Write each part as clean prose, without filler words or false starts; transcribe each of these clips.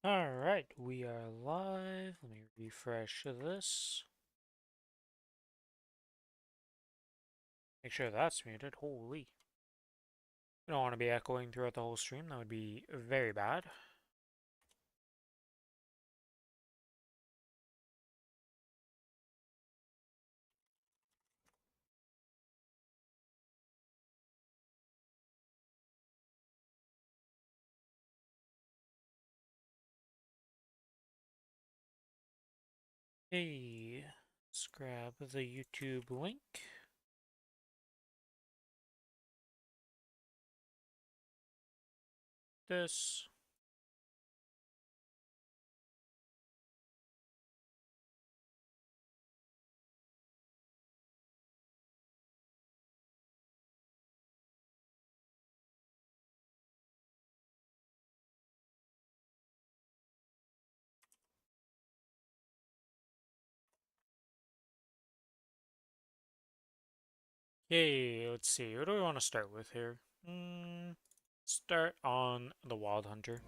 Alright, we are live. Let me refresh this. Make sure that's muted. Holy. I don't want to be echoing throughout the whole stream. That would be very bad. Hey, let's grab the YouTube link. This. Hey, let's see. What do we want to start with here? Start on the Wild Hunter.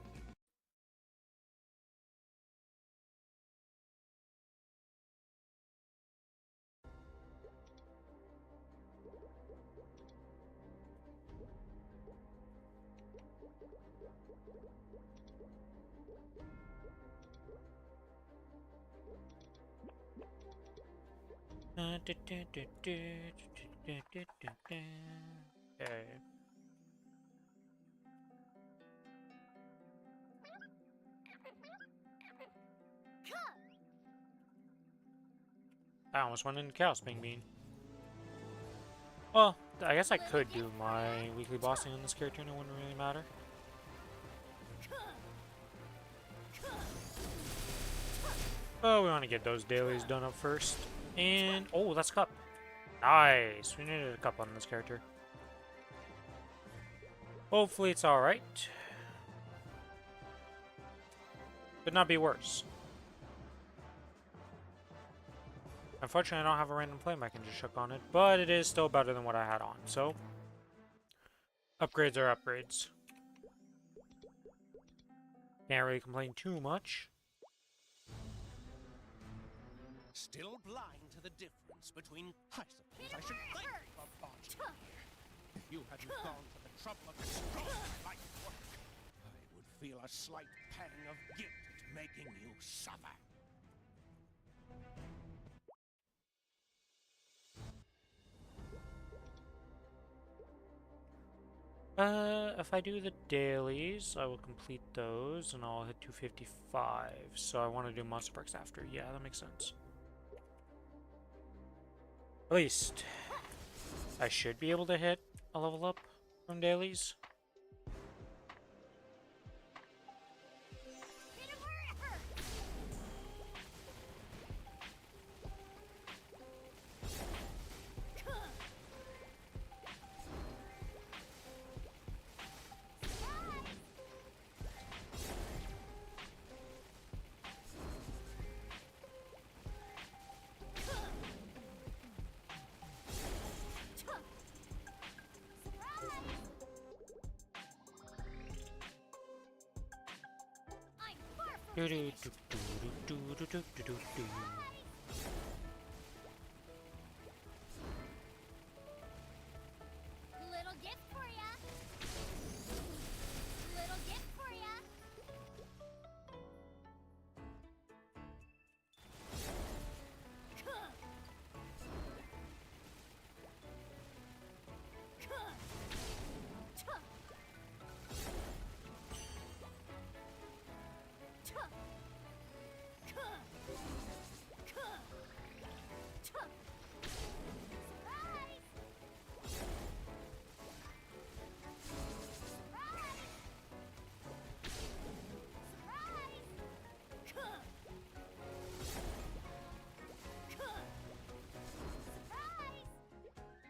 Okay. I almost went into Chaos Ping Bean. Well, I guess I could do my weekly bossing on this character and it wouldn't really matter. Oh, we want to get those dailies done up first. And, oh, that's cup. Nice. We needed a cup on this character. Hopefully it's alright. Could not be worse. Unfortunately, I don't have a random flame I can just chuck on it, but it is still better than what I had on, so... upgrades are upgrades. Can't really complain too much. Still blind to the difference between... I suppose I should thank you for Barton. If you hadn't gone to the trouble of destroying my life's work, I would feel a slight pang of guilt at making you suffer. If I do the dailies, I will complete those, and I'll hit 255. So I want to do monster perks after. Yeah, that makes sense. At least, I should be able to hit a level up from dailies. Do do do do do do do do do do. Little gift for ya. Little gift for ya.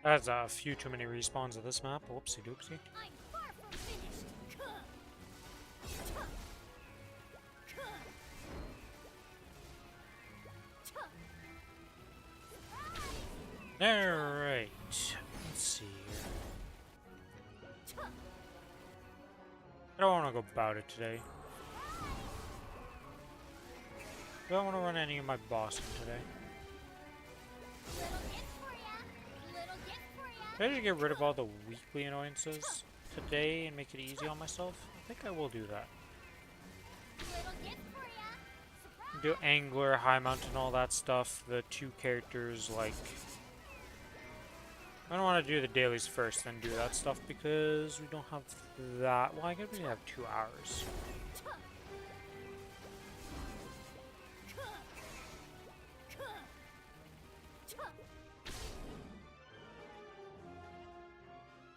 That's a few too many respawns of this map. Whoopsie doopsie. I'm far from finished. Alright. Let's see here. I don't want to go about it today. Do I want to run any of my bossing today? Little gift for ya. Little gift for ya. Did I just get rid of all the weekly annoyances today and make it easy on myself? I think I will do that. Little gift for ya. Surprise. Do Angler, High Mountain, all that stuff. The two characters, like... I don't want to do the dailies first, then do that stuff, because we don't have that... Well, I guess we have 2 hours.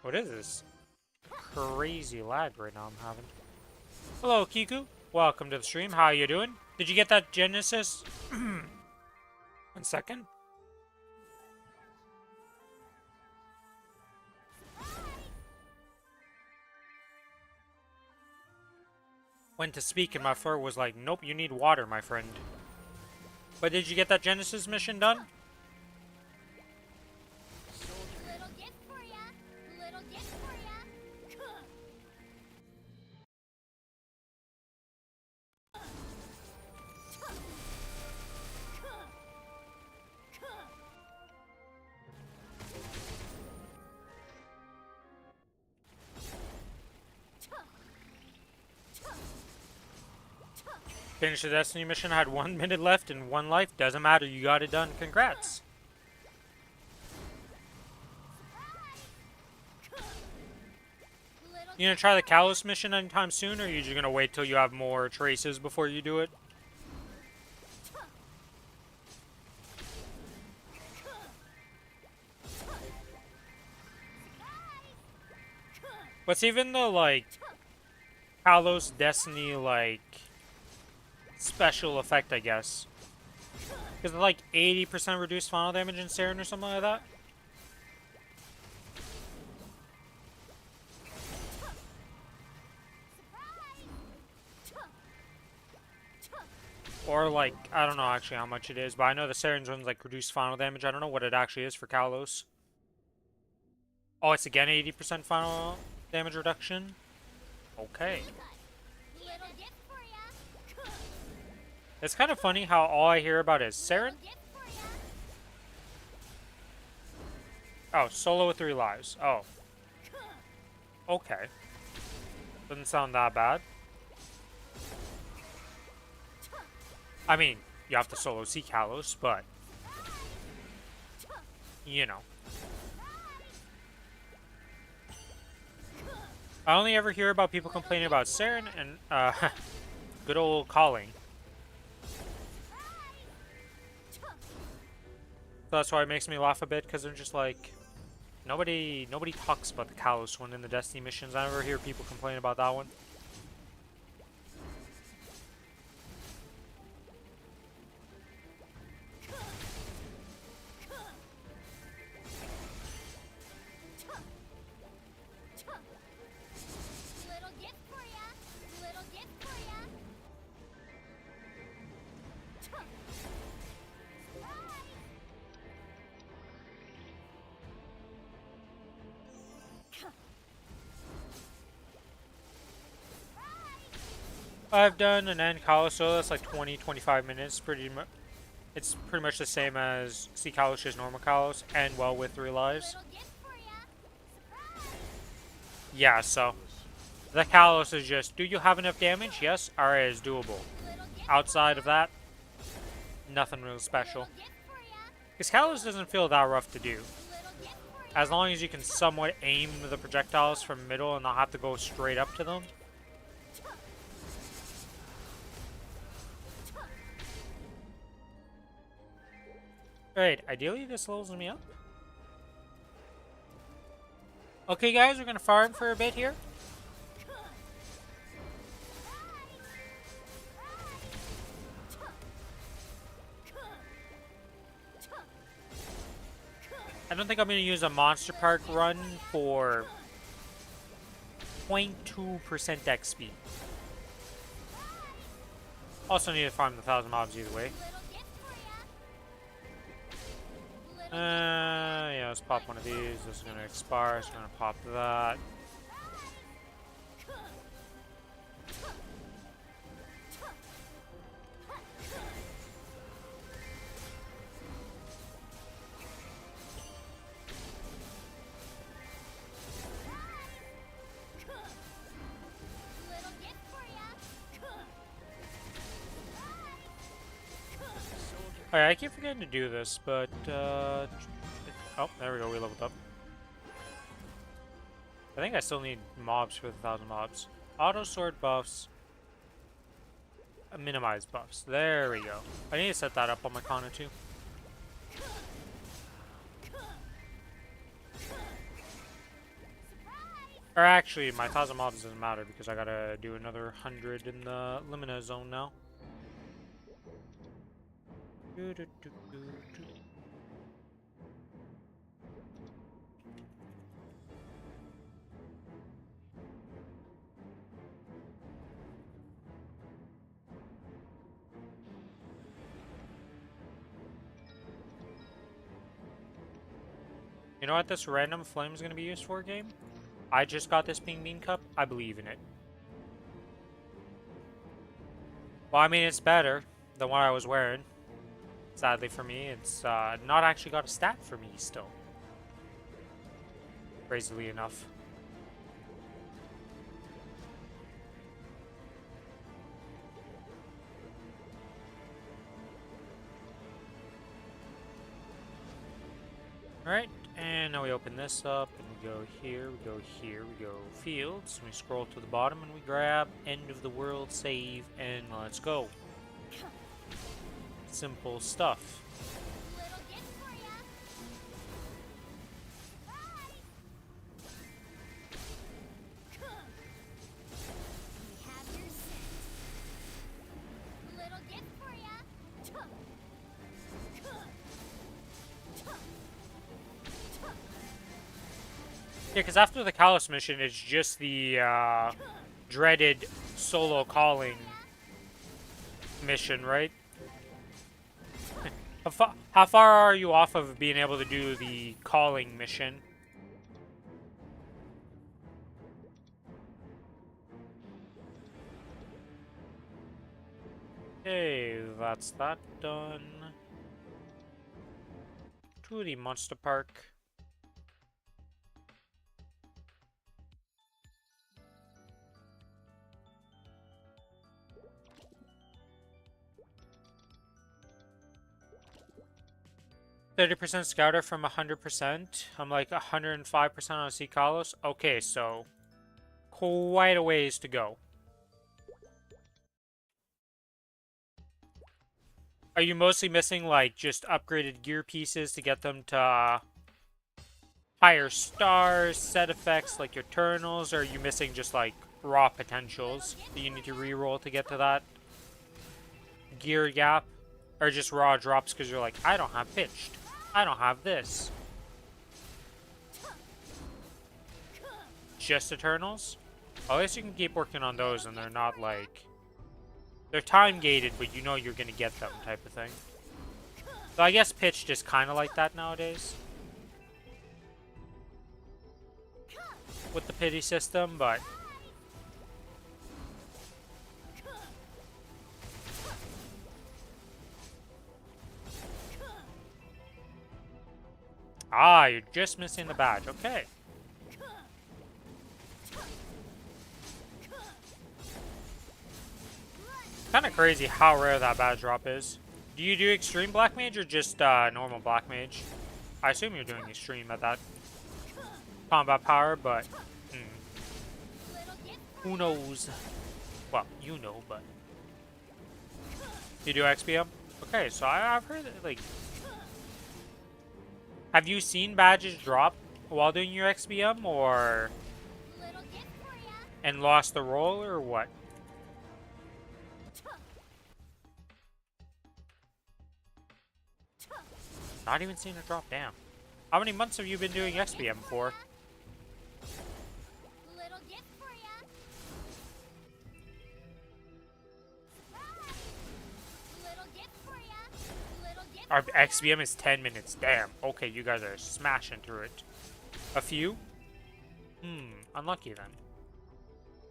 What is this crazy lag right now I'm having? Hello, Kiku. Welcome to the stream. How you doing? Did you get that Genesis? 1 second. Went to speak and my fur was like, nope, you need water, my friend. But did you get that Genesis mission done? Little gift for ya. Little gift for ya. Finished the Destiny mission, had 1 minute left and 1 life. Doesn't matter, you got it done. Congrats. You gonna try the Kalos mission anytime soon, or are you just gonna wait till you have more traces before you do it? What's even the, like, Kalos Destiny, like, special effect, I guess? Is it like 80% reduced final damage in Saren or something like that? Or like, I don't know actually how much it is, but I know the Saren's one's like reduced final damage. I don't know what it actually is for Kalos. Oh, it's again 80% final damage reduction? Okay. Little gift for ya. It's kind of funny how all I hear about is Saren. Gift for ya. Oh, solo with 3 lives. Oh. Okay. Doesn't sound that bad. I mean, you have to solo see Kalos, but... You know. I only ever hear about people complaining about Saren and, good old calling. So that's why it makes me laugh a bit, because they're just like... Nobody talks about the Kalos one in the Destiny missions. I never hear people complain about that one. Little gift for ya. Little gift for ya. I've done an end Kalos solo. That's like 20-25 minutes. It's pretty much the same as see Kalos' normal Kalos, and well with 3 lives. Little gift for ya. Surprise. Yeah, so the Kalos is just, do you have enough damage? Yes. Alright, it's doable. Little gift Outside of that, nothing real special. gift for ya. Because Kalos doesn't feel that rough to do. Little gift for ya. As long as you can somewhat aim the projectiles from middle and not have to go straight up to them. Alright, ideally this levels me up. Okay guys, we're gonna farm for a bit here. I don't think I'm gonna use a Monster Park run for 0.2% XP. Also need to farm the 1,000 mobs either way. Little gift for ya. Yeah, let's pop one of these. This is gonna expire. It's gonna pop that. Alright, I keep forgetting to do this, but, oh, there we go, we leveled up. I think I still need mobs for the 1,000 mobs. Auto sword buffs. Minimize buffs. There we go. I need to set that up on my Kana too. Or actually, my 1,000 mobs doesn't matter because I gotta do another 100 in the Limina zone now. You know what this random flame is going to be used for, game? I just got this Ping Bean Cup. I believe in it. Well, I mean, it's better than what I was wearing. Sadly for me, it's not actually got a stat for me still. Crazily enough. Alright, and now we open this up, and we go here, we go here, we go fields, and we scroll to the bottom, and we grab end of the world save, and let's go. Simple stuff. Little gift for ya. Surprise! We have your scent. Little gift for ya. Yeah, because after the Kalos mission, it's just the dreaded solo calling mission, right? How far are you off of being able to do the calling mission? Okay, that's that done. To the monster park. %, scouter from 100%. I'm like 105% on Sea Kalos. Okay, so quite a ways to go. Are you mostly missing like just upgraded gear pieces to get them to higher stars, set effects like your Eternals, or are you missing just like raw potentials that you need to reroll to get to that gear gap? Or just raw drops because you're like, I don't have pitched. I don't have this. Just Eternals? Well, at least you can keep working on those and they're not like... They're time gated, but you know you're gonna get them type of thing. So I guess pitched is kind of like that nowadays. With the pity system, but... Ah, you're just missing the badge. Okay. Kind of crazy how rare that badge drop is. Do you do extreme black mage or just normal black mage? I assume you're doing extreme at that combat power, but who knows? Well, you know, but you do XPM. Okay, so I've heard that, like. Have you seen badges drop while doing your XBM, or and lost the roll, or what? Not even seen a drop. Damn. How many months have you been doing XBM for? Our XBM is 10 minutes. Damn. Okay, you guys are smashing through it. A few? Unlucky then.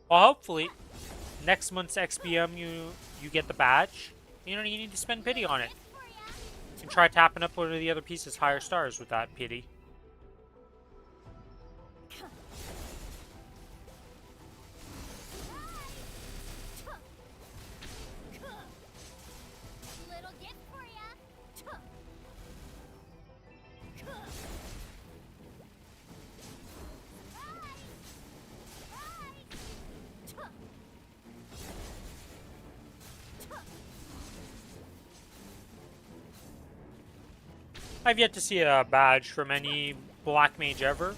Well, hopefully, next month's XBM you get the badge. You know, you need to spend pity on it. You can try tapping up one of the other pieces higher stars with that pity. I've yet to see a badge from any black mage ever.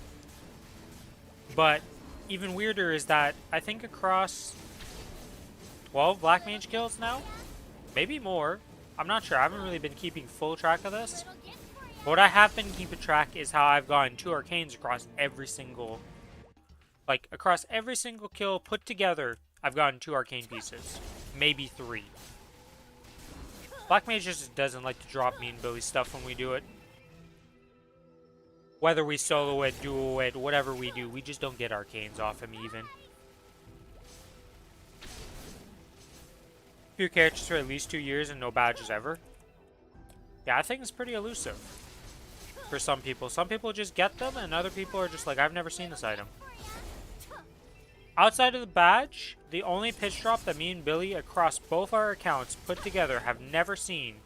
But even weirder is that I think across 12 black mage kills now, maybe more. I'm not sure. I haven't really been keeping full track of this. But what I have been keeping track is how I've gotten 2 arcanes across every single, like across every single kill put together. I've gotten 2 arcane pieces, maybe 3. Black mage just doesn't like to drop me and Billy stuff when we do it. Whether we solo it, duo it, whatever we do, we just don't get arcanes off him even. Few characters for at least 2 years and no badges ever. Yeah, I think it's pretty elusive for some people. Some people just get them and other people are just like, I've never seen this item. Outside of the badge, the only pitch drop that me and Billy across both our accounts put together have never seen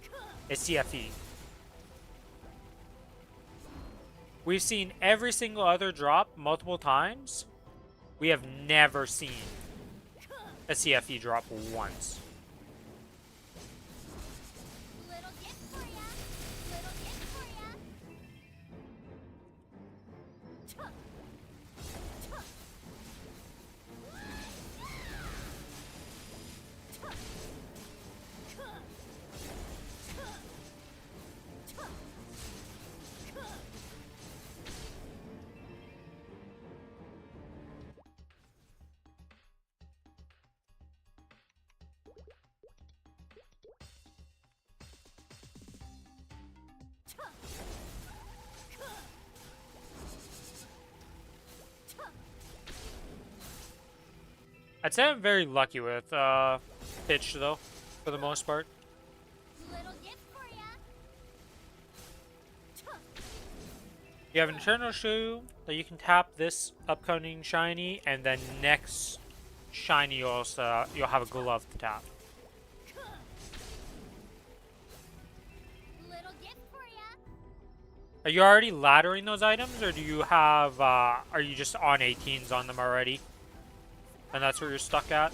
is CFE. We've seen every single other drop multiple times. We have never seen a CFE drop once. Little gift for ya. Little gift for ya. I'd say I'm very lucky with pitch though, for the most part. Little gift for ya. You have an Eternal Shoe that you can tap this upcoming shiny, and then next shiny you'll have a glove to tap. Little gift for ya. Are you already laddering those items, or do you have are you just on 18s on them already? And that's where you're stuck at?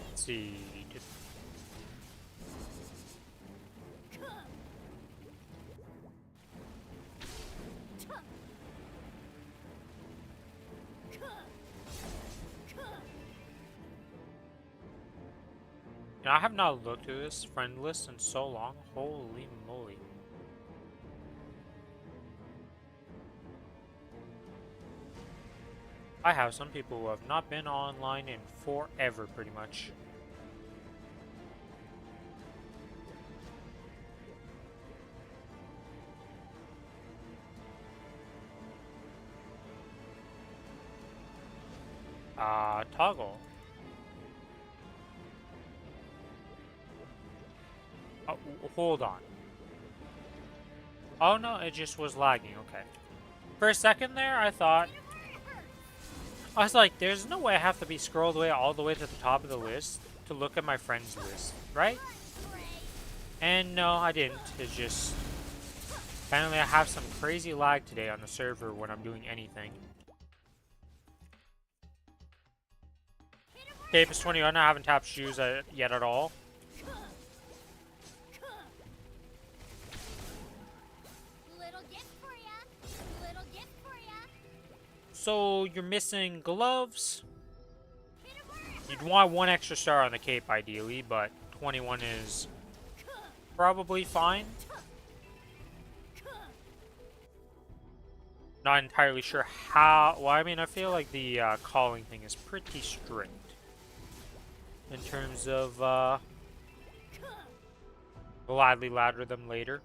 Let's see. You know, I have not looked through this friend list in so long. Holy moly. I have some people who have not been online in forever, pretty much. Toggle. Oh, hold on. Oh no, it just was lagging, okay. For a second there, I was like, there's no way I have to be scrolled away all the way to the top of the list to look at my friends list, right? And no, I didn't. It's just, apparently I have some crazy lag today on the server when I'm doing anything. Tape is 21, I haven't tapped shoes yet at all. So you're missing gloves. You'd want 1 extra star on the cape ideally, but 21 is probably fine. Not entirely sure how. Well, I mean, I feel like the calling thing is pretty strict in terms of gladly ladder them later.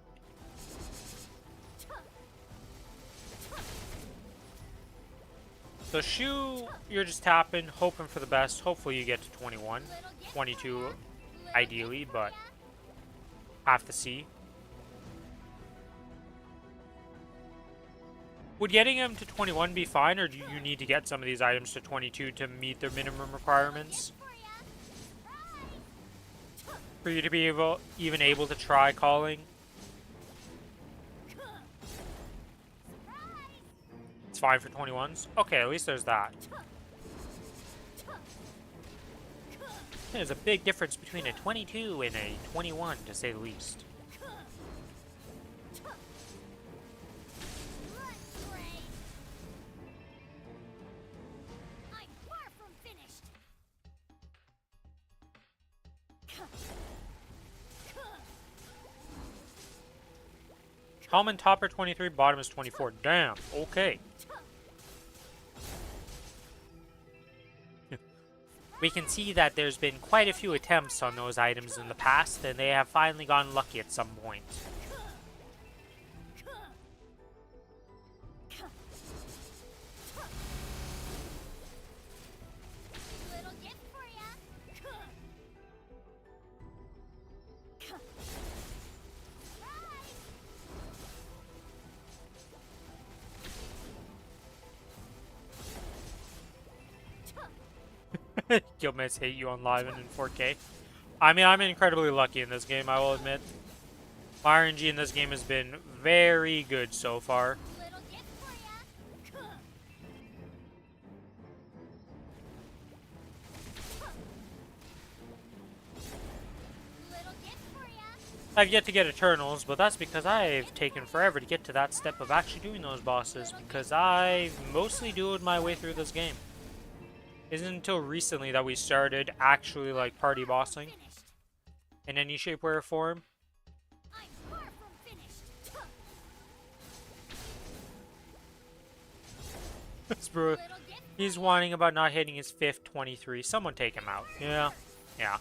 So shoe, you're just tapping, hoping for the best. Hopefully you get to 21. 22 ideally, but have to see. Would getting them to 21 be fine, or do you need to get some of these items to 22 to meet their minimum requirements? For you to be even able to try calling? fine for 21s. Okay, at least there's that. There's a big difference between a 22 and a 21, to say the least. I'm far from finished. Common topper 23, bottom is 24. Damn, okay. We can see that there's been quite a few attempts on those items in the past, and they have finally gotten lucky at some point. Little gift for ya. Gilmes hate you on live and in 4K. I mean, I'm incredibly lucky in this game, I will admit. My RNG in this game has been very good so far. Little gift for ya. Little gift for ya. I've yet to get Eternals, but that's because I've taken forever to get to that step of actually doing those bosses, because I mostly do my way through this game. It isn't until recently that we started actually, like, party bossing Finished. in any shape, way, or form. I'm far from finished. This bro, Little gift he's whining about not hitting his 5th 23. Someone take him out. Yeah. Yeah.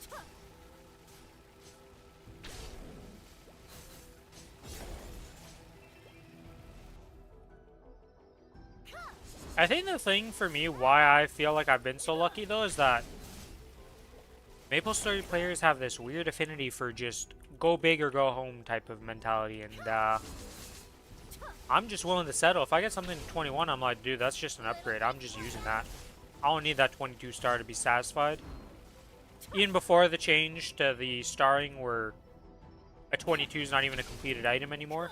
I think the thing for me, why I feel like I've been so lucky though, is that Maplestory players have this weird affinity for just go big or go home type of mentality, and I'm just willing to settle. If I get something to 21, I'm like, dude, that's just an upgrade. I'm just using that. I don't need that 22 star to be satisfied. Even before the change to the starring where a 22 is not even a completed item anymore.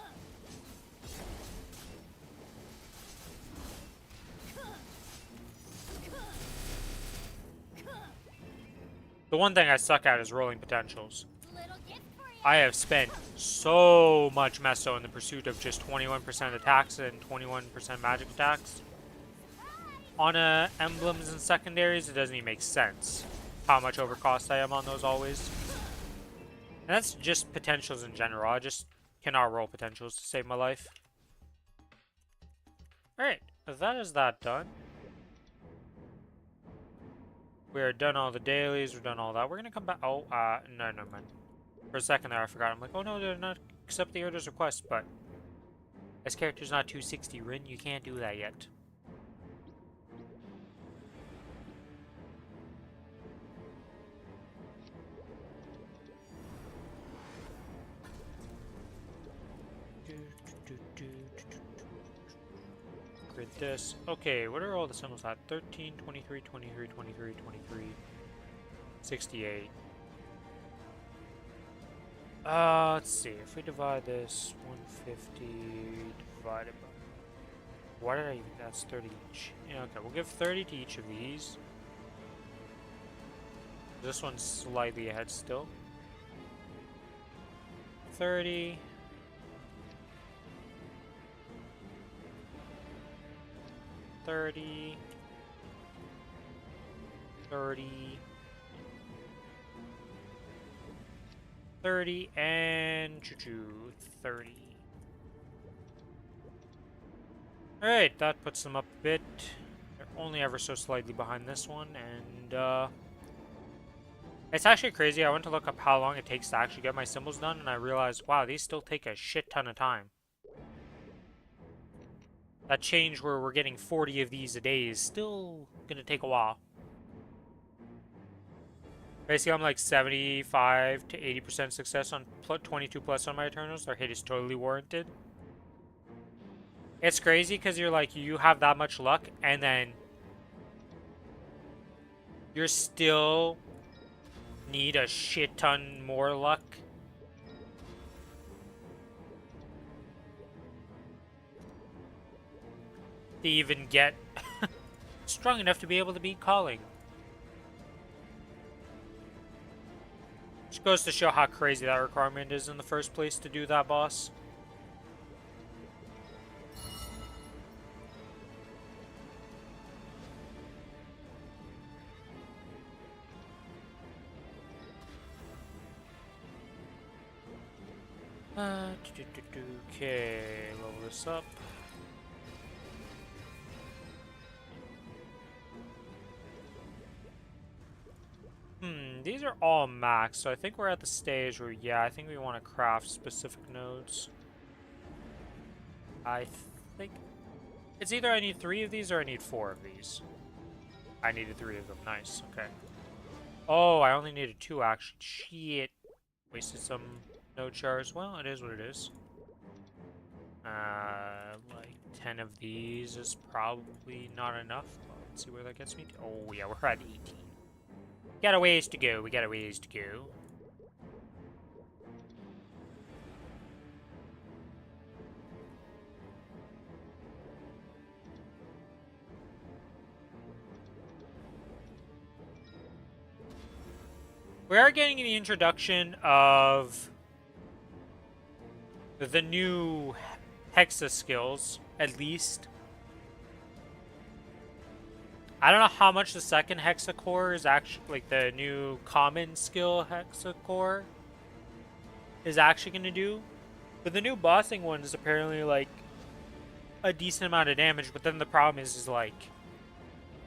The one thing I suck at is rolling potentials. Little gift for ya. I have spent so much meso in the pursuit of just 21% attacks and 21% magic attacks. On emblems and secondaries, it doesn't even make sense how much overcost I am on those always. And that's just potentials in general. I just cannot roll potentials to save my life. Alright, that is that done. We're done all the dailies, we're done all that. We're gonna come back. Oh, no, never mind. For a second there, I forgot. I'm like, oh no, they're not accept the order's request, but this character's not 260, Rin. You can't do that yet. Grid this. Okay, what are all the symbols at? 13, 23, 23, 23, 23, 68. Let's see. If we divide this 150 divided by... Why did I even... That's 30 each. Yeah, okay. We'll give 30 to each of these. This one's slightly ahead still. 30... 30, 30, 30, and 30. Alright, that puts them up a bit. They're only ever so slightly behind this one, and it's actually crazy. I went to look up how long it takes to actually get my symbols done, and I realized, wow, these still take a shit ton of time. That change where we're getting 40 of these a day is still gonna take a while. Basically, I'm like 75 to 80% success on 22 plus on my Eternals. Our hit is totally warranted. It's crazy because you're like, you have that much luck, and then you're still need a shit ton more luck. to even get strong enough to be able to beat Calling. Which goes to show how crazy that requirement is in the first place to do that boss. Okay, level this up. These are all maxed, so I think we're at the stage where, yeah, I think we want to craft specific nodes. I think it's either I need 3 of these or I need 4 of these. I needed 3 of them. Nice, okay. Oh, I only needed 2 actually. Shit. Wasted some node shards. Well, it is what it is. Like 10 of these is probably not enough. Well, let's see where that gets me. Oh, yeah, we're at 18. Got a ways to go. We got a ways to go. We are getting the introduction of the new Hexa skills, at least. I don't know how much the second Hexa core is actually, like the new common skill Hexa core is actually going to do. But the new bossing one is apparently like a decent amount of damage, but then the problem is like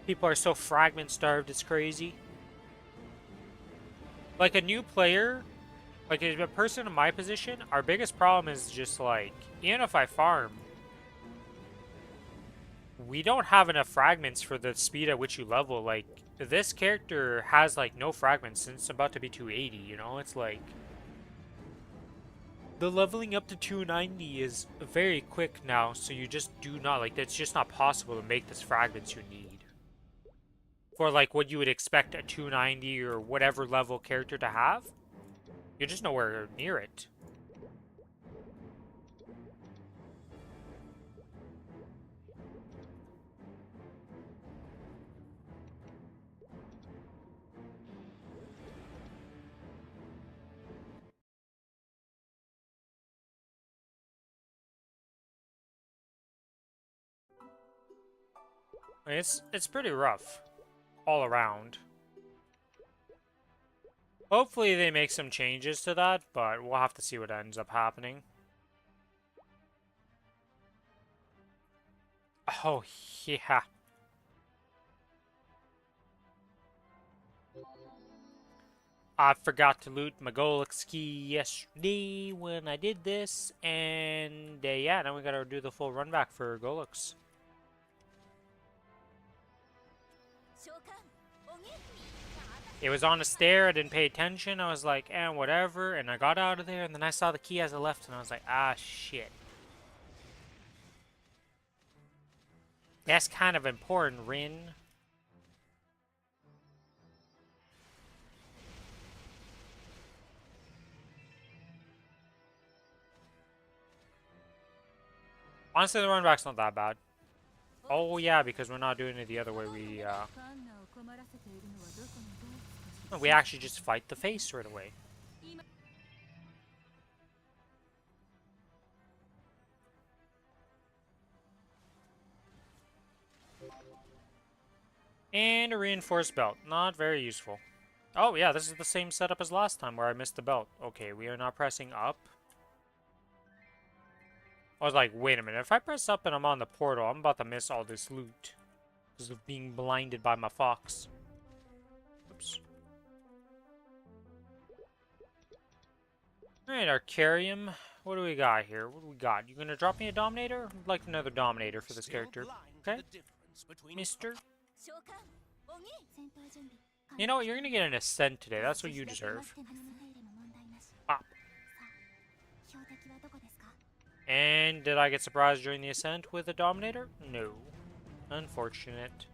people are so fragment starved, it's crazy. Like a new player, like a person in my position, our biggest problem is just like, even if I farm, we don't have enough fragments for the speed at which you level. Like, this character has like no fragments since it's about to be 280, you know? It's like, the leveling up to 290 is very quick now, so you just do not, like, it's just not possible to make this fragments you need. For like what you would expect a 290 or whatever level character to have. You're just nowhere near it. I mean, it's pretty rough all around. Hopefully they make some changes to that, but we'll have to see what ends up happening. Oh, yeah. I forgot to loot my Golix key yesterday when I did this, and yeah, now we gotta do the full run back for Golix. It was on a stair, I didn't pay attention, I was like, eh, whatever, and I got out of there, and then I saw the key as I left, and I was like, ah, shit. That's kind of important, Rin. Honestly, the run back's not that bad. Oh yeah, because we're not doing it the other way. We actually just fight the face right away. And a reinforced belt. Not very useful. Oh yeah, this is the same setup as last time where I missed the belt. Okay, we are not pressing up. I was like, wait a minute. If I press up and I'm on the portal, I'm about to miss all this loot. Because of being blinded by my fox. Oops. Alright, Arcarium. What do we got here? What do we got? You gonna drop me a Dominator? I'd like another Dominator for this character. Okay? Mister? You know what? You're gonna get an Ascent today. That's what you deserve. Pop. And did I get surprised during the Ascent with a Dominator? No. Unfortunate.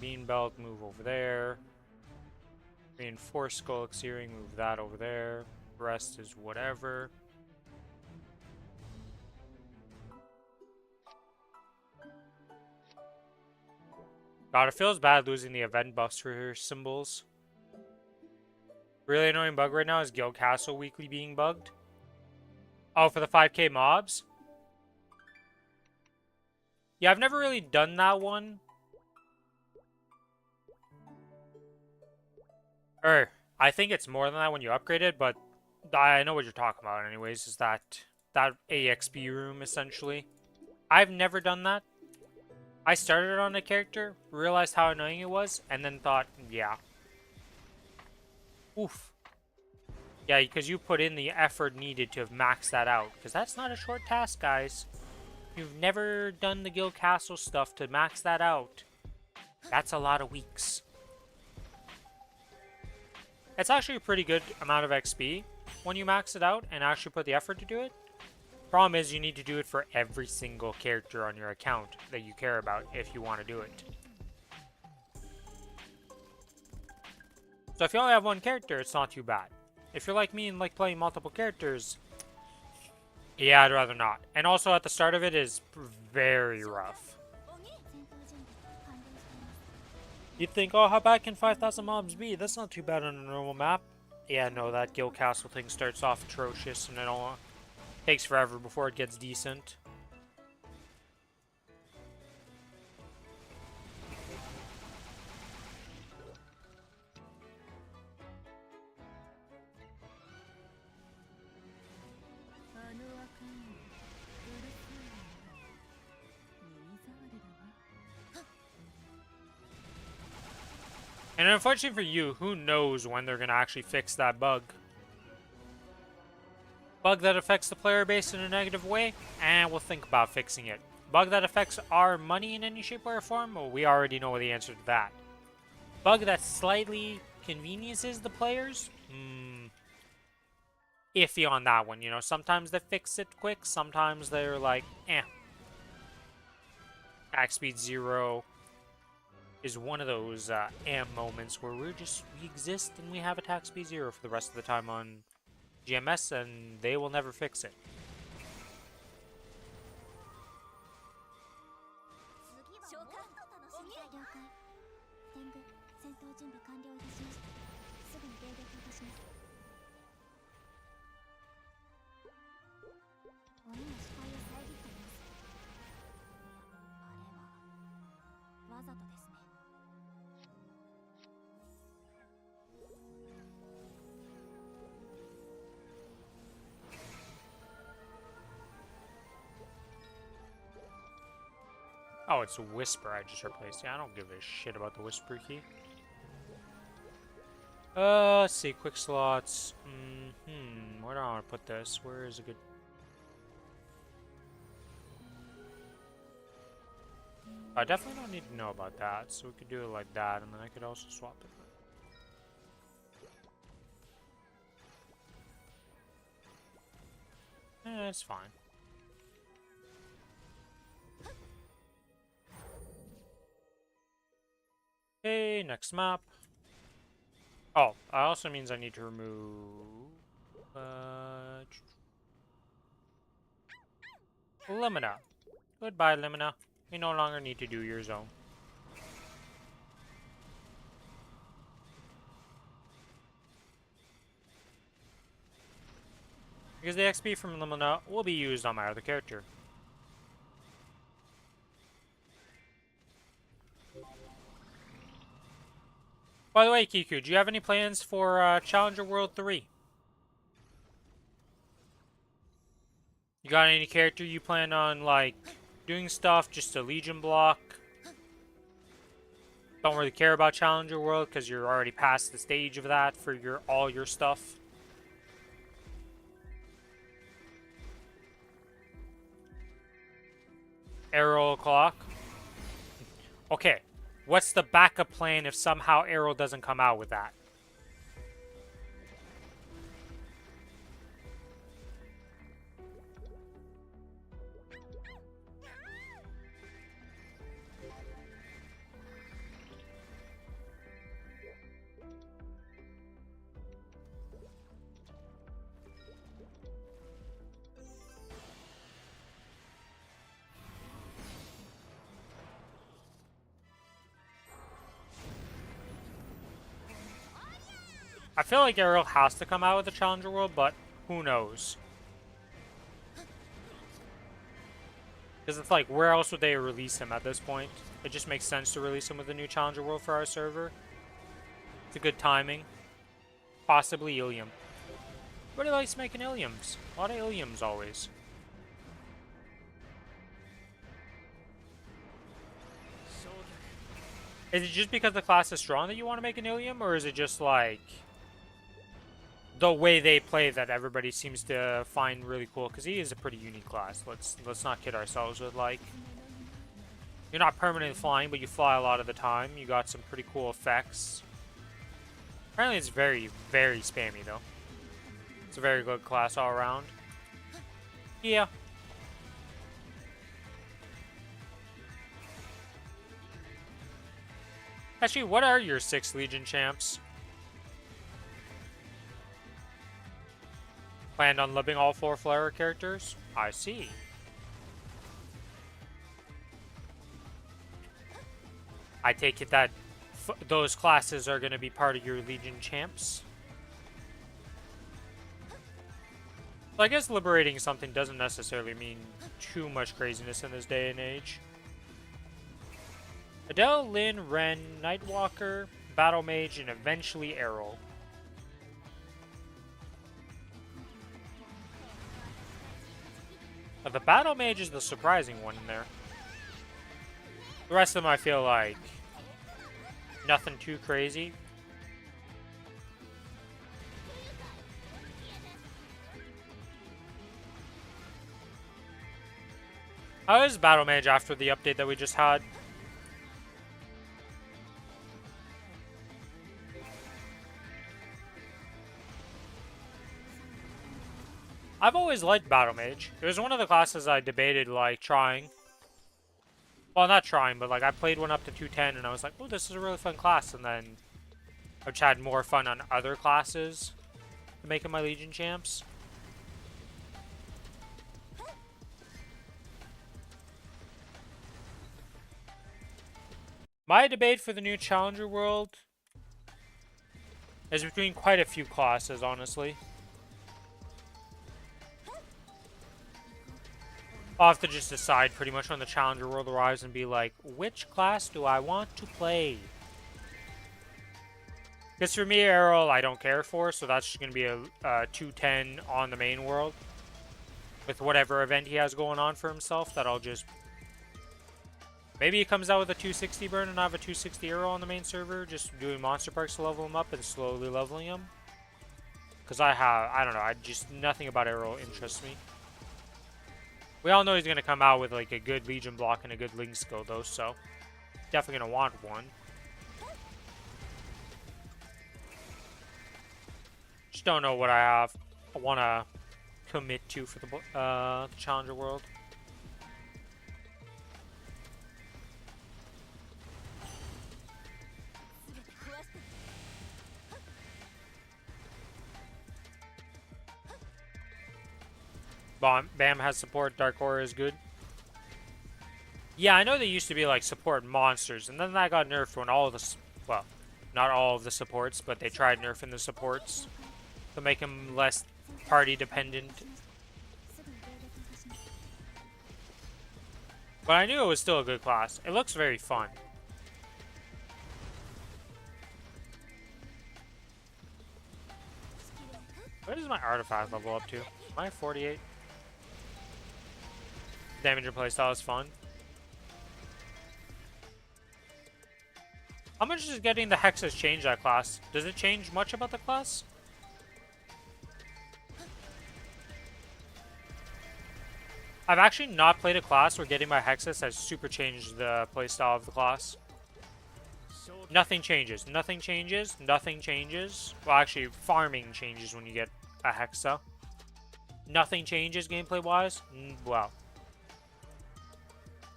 Bean Belt, move over there. Reinforced Skull Earring, move that over there. Rest is whatever. God, it feels bad losing the event buffs for her symbols. Really annoying bug right now is Guild Castle weekly being bugged. Oh, for the 5k mobs? Yeah, I've never really done that one. Or, I think it's more than that when you upgrade it, but I know what you're talking about anyways, is that AXP room, essentially. I've never done that. I started on a character, realized how annoying it was, and then thought, yeah. Oof. Yeah, because you put in the effort needed to have maxed that out. Because that's not a short task, guys. You've never done the Guild Castle stuff to max that out. That's a lot of weeks. It's actually a pretty good amount of XP when you max it out and actually put the effort to do it. Problem is, you need to do it for every single character on your account that you care about if you want to do it. So if you only have one character, it's not too bad. If you're like me and like playing multiple characters, yeah, I'd rather not. And also at the start of it is very rough. You'd think, oh, how bad can 5,000 mobs be? That's not too bad on a normal map. Yeah, no, that Guild Castle thing starts off atrocious and it all takes forever before it gets decent. And unfortunately for you, who knows when they're going to actually fix that bug. Bug that affects the player base in a negative way? And we'll think about fixing it. Bug that affects our money in any shape or form? Well, we already know the answer to that. Bug that slightly conveniences the players? Iffy on that one, you know. Sometimes they fix it quick, sometimes they're like, eh. Attack speed 0 is one of those moments where we exist and we have attack speed 0 for the rest of the time on GMS, and they will never fix it. Oh, it's a Whisper I just replaced. Yeah, I don't give a shit about the Whisper key. Let's see. Quick slots. Where do I want to put this? Where is a good... I definitely don't need to know about that, so we could do it like that, and then I could also swap it. It's fine. Okay, next map. Oh, that also means I need to remove... Limina. Goodbye, Limina. We no longer need to do your zone. Because the XP from Limina will be used on my other character. By the way, Kiku, do you have any plans for Challenger World 3? You got any character you plan on, like, doing stuff just to Legion block? Don't really care about Challenger World because you're already past the stage of that for all your stuff. Arrow clock. Okay, what's the backup plan if somehow Arrow doesn't come out with that? I feel like Ariel has to come out with the Challenger World, but who knows? Because it's like, where else would they release him at this point? It just makes sense to release him with a new Challenger World for our server. It's a good timing. Possibly Ilium. Everybody likes making Iliums. A lot of Iliums always. Is it just because the class is strong that you want to make an Ilium, or is it just like the way they play that everybody seems to find really cool? Because he is a pretty unique class. Let's not kid ourselves with, like, you're not permanently flying, but you fly a lot of the time. You got some pretty cool effects. Apparently it's very, very spammy though. It's a very good class all around. Yeah. Actually, what are your 6 Legion champs? Planned on living all 4 Flare characters? I see. I take it that those classes are going to be part of your Legion champs. So I guess liberating something doesn't necessarily mean too much craziness in this day and age. Adele, Lyn, Ren, Nightwalker, Battle Mage, and eventually Errol. But the Battle Mage is the surprising one in there. The rest of them I feel like nothing too crazy. How is Battle Mage after the update that we just had? I've always liked Battle Mage. It was one of the classes I debated, like, trying. Well, not trying, but, like, I played one up to 210, and I was like, oh, this is a really fun class, and then I've had more fun on other classes to make my Legion champs. My debate for the new Challenger World is between quite a few classes, honestly. I'll have to just decide pretty much when the Challenger World arrives and be like, which class do I want to play? Because for me, Errol, I don't care for, so that's just going to be a 210 on the main world. With whatever event he has going on for himself, that I'll just... Maybe he comes out with a 260 burn and I have a 260 Errol on the main server, just doing monster perks to level him up and slowly leveling him. Because I don't know, nothing about Errol interests me. We all know he's going to come out with, like, a good Legion block and a good Link skill, though, so definitely going to want one. Just don't know what I want to commit to for the Challenger World. Bam has support, Dark Aura is good. Yeah, I know they used to be like support monsters, and then that got nerfed when all of the, well, not all of the supports, but they tried nerfing the supports to make them less party dependent. But I knew it was still a good class. It looks very fun. What is my artifact level up to? Am I at 48? Damage and playstyle is fun. How much is getting the Hexes change that class? Does it change much about the class? I've actually not played a class where getting my Hexes has super changed the playstyle of the class. Nothing changes. Nothing changes. Nothing changes. Well, actually, farming changes when you get a Hexa. Nothing changes gameplay-wise. Well.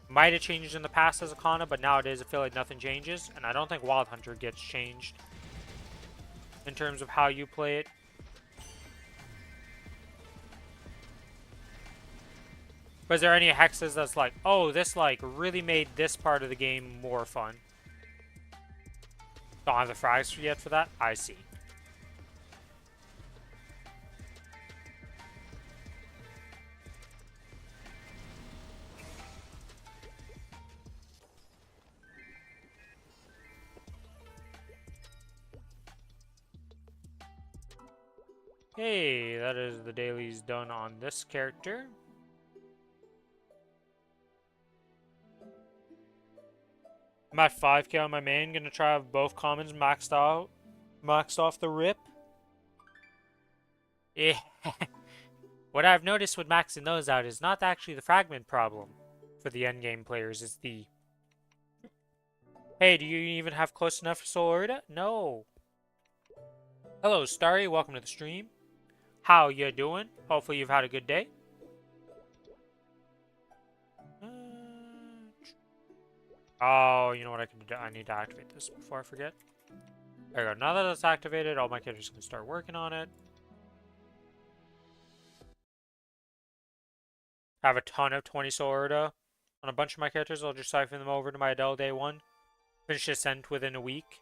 Might have changed in the past as a Kana, but nowadays I feel like nothing changes. And I don't think Wild Hunter gets changed in terms of how you play it. But is there any Hexes that's like, oh, this like really made this part of the game more fun? Don't have the frags yet for that? I see. Okay, that is the dailies done on this character. I'm at 5k on my main. Gonna try to have both commons maxed out. Maxed off the rip. Yeah. What I've noticed with maxing those out is not actually the fragment problem for the endgame players. It's the... Hey, do you even have close enough for Solarita? No. Hello, Starry. Welcome to the stream. How you doing? Hopefully you've had a good day. Oh, you know what I can do? I need to activate this before I forget. There we go. Now that it's activated, all my characters can start working on it. I have a ton of 20 Solarita on a bunch of my characters. I'll just siphon them over to my Adele day 1. Finish this sent within a week.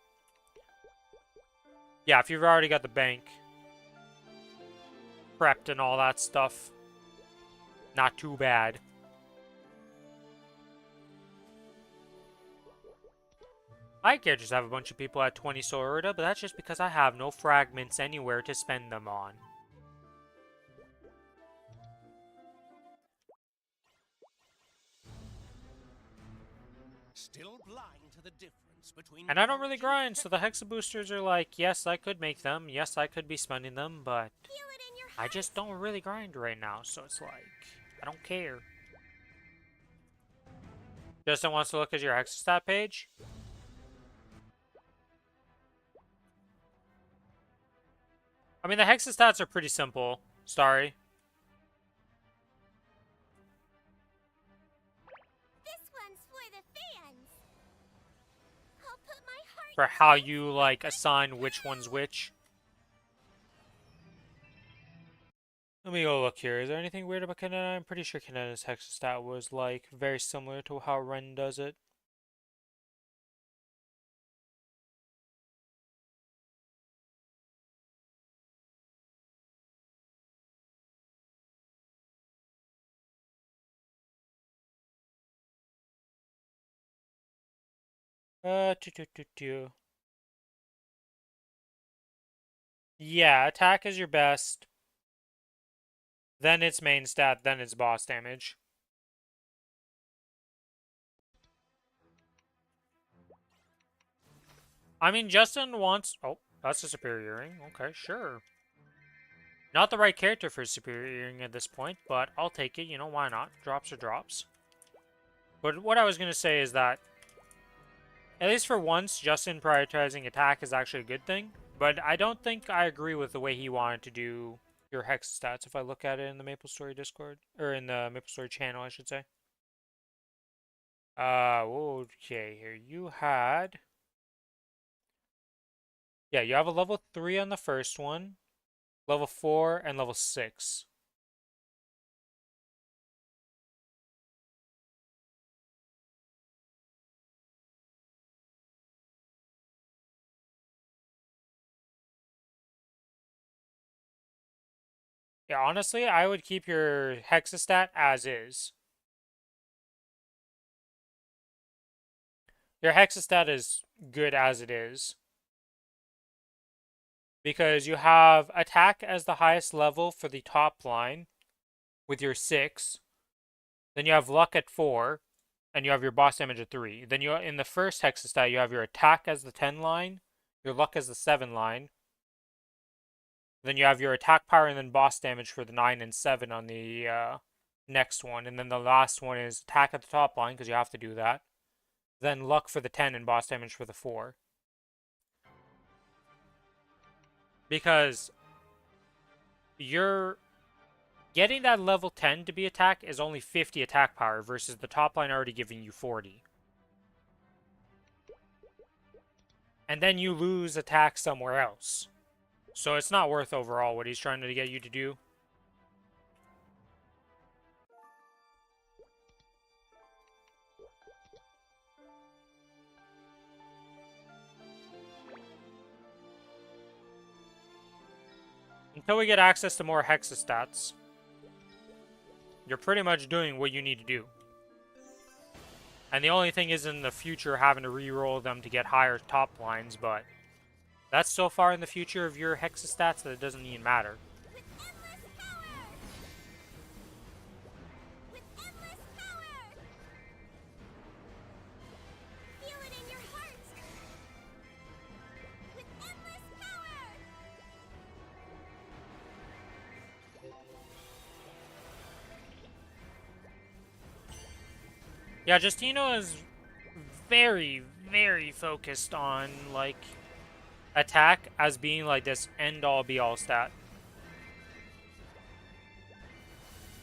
Yeah, if you've already got the bank prepped and all that stuff, not too bad. My characters have a bunch of people at 20 Solarita, but that's just because I have no fragments anywhere to spend them on. Still blind to the difference between And I don't really grind, so the Hexa boosters are like, yes, I could make them, yes, I could be spending them, but Feel it in your I heart. just don't really grind right now, so it's like, I don't care. Justin wants to look at your Hexa stat page. I mean, the Hexa stats are pretty simple. Sorry. This one's for the fans. I'll put my heart For how you, like, assign which one's which. Let me go look here. Is there anything weird about Kanena? I'm pretty sure Kanena's Hexa stat was, like, very similar to how Ren does it. Uh, tu tu tu tu. Yeah, attack is your best. Then its main stat, then its boss damage. I mean, Justin wants... Oh, that's a superior earring. Okay, sure. Not the right character for a superior earring at this point, but I'll take it. You know, why not? Drops are drops. But what I was going to say is that, at least for once, Justin prioritizing attack is actually a good thing. But I don't think I agree with the way he wanted to do your Hex stats if I look at it in the Maplestory Discord. Or in the Maplestory channel, I should say. Okay, here you had... Yeah, you have a level 3 on the first one, level 4, and level 6. Yeah, honestly, I would keep your Hexastat as is. Your Hexastat is good as it is. Because you have attack as the highest level for the top line with your 6. Then you have luck at 4. And you have your boss damage at 3. Then you in the first Hexastat, you have your attack as the 10 line, your luck as the 7 line. Then you have your attack power and then boss damage for the 9 and 7 on the next one. And then the last one is attack at the top line, because you have to do that. Then luck for the 10 and boss damage for the 4. Because you're getting that level 10 to be attack is only 50 attack power versus the top line already giving you 40. And then you lose attack somewhere else. So it's not worth overall what he's trying to get you to do. Until we get access to more Hexastats, you're pretty much doing what you need to do. And the only thing is in the future having to re-roll them to get higher top lines, but that's so far in the future of your Hexastats that it doesn't even matter. Yeah, Justino is very, very focused on, like, attack as being, like, this end-all, be-all stat.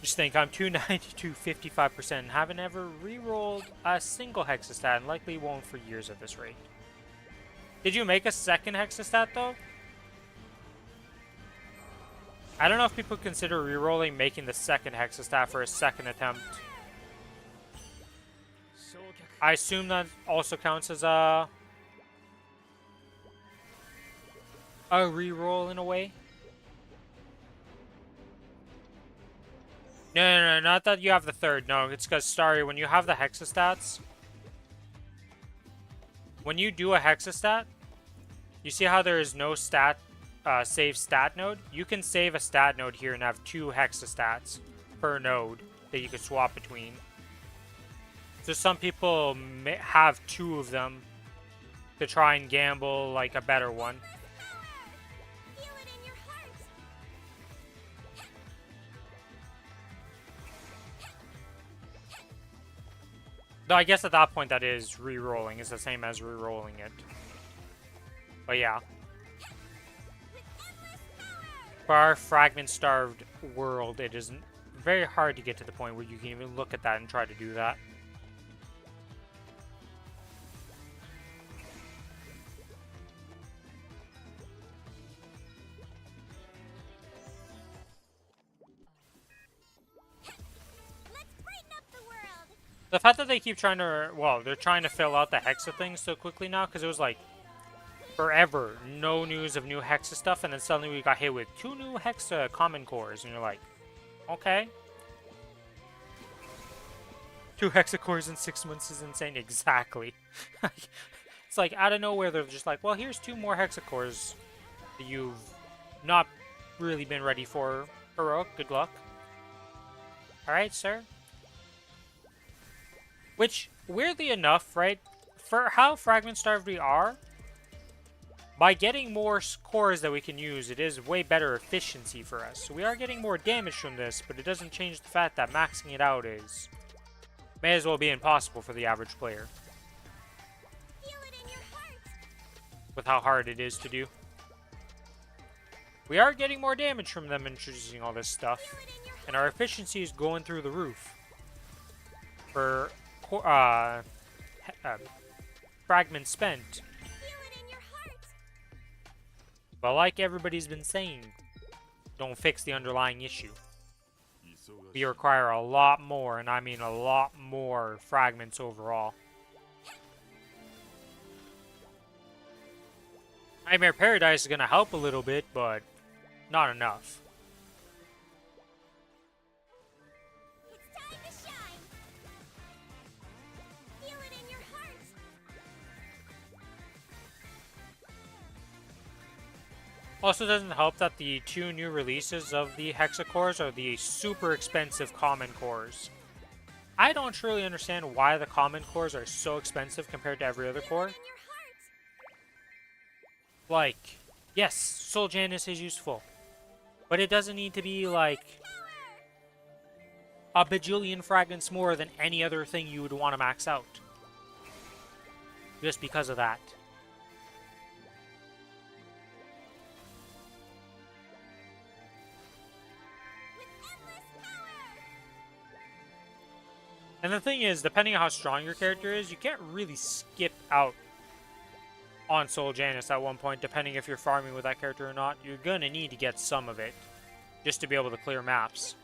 Just think, I'm 290 to 55% and haven't ever re-rolled a single hexastat and likely won't for years at this rate. Did you make a second hexastat, though? I don't know if people consider re-rolling making the second hexastat for a second attempt. I assume that also counts as a re-roll in a way. No, not that you have the third. No, it's because, sorry, when you have the hexastats, when you do a hexastat, you see how there is no stat save stat node? You can save a stat node here and have 2 hexastats per node that you could swap between. So some people may have 2 of them to try and gamble like a better one. Feel it in your heart. Though I guess at that point that is re-rolling. It's the same as re-rolling it. But yeah. For our fragment-starved world, it is very hard to get to the point where you can even look at that and try to do that. Let's brighten up the world. The fact that they keep trying to, well, they're trying to fill out the Hexa thing so quickly now, because it was like forever, no news of new Hexa stuff, and then suddenly we got hit with 2 new Hexa common cores, and you're like, okay. 2 Hexa cores in 6 months is insane. Exactly. It's like out of nowhere, they're just like, well, here's 2 more Hexa cores that you've not really been ready for. Heroic, good luck. Alright, sir. Which, weirdly enough, right, for how fragment-starved we are, by getting more cores that we can use, it is way better efficiency for us. So we are getting more damage from this, but it doesn't change the fact that maxing it out is may as well be impossible for the average player. Feel it in your heart. With how hard it is to do. We are getting more damage from them introducing all this stuff, Feel it in your heart. and our efficiency is going through the roof. For fragments spent. Feel it in your heart. But like everybody's been saying, don't fix the underlying issue. We require a lot more, and I mean a lot more fragments overall. Nightmare Paradise is going to help a little bit, but not enough. It's time to shine. Feel it in your heart. Also doesn't help that the 2 new releases of the Hexa cores are the super expensive common cores. I don't truly understand why the common cores are so expensive compared to every other core. In your heart. Like, yes, Soul Janus is useful, but it doesn't need to be like a bajillion fragments more than any other thing you would want to max out. Just because of that. With endless power. And the thing is, depending on how strong your character is, you can't really skip out on Soul Janus at one point, depending if you're farming with that character or not. You're gonna need to get some of it, just to be able to clear maps.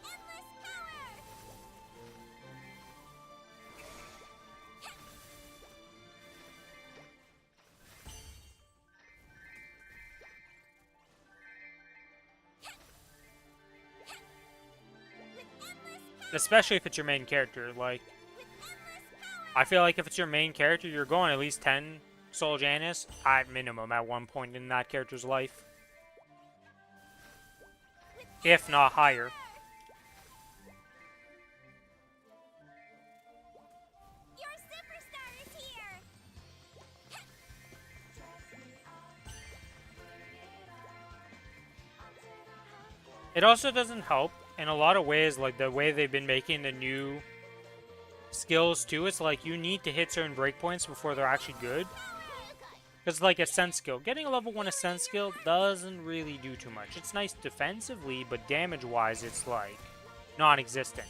Especially if it's your main character. Like, I feel like if it's your main character, you're going at least 10 Soul Janus at minimum at one point in that character's life. If not higher. Your superstar is here. It also doesn't help in a lot of ways, like the way they've been making the new skills too. It's like you need to hit certain breakpoints before they're actually good. Because like Ascent skill, getting a level 1 Ascent skill doesn't really do too much. It's nice defensively, but damage-wise, it's like non-existent.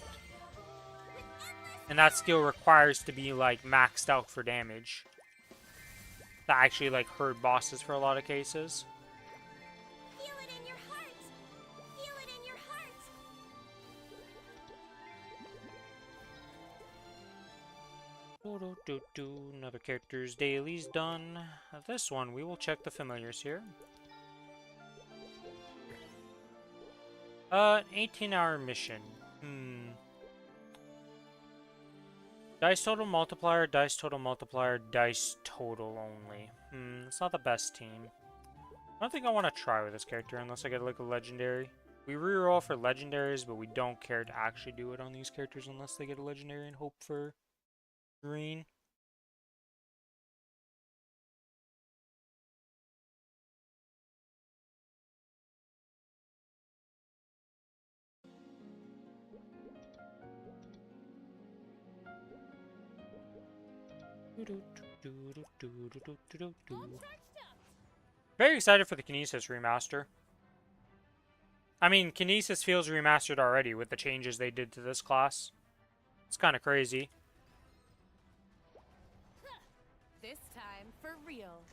And that skill requires to be like maxed out for damage. That actually like hurt bosses for a lot of cases. Feel it in your heart. Feel it in your heart. Another character's daily's done. This one, we will check the familiars here. An 18-hour mission. Dice total multiplier, dice total multiplier, dice total only. It's not the best team. I don't think I want to try with this character unless I get like a legendary. We reroll for legendaries, but we don't care to actually do it on these characters unless they get a legendary and hope for green. Very excited for the Kinesis remaster. I mean, Kinesis feels remastered already with the changes they did to this class. It's kind of crazy. This time for real.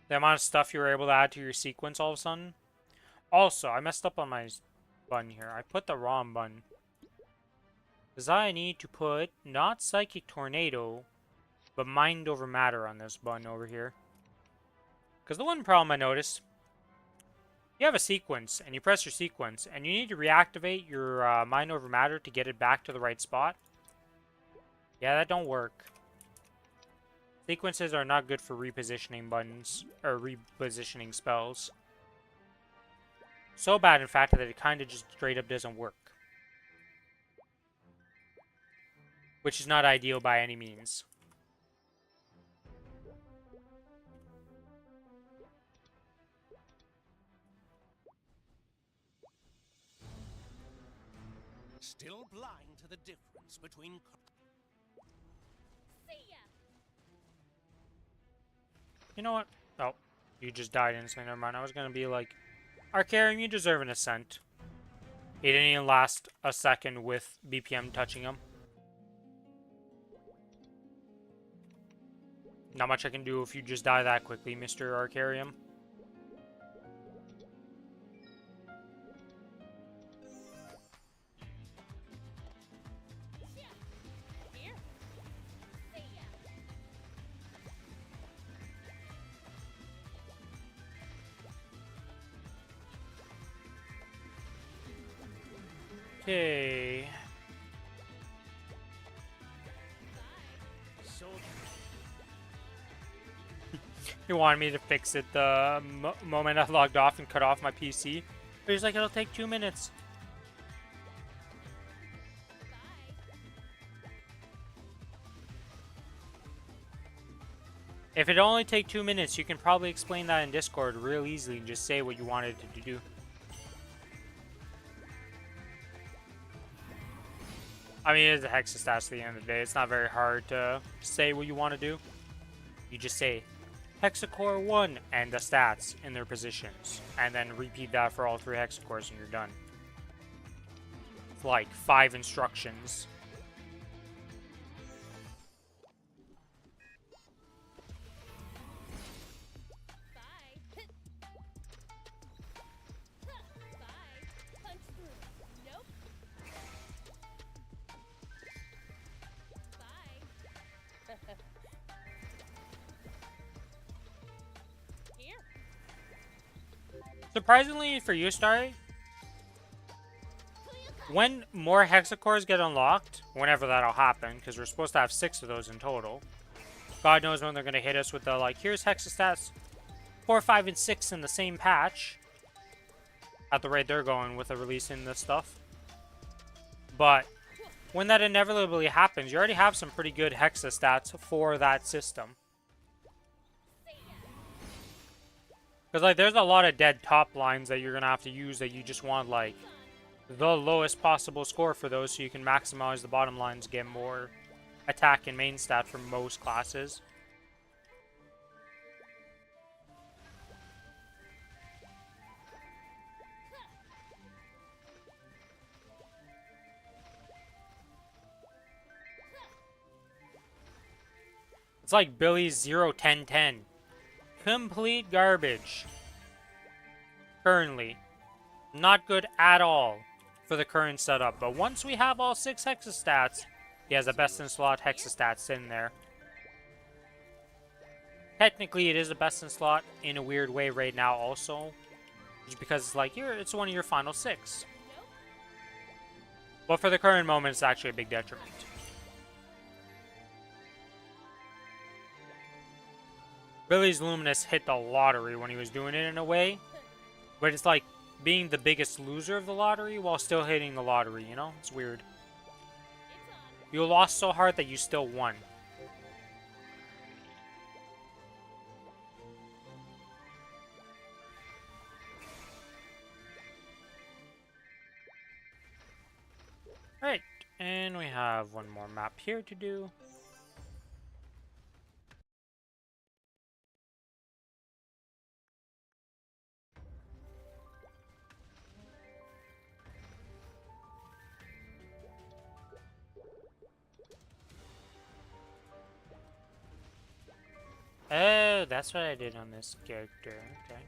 The amount of stuff you were able to add to your sequence all of a sudden. Also, I messed up on my button here. I put the wrong button. Because I need to put not Psychic Tornado, but Mind Over Matter on this button over here. Because the one problem I noticed, you have a sequence, and you press your sequence, and you need to reactivate your Mind Over Matter to get it back to the right spot. Yeah, that don't work. Sequences are not good for repositioning buttons, or repositioning spells. So bad, in fact, that it kind of just straight up doesn't work. Which is not ideal by any means. Still blind to the difference between... See ya. You know what? Oh, you just died instantly. Never mind. I was gonna be like, Arcarium, you deserve an Ascent. He didn't even last a second with BPM touching him. Not much I can do if you just die that quickly, Mr. Arcarium. Here. See ya. Okay. So He wanted me to fix it the moment I logged off and cut off my PC. But he's like, it'll take 2 minutes. If it only take 2 minutes, you can probably explain that in Discord real easily and just say what you wanted it to do. I mean, it's a hexastats at the end of the day. It's not very hard to say what you want to do. You just say Hexacore 1 and the stats in their positions. And then repeat that for all 3 hexacores and you're done. It's like 5 instructions. Bye. Bye. Punch through. Nope. Bye. Here. Surprisingly for you, Starry, when more hexacores get unlocked, whenever that'll happen, because we're supposed to have 6 of those in total. God knows when they're going to hit us with the, like, here's hexastats 4, 5, and 6 in the same patch. At the rate they're going with the releasing this stuff. But when that inevitably happens, you already have some pretty good hexastats for that system. Because, like, there's a lot of dead top lines that you're going to have to use that you just want, like, the lowest possible score for those so you can maximize the bottom lines, get more attack and main stat for most classes. It's like Billy's 0-10-10. Complete garbage. Currently. Not good at all for the current setup. But once we have all 6 hexastats, he has a best-in-slot hexastats in there. Technically, it is a best-in-slot in a weird way right now also. Just because it's like, it's one of your final 6. But for the current moment, it's actually a big detriment. Billy's Luminous hit the lottery when he was doing it in a way. But it's like being the biggest loser of the lottery while still hitting the lottery, you know? It's weird. You lost so hard that you still won. Right, and we have one more map here to do. Oh, that's what I did on this character. Okay.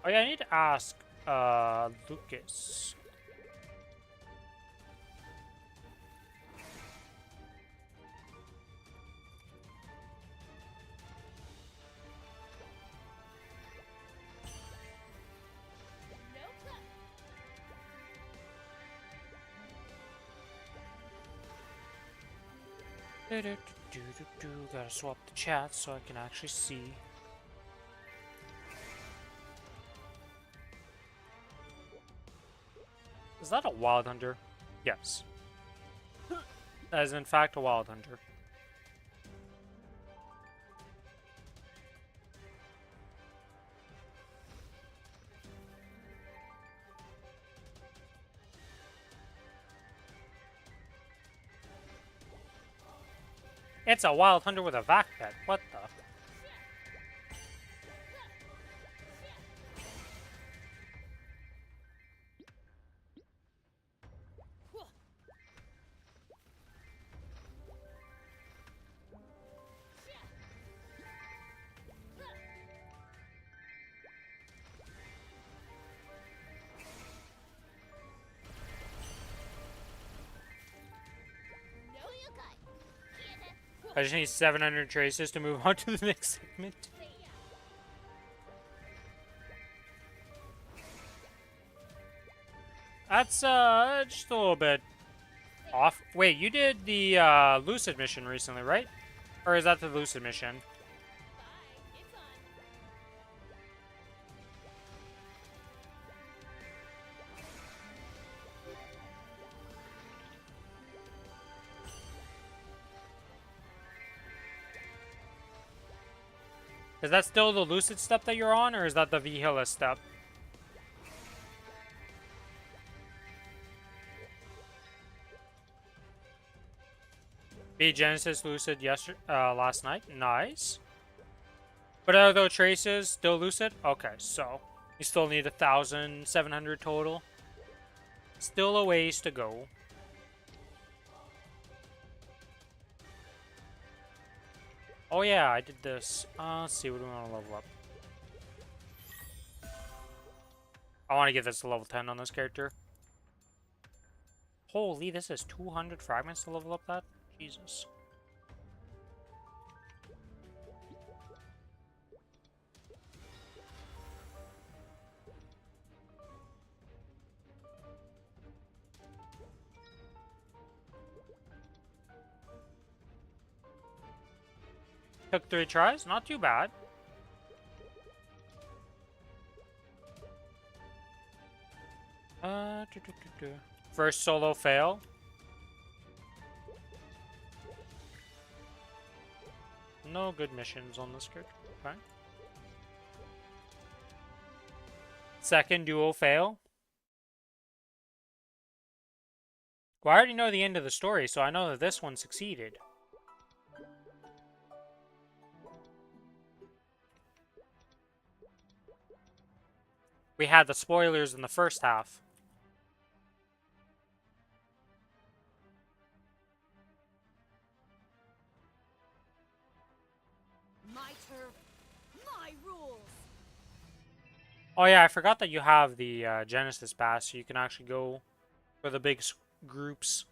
Oh yeah, I need to ask, Lucas. Gotta swap the chat so I can actually see. Is that a Wild Hunter? Yes. That is in fact a Wild Hunter. It's a Wild Hunter with a vac pet. What the? I just need 700 traces to move on to the next segment. That's just a little bit off. Wait, you did the Lucid mission recently, right? Or is that the Lucid mission? Is that still the Lucid step that you're on, or is that the Vihila step? Genesis Lucid last night. Nice. But are those traces still Lucid? Okay, so you still need 1,700 total. Still a ways to go. Oh yeah, I did this. Let's see, what do we want to level up? I want to get this a level 10 on this character. Holy, this is 200 fragments to level up that? Jesus. Took 3 tries, not too bad. First solo fail. No good missions on this character. Okay. second duo fail? Well, I already know the end of the story, so I know that this one succeeded. We had the spoilers in the first half. My turf, my rules. Oh yeah, I forgot that you have the Genesis Pass, so you can actually go for the big groups.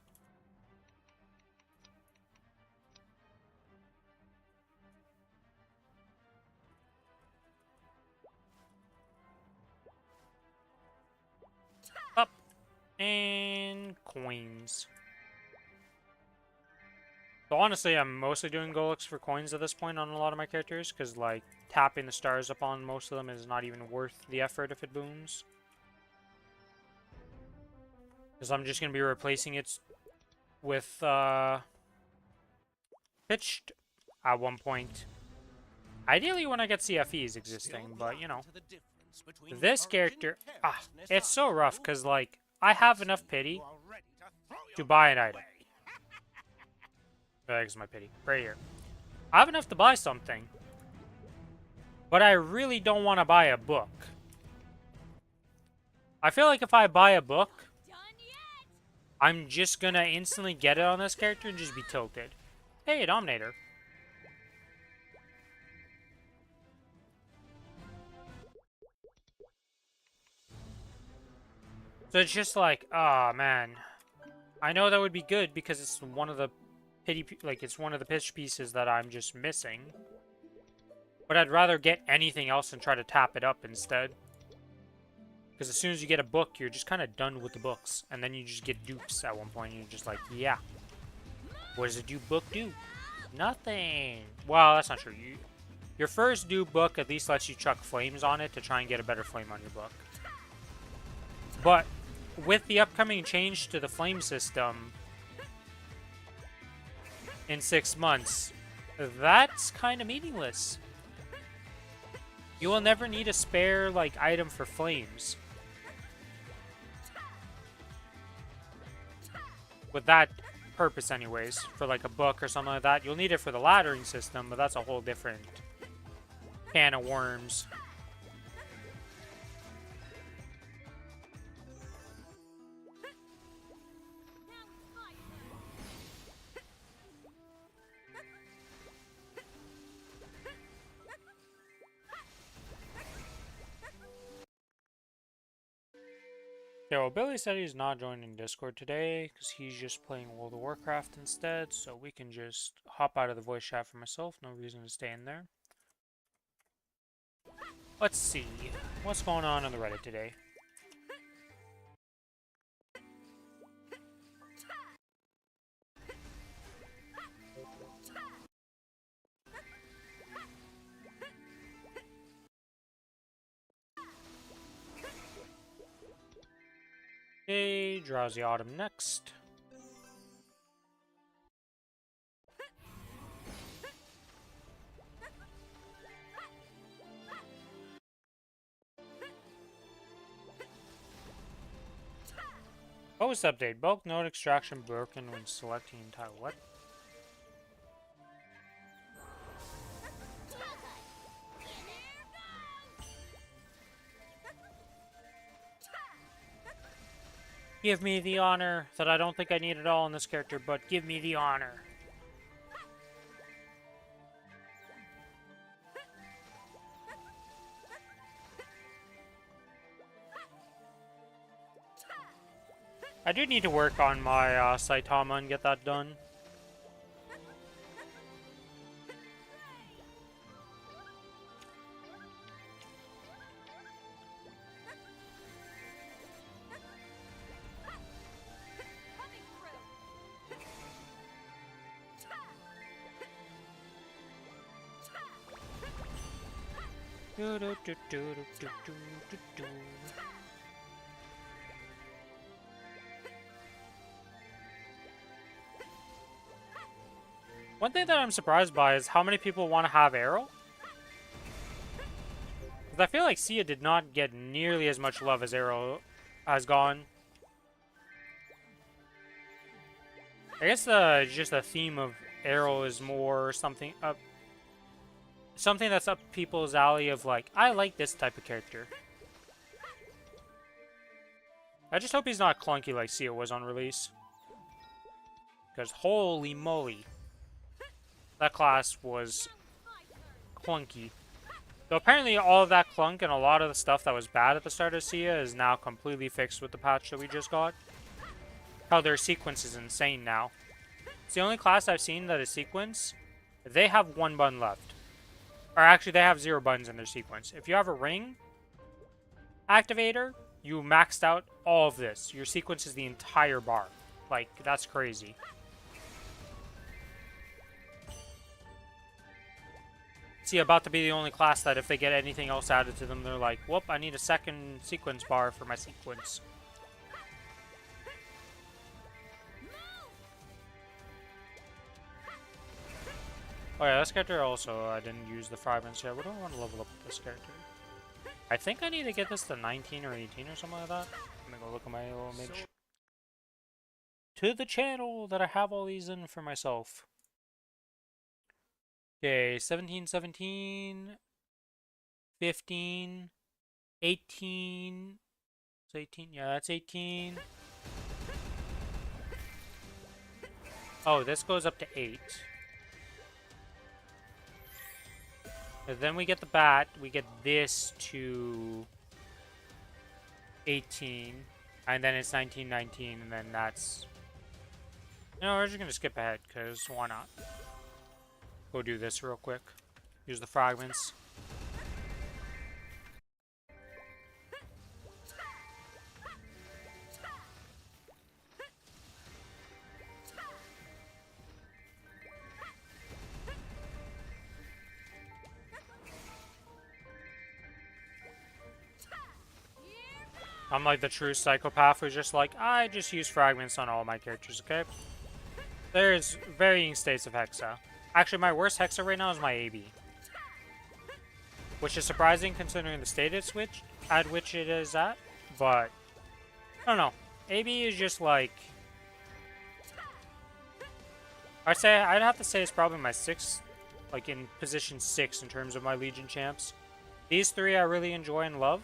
Up. And coins. So honestly, I'm mostly doing Golux for coins at this point on a lot of my characters, because like tapping the stars up on most of them is not even worth the effort if it booms. Because I'm just going to be replacing it with pitched at one point. Ideally when I get CFEs existing, but you know. This character, it's so rough because like I have enough pity to buy an item. There's my pity right here. I have enough to buy something, but I really don't want to buy a book. I feel like if I buy a book, I'm just gonna instantly get it on this character and just be tilted. Hey, Dominator. So it's just like, oh man. I know that would be good because it's one of the it's one of the pitch pieces that I'm just missing. But I'd rather get anything else and try to tap it up instead. Because as soon as you get a book, you're just kind of done with the books. And then you just get dupes at one point. And you're just like, yeah. What does a dupe book do? Nothing. Well, that's not true. Your first dupe book at least lets you chuck flames on it to try and get a better flame on your book. But with the upcoming change to the flame system in 6 months, that's kind of meaningless. You will never need a spare, like, item for flames. With that purpose anyways, for like a book or something like that. You'll need it for the laddering system, but that's a whole different can of worms. Yeah, well, Billy said he's not joining Discord today because he's just playing World of Warcraft instead, so we can just hop out of the voice chat for myself. No reason to stay in there. Let's see. What's going on the Reddit today? Okay, Drowsy Autumn next. Post update. Bulk node extraction broken when selecting tile. What? Give me the honor that I don't think I need at all in this character, but give me the honor. I do need to work on my Saitama and get that done. One thing that I'm surprised by is how many people want to have Arrow. 'Cause I feel like Sia did not get nearly as much love as Arrow has gone. I guess just the theme of Arrow is more something up, something that's up people's alley of like, I like this type of character. I just hope he's not clunky like Sia was on release. Because holy moly, that class was clunky. Though apparently all of that clunk and a lot of the stuff that was bad at the start of Sia is now completely fixed with the patch that we just got. How their sequence is insane now. It's the only class I've seen that is sequence. They have 1 button left. Or actually, they have 0 buttons in their sequence. If you have a ring activator, you maxed out all of this. Your sequence is the entire bar. Like, that's crazy. See, about to be the only class that if they get anything else added to them, they're like, whoop, I need a second sequence bar for my sequence. Oh yeah, this character also, I didn't use the fragments yet. What do I want to level up with this character? I think I need to get this to 19 or 18 or something like that. I'm gonna go look at my little image. To the channel that I have all these in for myself. Okay, 17, 17, 15, 18. It's 18, yeah, that's 18. Oh, this goes up to 8. And then we get the bat, we get this to 18, and then it's 19, 19, and then that's... No, we're just gonna skip ahead, because why not? Go do this real quick. Use the fragments. I'm like the true psychopath who's just like, I just use fragments on all my characters, okay? There's varying states of Hexa. Actually, my worst Hexa right now is my AB. Which is surprising considering the state at which it is at. But, I don't know. AB is just like... I'd have to say it's probably my 6th, like in position 6 in terms of my Legion champs. These 3 I really enjoy and love.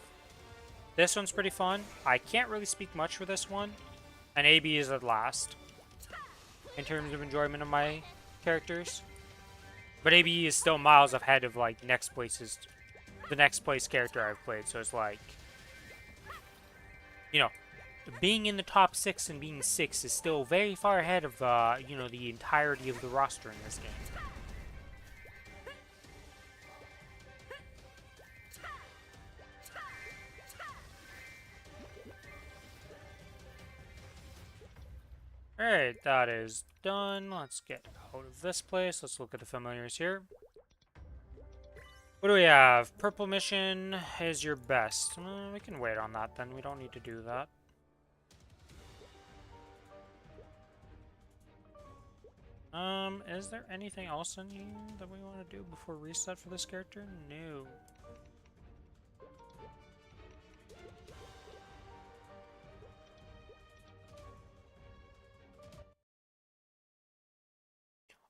This one's pretty fun. I can't really speak much for this one. And AB is at last. In terms of enjoyment of my characters. But AB is still miles ahead of like the next place character I've played. So it's like, you know, being in the top 6 and being 6 is still very far ahead of, you know, the entirety of the roster in this game. Alright, that is done. Let's get out of this place. Let's look at the familiars here. What do we have? Purple mission is your best. We can wait on that then. We don't need to do that. Is there anything else in here that we want to do before reset for this character? No.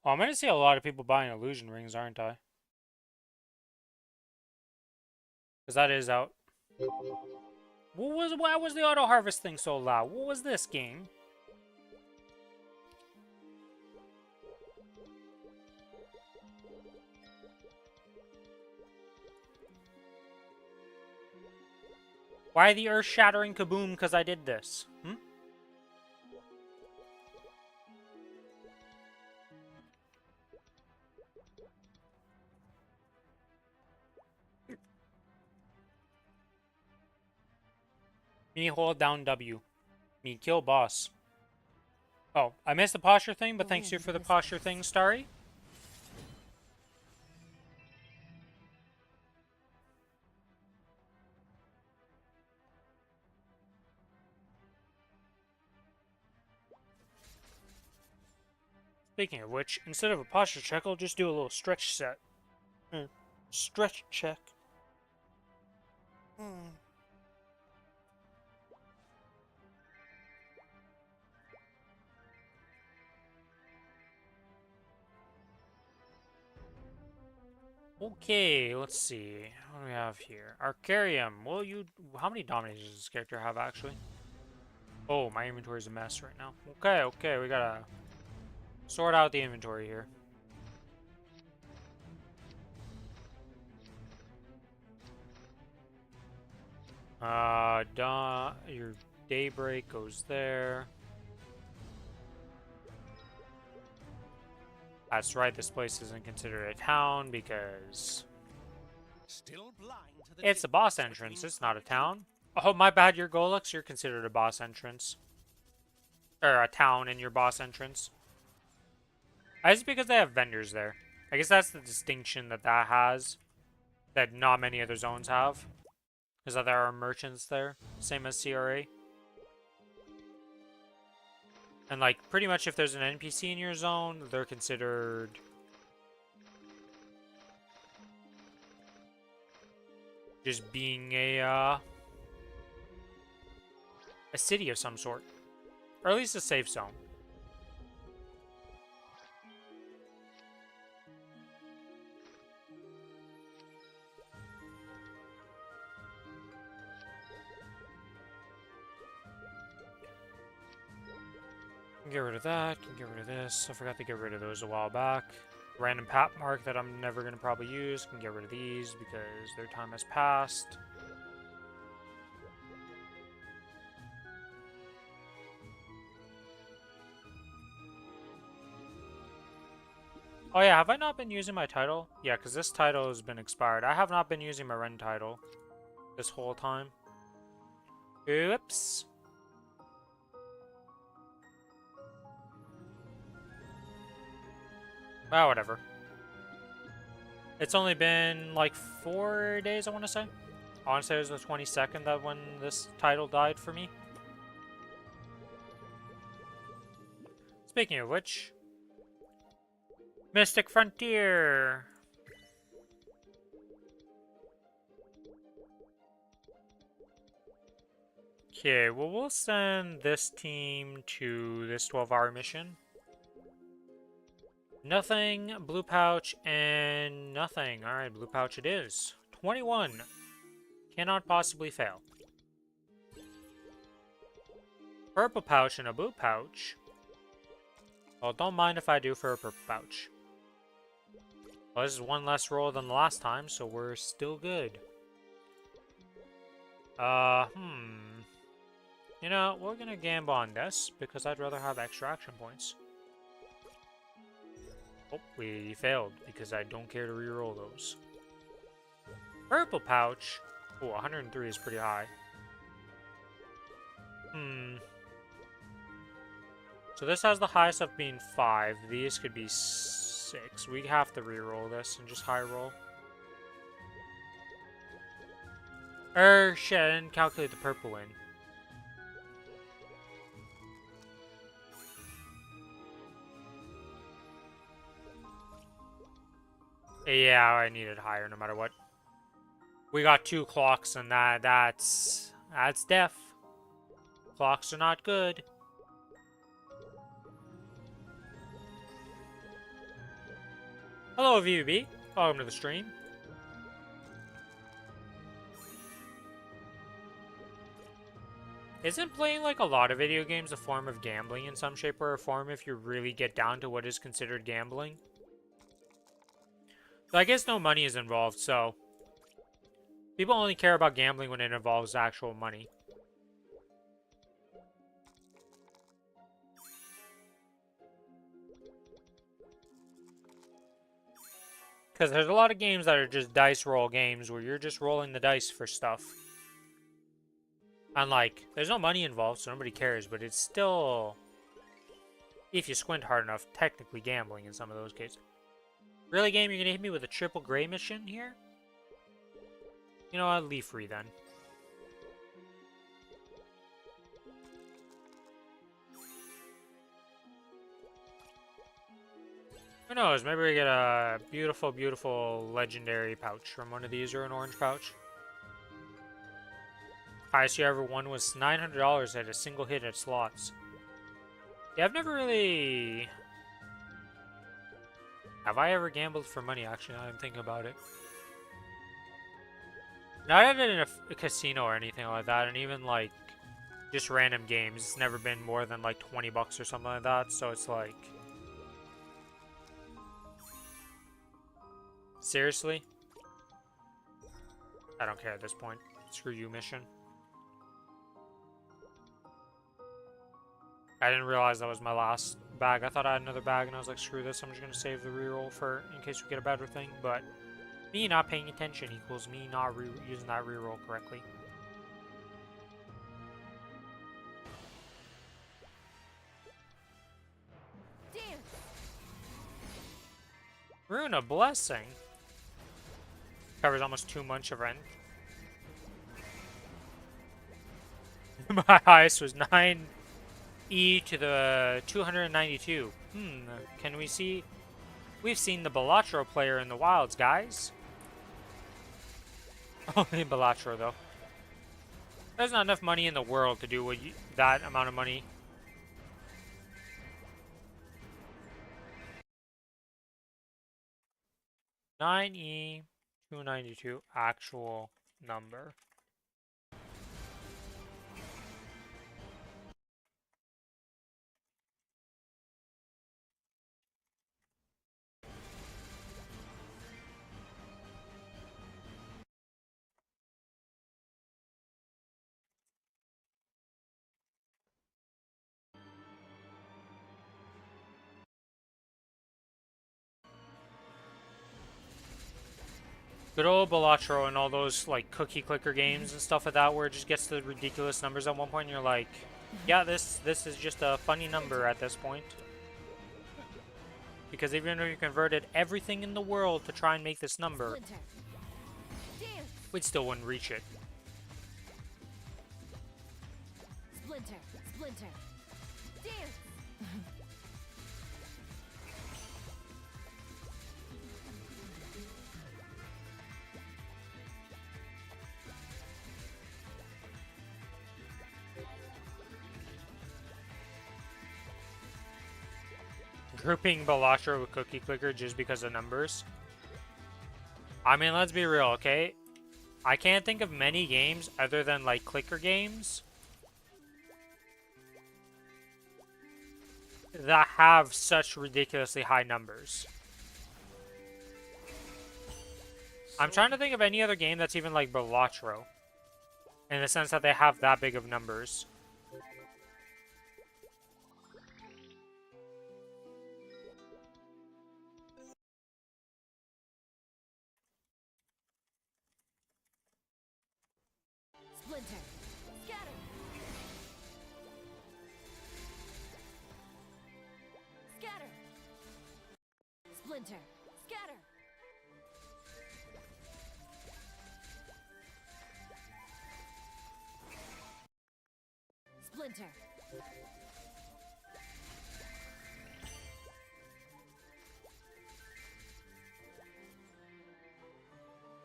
Oh, I'm going to see a lot of people buying illusion rings, aren't I? Because that is out. Why was the auto harvest thing so loud? What was this game? Why the earth-shattering kaboom because I did this? Me hold down W. Me kill boss. Oh, I missed the posture thing, but thanks you for the posture thing, Starry. Speaking of which, instead of a posture check, I'll just do a little stretch set. Stretch check. Okay, let's see. What do we have here? Arcarium. Well, how many dominators does this character have, actually? Oh, my inventory's a mess right now. Okay, okay, we gotta sort out the inventory here. Your Daybreak goes there. That's right, this place isn't considered a town because Still blind to the it's a boss difference entrance, between it's not a courage and town. Oh, my bad, your Golux, you're considered a boss entrance. Or a town in your boss entrance. I guess because they have vendors there. I guess that's the distinction that has, that not many other zones have. Is that there are merchants there, same as CRA. And like, pretty much if there's an NPC in your zone, they're considered just being a city of some sort. Or at least a safe zone. Can get rid of that, can get rid of this. I forgot to get rid of those a while back. Random pat mark that I'm never going to probably use. Can get rid of these because their time has passed. Oh yeah, have I not been using my title? Yeah, because this title has been expired. I have not been using my Ren title this whole time. Oops. Well, whatever. It's only been like 4 days, I want to say. I want to say it was the 22nd that when this title died for me. Speaking of which, Mystic Frontier. Okay, well, we'll send this team to this 12-hour mission. Nothing, blue pouch, and nothing. Alright, blue pouch it is. 21. Cannot possibly fail. Purple pouch and a blue pouch. Well, don't mind if I do for a purple pouch. Well, this is one less roll than the last time, so we're still good. You know, we're gonna gamble on this, because I'd rather have extra action points. Oh, we failed, because I don't care to reroll those. Purple pouch. Oh, 103 is pretty high. So this has the highest of being 5. These could be 6. We have to reroll this and just high roll. Shit, I didn't calculate the purple in. Yeah, I need it higher no matter what. We got 2 clocks and that's deaf. Clocks are not good. Hello, VB. Welcome to the stream. Isn't playing like a lot of video games a form of gambling in some shape or form if you really get down to what is considered gambling? So I guess no money is involved, so people only care about gambling when it involves actual money. Because there's a lot of games that are just dice roll games where you're just rolling the dice for stuff. And like, there's no money involved, so nobody cares, but it's still, if you squint hard enough, technically gambling in some of those cases. Really, game, you're gonna hit me with a triple gray mission here? You know what, leave free then. Who knows, maybe we get a beautiful, beautiful legendary pouch from one of these, or an orange pouch. Highest you ever won was $900 at a single hit at slots. Yeah, I've never really... Have I ever gambled for money, actually, now I'm thinking about it. Not even in a casino or anything like that, and even, like, just random games. It's never been more than, like, 20 bucks or something like that, so it's like... Seriously? I don't care at this point. Screw you, mission. I didn't realize that was my last bag. I thought I had another bag, and I was like, screw this. I'm just going to save the reroll for in case we get a better thing. But me not paying attention equals me not using that reroll correctly. Damn. Rune of Blessing. Covers almost 2 months of rent. My highest was 9E to the 292. Can we see? We've seen the Balatro player in the wilds, guys. Only Balatro, though. There's not enough money in the world to do what that amount of money. $9E 292 actual number. Good old Balatro and all those like cookie clicker games and stuff like that, where it just gets to ridiculous numbers at one point, and you're like, yeah, this is just a funny number at this point. Because even if you converted everything in the world to try and make this number, we still wouldn't reach it. Splinter. Splinter. Damn. Grouping Balatro with Cookie Clicker just because of numbers. I mean, let's be real, okay? I can't think of many games other than like clicker games that have such ridiculously high numbers. I'm trying to think of any other game that's even like Balatro, in the sense that they have that big of numbers. Splinter. Scatter. Scatter. Splinter. Scatter. Splinter.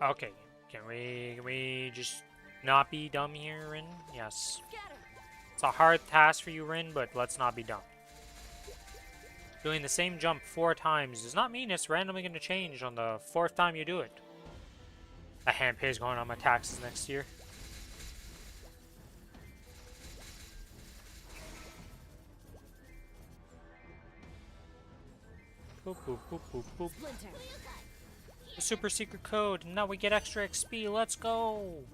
Okay, can we just not be dumb here, Rin? Yes. Scatter. It's a hard task for you, Rin, but let's not be dumb. Doing the same jump 4 times does not mean it's randomly going to change on the 4th time you do it. A hand pay is going on my taxes next year. Boop, boop, boop, boop, boop. Splinter. The super secret code. Now we get extra XP. Let's go.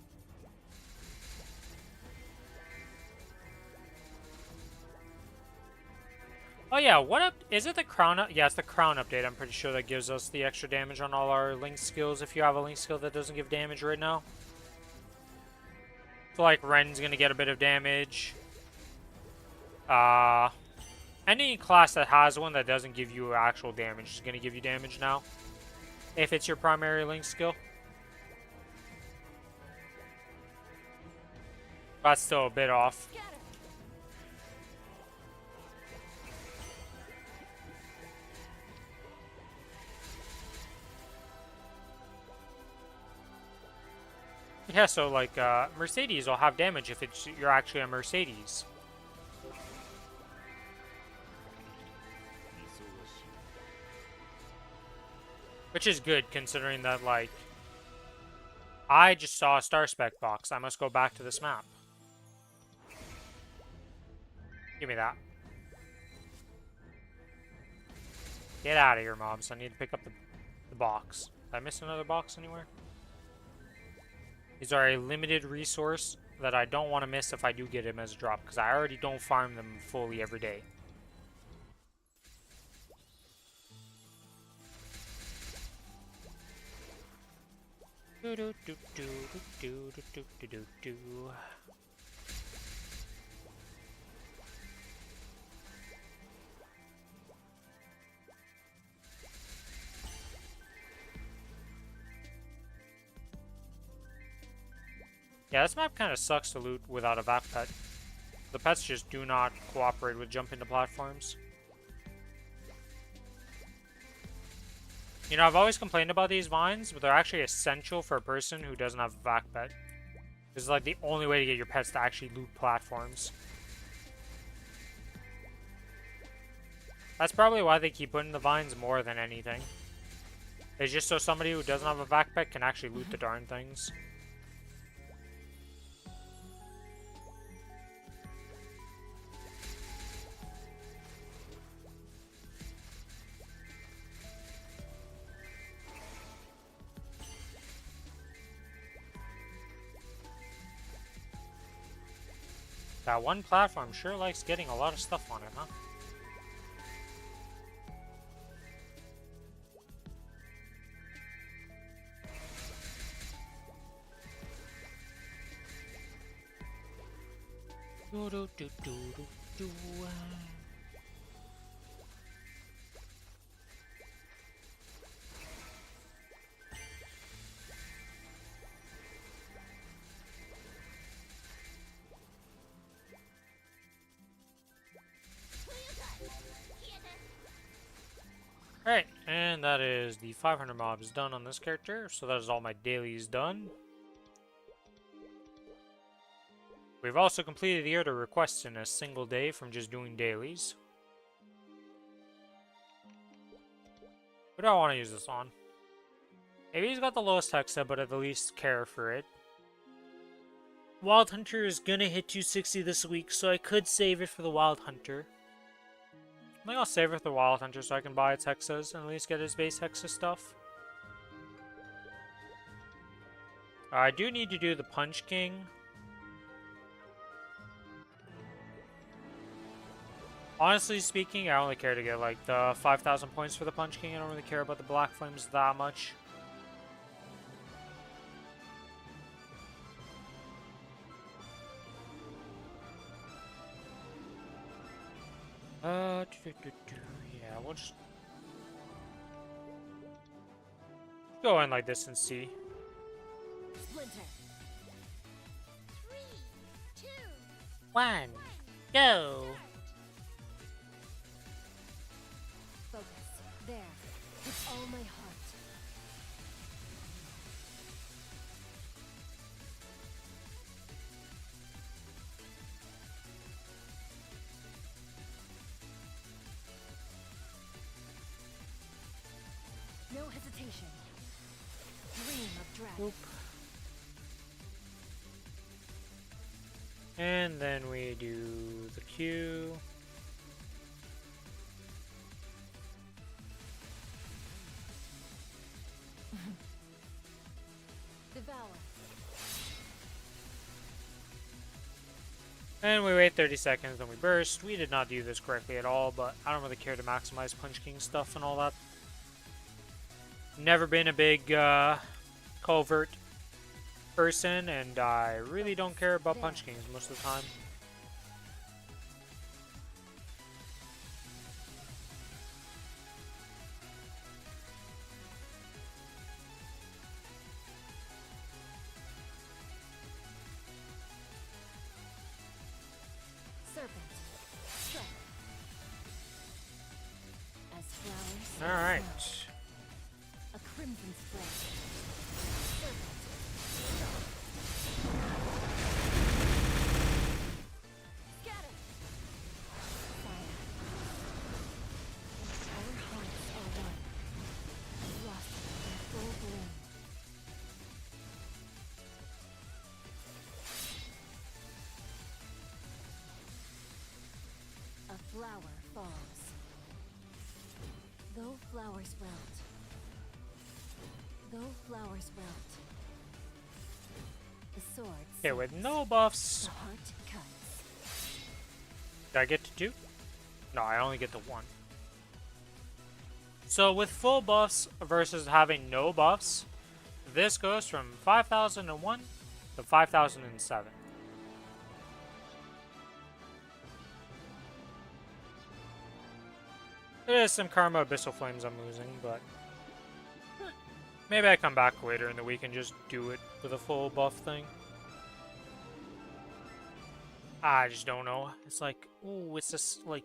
Oh yeah, what up? Is it the crown up? Yeah, it's the crown update. I'm pretty sure that gives us the extra damage on all our link skills if you have a link skill that doesn't give damage right now. So like Ren's gonna get a bit of damage. Any class that has one that doesn't give you actual damage is gonna give you damage now. If it's your primary link skill. That's still a bit off. Scatter. Yeah, so like Mercedes will have damage if you're actually a Mercedes. Which is good considering that like I just saw a star spec box. I must go back to this map. Give me that. Get out of here, mobs. I need to pick up the box. Did I miss another box anywhere? These are a limited resource that I don't want to miss if I do get him as a drop, because I already don't farm them fully every day. Do do do do do do do do do do. Yeah, this map kind of sucks to loot without a vac pet. The pets just do not cooperate with jumping to platforms. You know, I've always complained about these vines, but they're actually essential for a person who doesn't have a vac pet. This is like the only way to get your pets to actually loot platforms. That's probably why they keep putting the vines more than anything. It's just so somebody who doesn't have a vac pet can actually loot the darn things. That one platform sure likes getting a lot of stuff on it, huh? Do do do do do do. Alright, and that is the 500 mobs done on this character, so that is all my dailies done. We've also completed the order requests in a single day from just doing dailies. What do I want to use this on? Maybe he's got the lowest hexa, but at the least care for it. Wild Hunter is gonna hit 260 this week, so I could save it for the Wild Hunter. I think I'll save it for the Wild Hunter so I can buy its hexas and at least get his base hexa stuff. I do need to do the Punch King. Honestly speaking, I only care to get like the 5,000 points for the Punch King. I don't really care about the Black Flames that much. Yeah, we'll just go in like this and see. Splinter. 3, 2, 1, go! Focus. There. With all my heart. No hesitation. Dream of dragon. Oop. And then we do the Q. Devour. And we wait 30 seconds, then we burst. We did not do this correctly at all, but I don't really care to maximize Punch King stuff and all that. Never been a big covert person, and I really don't care about Punch Kings most of the time. Serpent. Strike. As flowers. Alright. A crimson spray. Serpent. flower falls. Though flowers wilt. Though flowers wilt. The sword. Okay, with sinks. no buffs. The heart cuts. Did I get to 2? No, I only get to 1. So with full buffs versus having no buffs, this goes from 5001 to 5007. There is some Karma Abyssal Flames I'm losing, but maybe I come back later in the week and just do it with a full buff thing. I just don't know. It's like, ooh, it's just like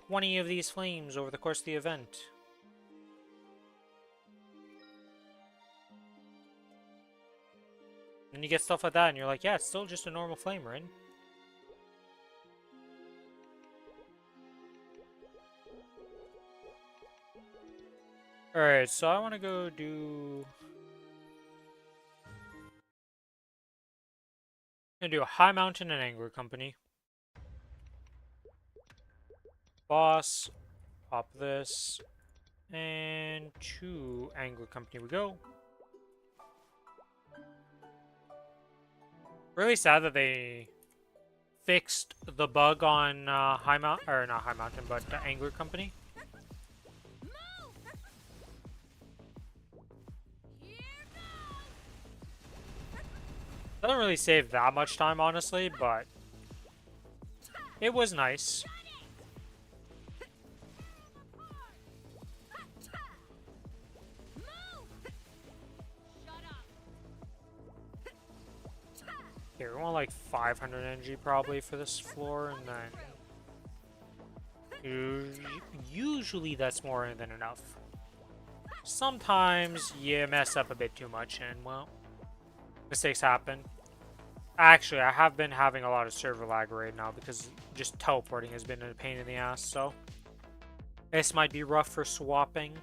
20 of these flames over the course of the event. And you get stuff like that, and you're like, yeah, it's still just a normal flame, right? Alright, so I want to go do... I'm gonna do a High Mountain and Angler Company. Boss, pop this, and to Angler Company we go. Really sad that they fixed the bug on High Mountain, or not High Mountain, but Angler Company. Doesn't really save that much time, honestly, but it was nice. Here, we want like 500 energy probably for this floor, and then usually that's more than enough. Sometimes you mess up a bit too much, and well, mistakes happen. Actually, I have been having a lot of server lag right now because just teleporting has been a pain in the ass, so this might be rough for swapping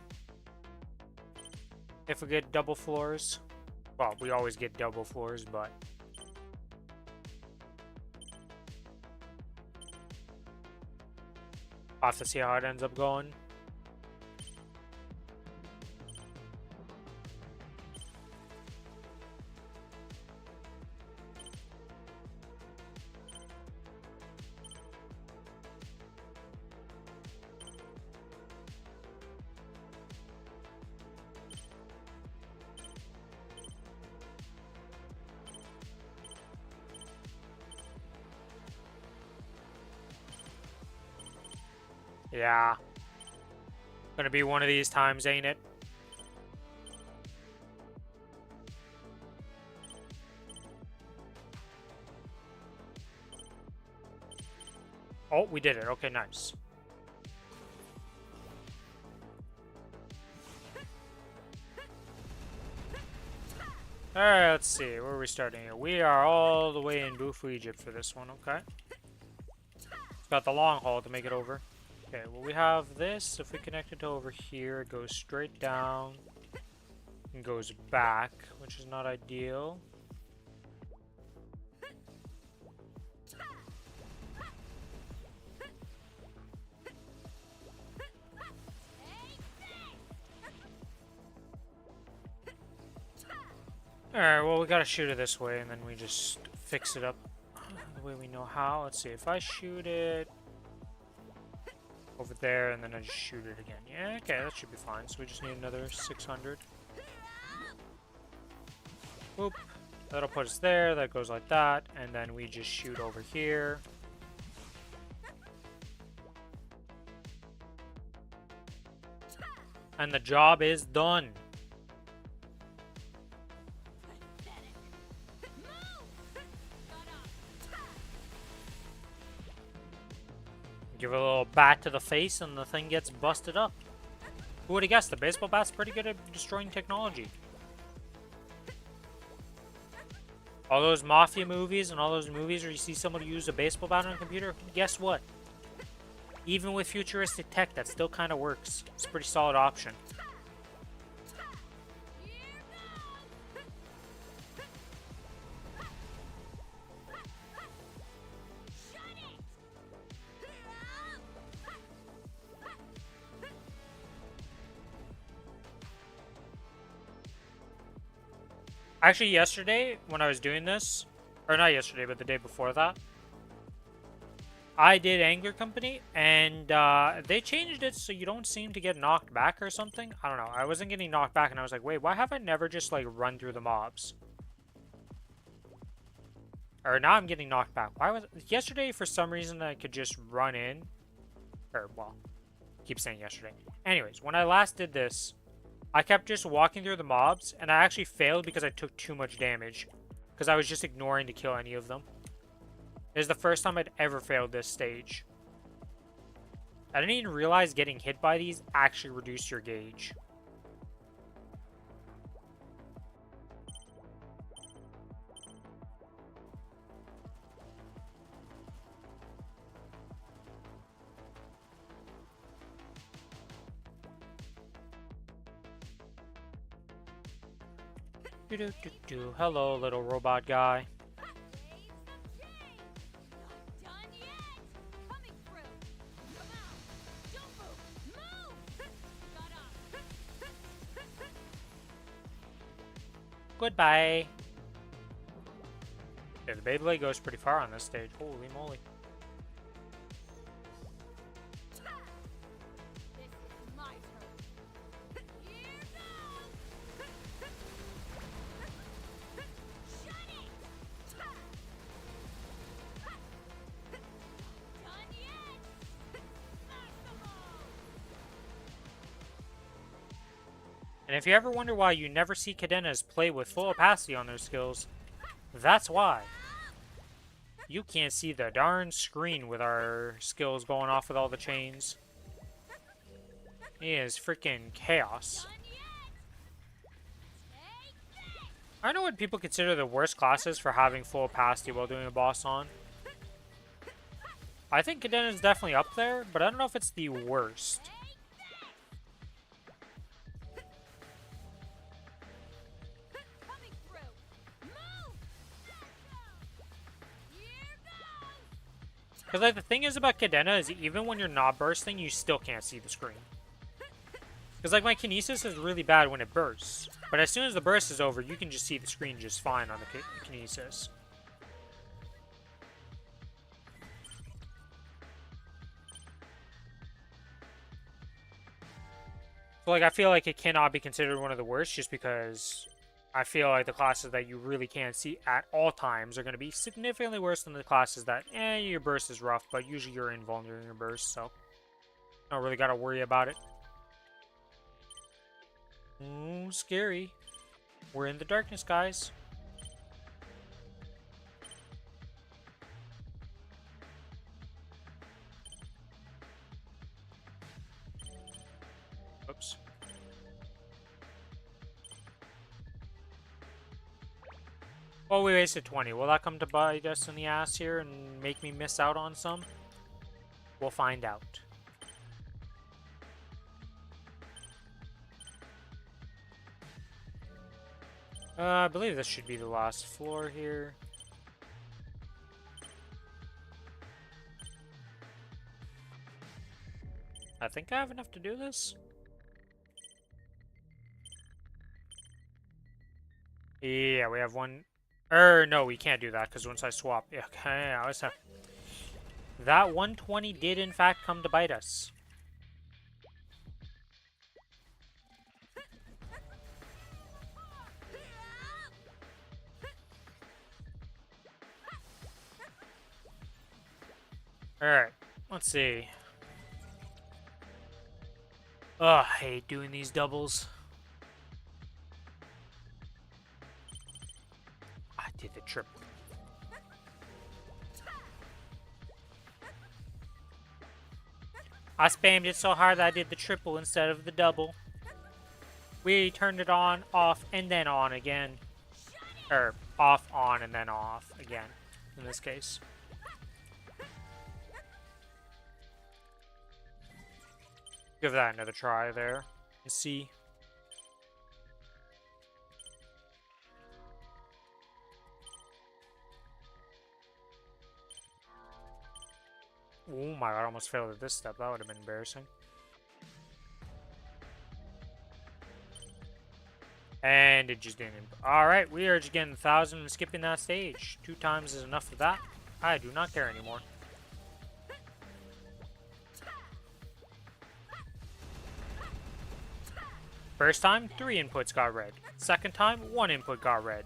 if we get double floors. Well, we always get double floors, but I'll have to see how it ends up going. Yeah. Gonna be one of these times, ain't it? Oh, we did it. Okay, nice. Alright, let's see. Where are we starting here? We are all the way in Bufu, Egypt for this one, okay. It's got the long haul to make it over. Okay, well we have this. If we connect it to over here, it goes straight down and goes back, which is not ideal. Alright, well we gotta shoot it this way and then we just fix it up the way we know how. Let's see, if I shoot it over there and then I just shoot it again. Yeah, okay, that should be fine. So we just need another 600. Oop. That'll put us there. That goes like that. And then we just shoot over here. And the job is done. Give it a little bat to the face and the thing gets busted up. Who would have guessed? The baseball bat's pretty good at destroying technology. All those mafia movies and all those movies where you see somebody use a baseball bat on a computer, guess what? Even with futuristic tech, that still kind of works. It's a pretty solid option. Actually, yesterday, when I was doing this, or not yesterday, but the day before that, I did Angler Company, and they changed it so you don't seem to get knocked back or something. I don't know. I wasn't getting knocked back, and I was like, wait, why have I never just, like, run through the mobs? Or now I'm getting knocked back. Why was... Yesterday, for some reason, I could just run in. Or, well, keep saying yesterday. Anyways, when I last did this, I kept just walking through the mobs, and I actually failed because I took too much damage. Because I was just ignoring to kill any of them. It is the first time I'd ever failed this stage. I didn't even realize getting hit by these actually reduced your gauge. Hello, little robot guy. Goodbye. Yeah, the Beyblade goes pretty far on this stage. Holy moly. And if you ever wonder why you never see cadenas play with full opacity on their skills, that's why. You can't see the darn screen with our skills going off with all the chains. It is freaking chaos. I don't know what people consider the worst classes for having full opacity while doing a boss on. I think Cadena is definitely up there, but I don't know if it's the worst. Because like the thing is about Cadena is even when you're not bursting, you still can't see the screen. Because like my kinesis is really bad when it bursts, but as soon as the burst is over, you can just see the screen just fine on the kinesis. So like I feel like it cannot be considered one of the worst just because I feel like the classes that you really can't see at all times are going to be significantly worse than the classes that, your burst is rough, but usually you're invulnerable in your burst, so don't really got to worry about it. Ooh, scary. We're in the darkness, guys. Oops. Oh, we wasted 20. Will that come to bite us in the ass here and make me miss out on some? We'll find out. I believe this should be the last floor here. I think I have enough to do this. Yeah, we have one. No, we can't do that because once I swap. Yeah, okay, that 120 did in fact come to bite us. Alright, let's see. Ugh, I hate doing these doubles. I did the triple. I spammed it so hard that I did the triple instead of the double. We turned it on, off, and then on again. Or, off, on, and then off again, in this case. Give that another try there. And see. Oh my god, I almost failed at this step. That would have been embarrassing. And it just didn't. Alright, we are just getting 1,000 and skipping that stage. 2 times is enough of that. I do not care anymore. First time, 3 inputs got red. Second time, 1 input got red.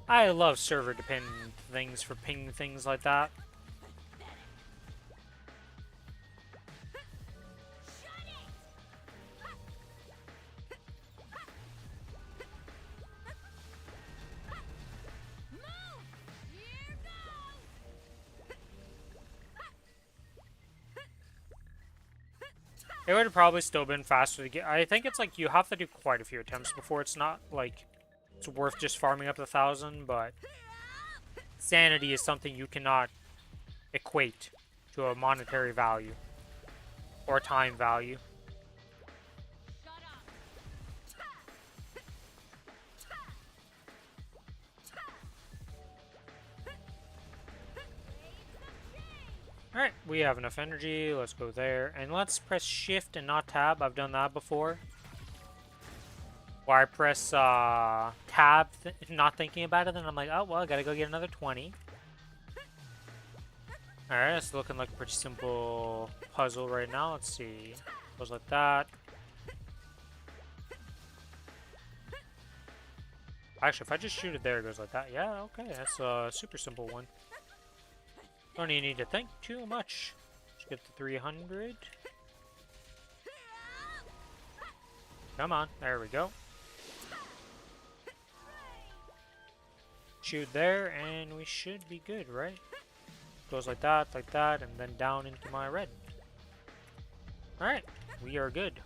I love server dependent things for ping things like that. It would have probably still been faster to get. I think it's like you have to do quite a few attempts before it's not like it's worth just farming up the 1,000, but sanity is something you cannot equate to a monetary value or time value. Alright, we have enough energy. Let's go there. And let's press shift and not tab. I've done that before. Where I press tab, not thinking about it, then I'm like, oh, well, I gotta go get another 20. Alright, it's looking like a pretty simple puzzle right now. Let's see. Goes like that. Actually, if I just shoot it there, it goes like that. Yeah, okay, that's a super simple one. Don't even need to think too much. Just get the 300. Come on, there we go. Shoot there, and we should be good, right? Goes like that, and then down into my red. Alright, we are good.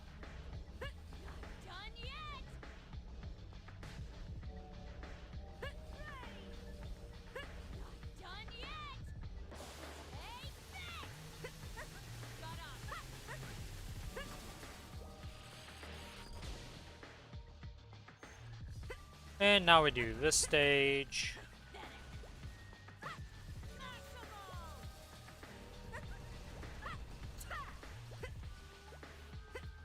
And now we do this stage.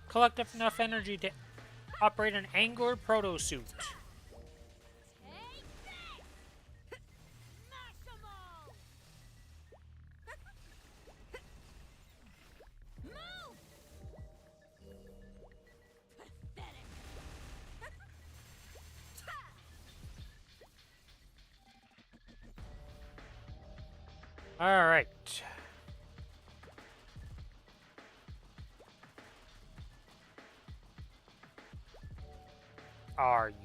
Collect enough energy to operate an angular proto suit. All right. Are you?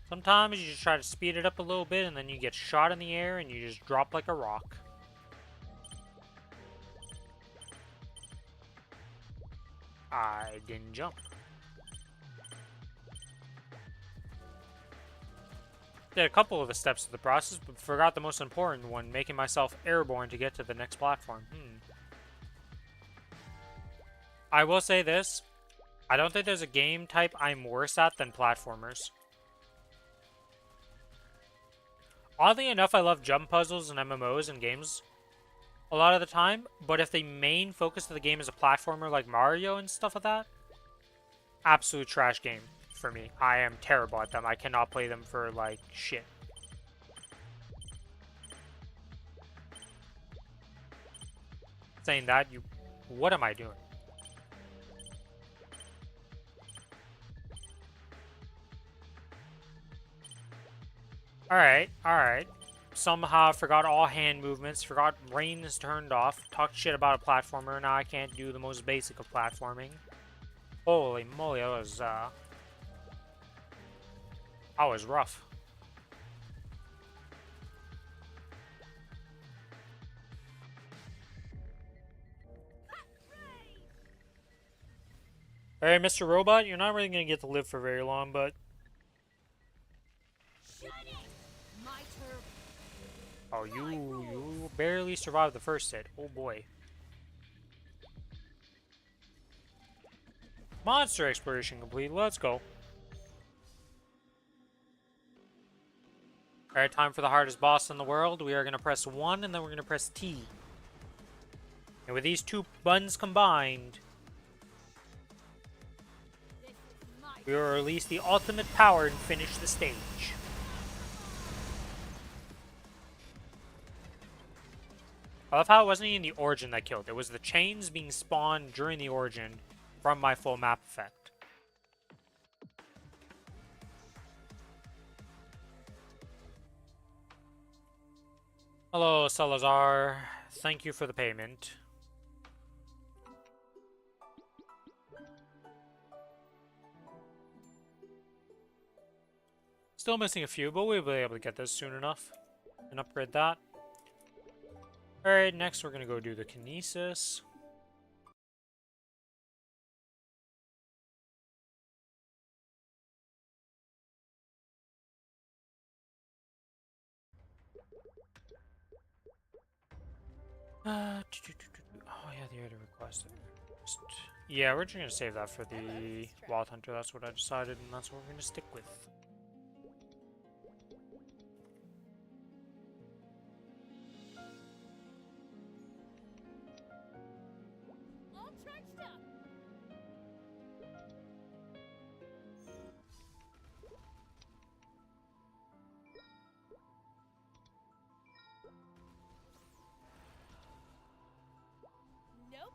Sometimes you just try to speed it up a little bit and then you get shot in the air and you just drop like a rock. I didn't jump. Did a couple of the steps of the process, but forgot the most important one, making myself airborne to get to the next platform. I will say this. I don't think there's a game type I'm worse at than platformers. Oddly enough, I love jump puzzles and MMOs and games a lot of the time, but if the main focus of the game is a platformer like Mario and stuff like that, absolute trash game for me. I am terrible at them. I cannot play them for, like, shit. Saying that, what am I doing? Alright, alright. Somehow forgot all hand movements, forgot rain is turned off, talked shit about a platformer, now I can't do the most basic of platforming. Holy moly, that was rough. Alright, Mr. Robot, you're not really gonna get to live for very long, but... Oh, you barely survived the first hit. Oh boy. Monster exploration complete. Let's go. Alright, time for the hardest boss in the world. We are going to press 1 and then we're going to press T. And with these two buttons combined, We will release the ultimate power and finish the stage. I love how it wasn't even the origin that killed. It was the chains being spawned during the origin from my full map effect. Hello, Salazar. Thank you for the payment. Still missing a few, but we'll be able to get this soon enough and upgrade that. Alright, next we're going to go do the Kinesis. Oh yeah, the other request. Yeah, we're just going to save that for the Wild Hunter. That's what I decided, and that's what we're going to stick with. All charged up. Nope.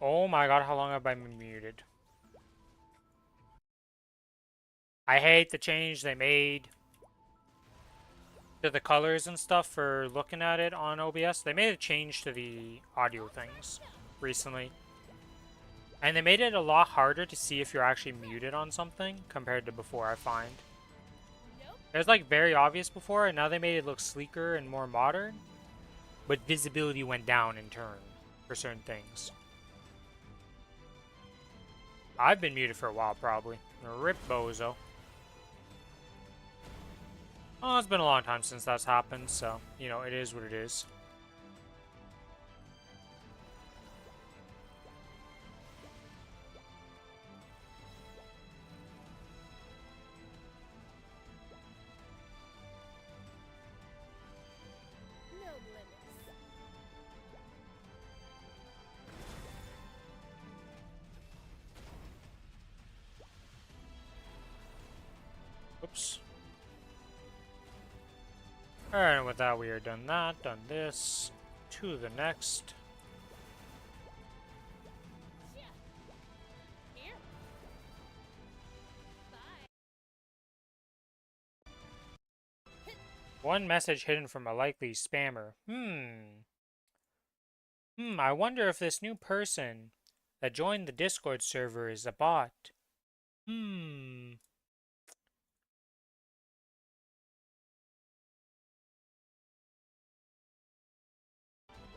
Oh my god, how long have I been muted? I hate the change they made to the colors and stuff for looking at it on OBS. They made a change to the audio things recently. And they made it a lot harder to see if you're actually muted on something compared to before, I find. It was like very obvious before, and now they made it look sleeker and more modern. But visibility went down in turn for certain things. I've been muted for a while, probably. Rip bozo. Oh, it's been a long time since that's happened, so, you know, it is what it is. No limits. Oops. Alright, and with that, we are done that, done this. To the next. Here. Bye. One message hidden from a likely spammer. I wonder if this new person that joined the Discord server is a bot.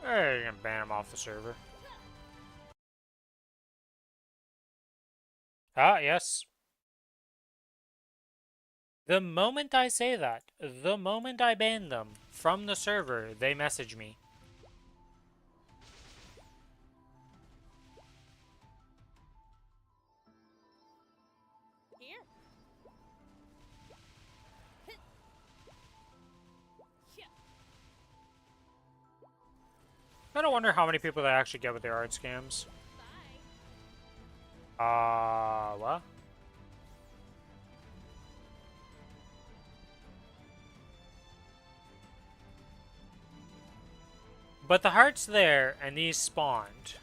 You're gonna ban him off the server. Ah, yes. The moment I say that, the moment I ban them from the server, they message me. Here. Yeah. I don't wonder how many people they actually get with their art scams. Bye. What? But the heart's there, and these spawned.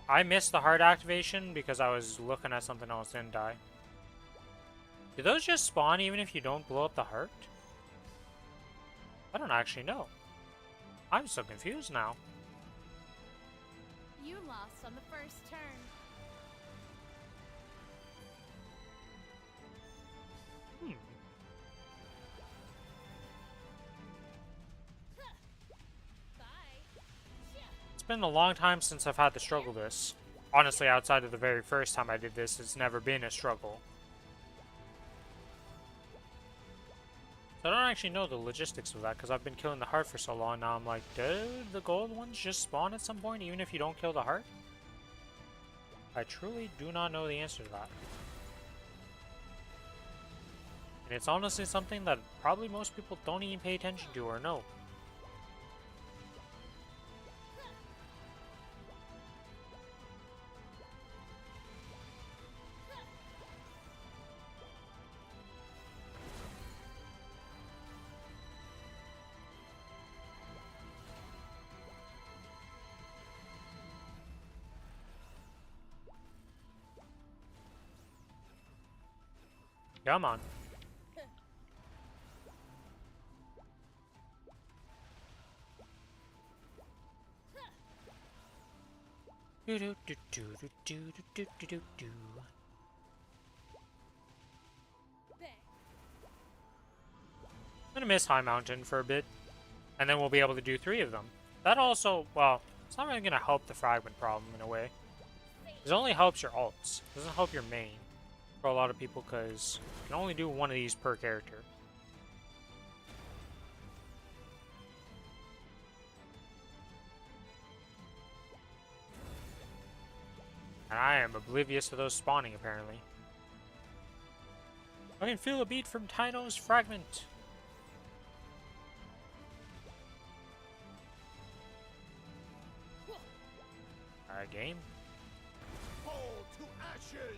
I missed the heart activation because I was looking at something else, didn't I? Do those just spawn even if you don't blow up the heart? I don't actually know. I'm so confused now. You lost on the first turn. Bye. Yeah. It's been a long time since I've had to struggle this. Honestly, outside of the very first time I did this, it's never been a struggle. So I don't actually know the logistics of that, because I've been killing the heart for so long now. I'm like, do the gold ones just spawn at some point, even if you don't kill the heart? I truly do not know the answer to that. And it's honestly something that probably most people don't even pay attention to or know. Come on. Do do do do do do do do do do. Bang. I'm gonna miss High Mountain for a bit, and then we'll be able to do 3 of them. That also, well, it's not really gonna help the fragment problem in a way. It only helps your alts. It doesn't help your main for a lot of people because you can only do 1 of these per character. And I am oblivious to those spawning, apparently. I can feel a beat from Tyno's fragment. Alright, game. Fall to ashes!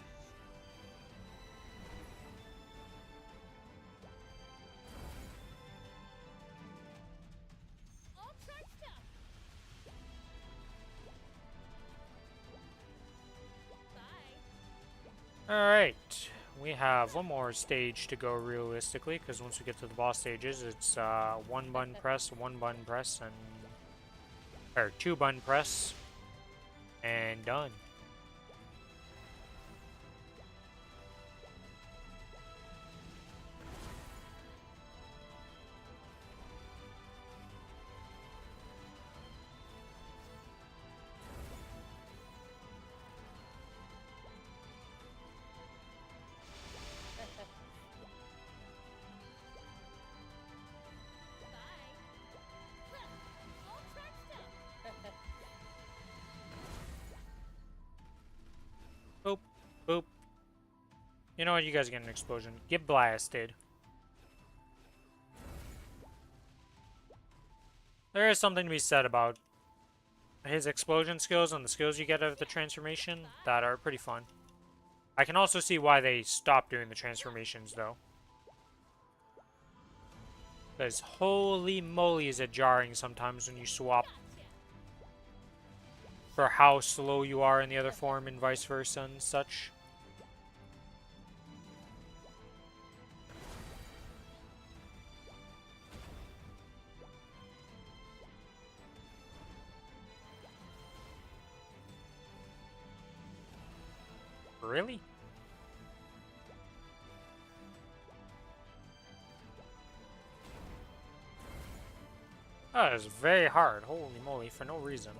Alright, we have one more stage to go realistically, because once we get to the boss stages, it's one button press, and or two button press, and done. Boop, boop. You know what? You guys get an explosion. Get blasted. There is something to be said about his explosion skills and the skills you get out of the transformation that are pretty fun. I can also see why they stopped doing the transformations, though. Because holy moly is it jarring sometimes when you swap for how slow you are in the other form and vice versa and such. Really? That is very hard. Holy moly, for no reason.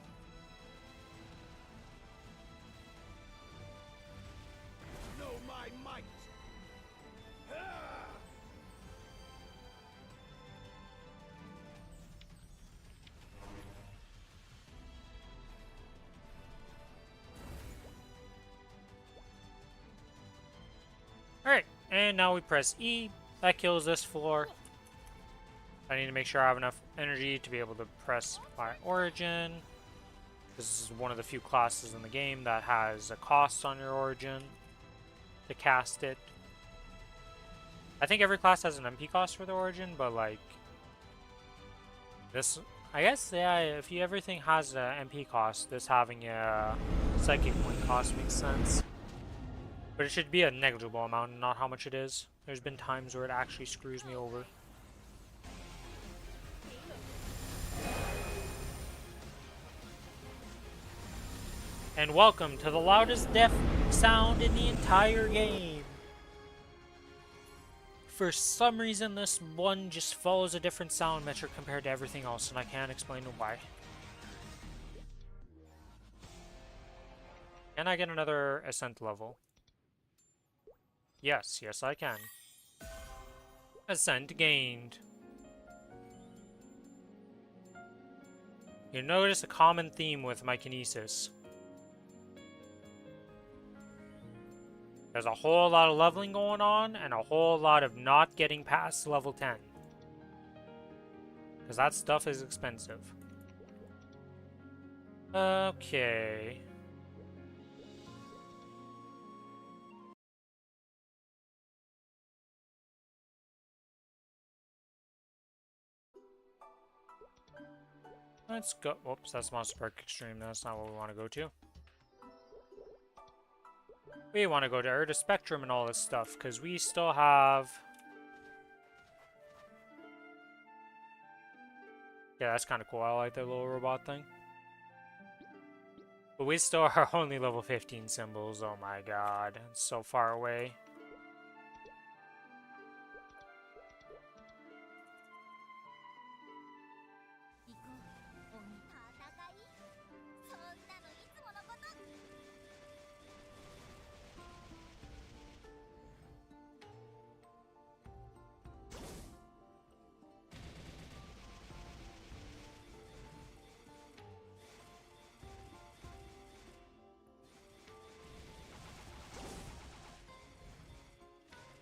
Know my might. Alright, and now we press E. That kills this floor. I need to make sure I have enough energy to be able to press my origin. This is one of the few classes in the game that has a cost on your origin to cast it. I think every class has an MP cost for the origin, but like this, I guess, yeah, if everything has an MP cost, this having a psychic point cost makes sense. But it should be a negligible amount, not how much it is. There's been times where it actually screws me over. And welcome to the loudest deaf sound in the entire game. For some reason, this one just follows a different sound metric compared to everything else, and I can't explain why. Can I get another ascent level? Yes, yes I can. Ascent gained. You notice a common theme with my kinesis. There's a whole lot of leveling going on, and a whole lot of not getting past level 10. Because that stuff is expensive. Okay. Let's go. Whoops, that's Monster Park Extreme. That's not what we want to go to. We want to go to Erda Spectrum and all this stuff, because we still have... Yeah, that's kind of cool. I like that little robot thing. But we still are only level 15 symbols. Oh my god. It's so far away.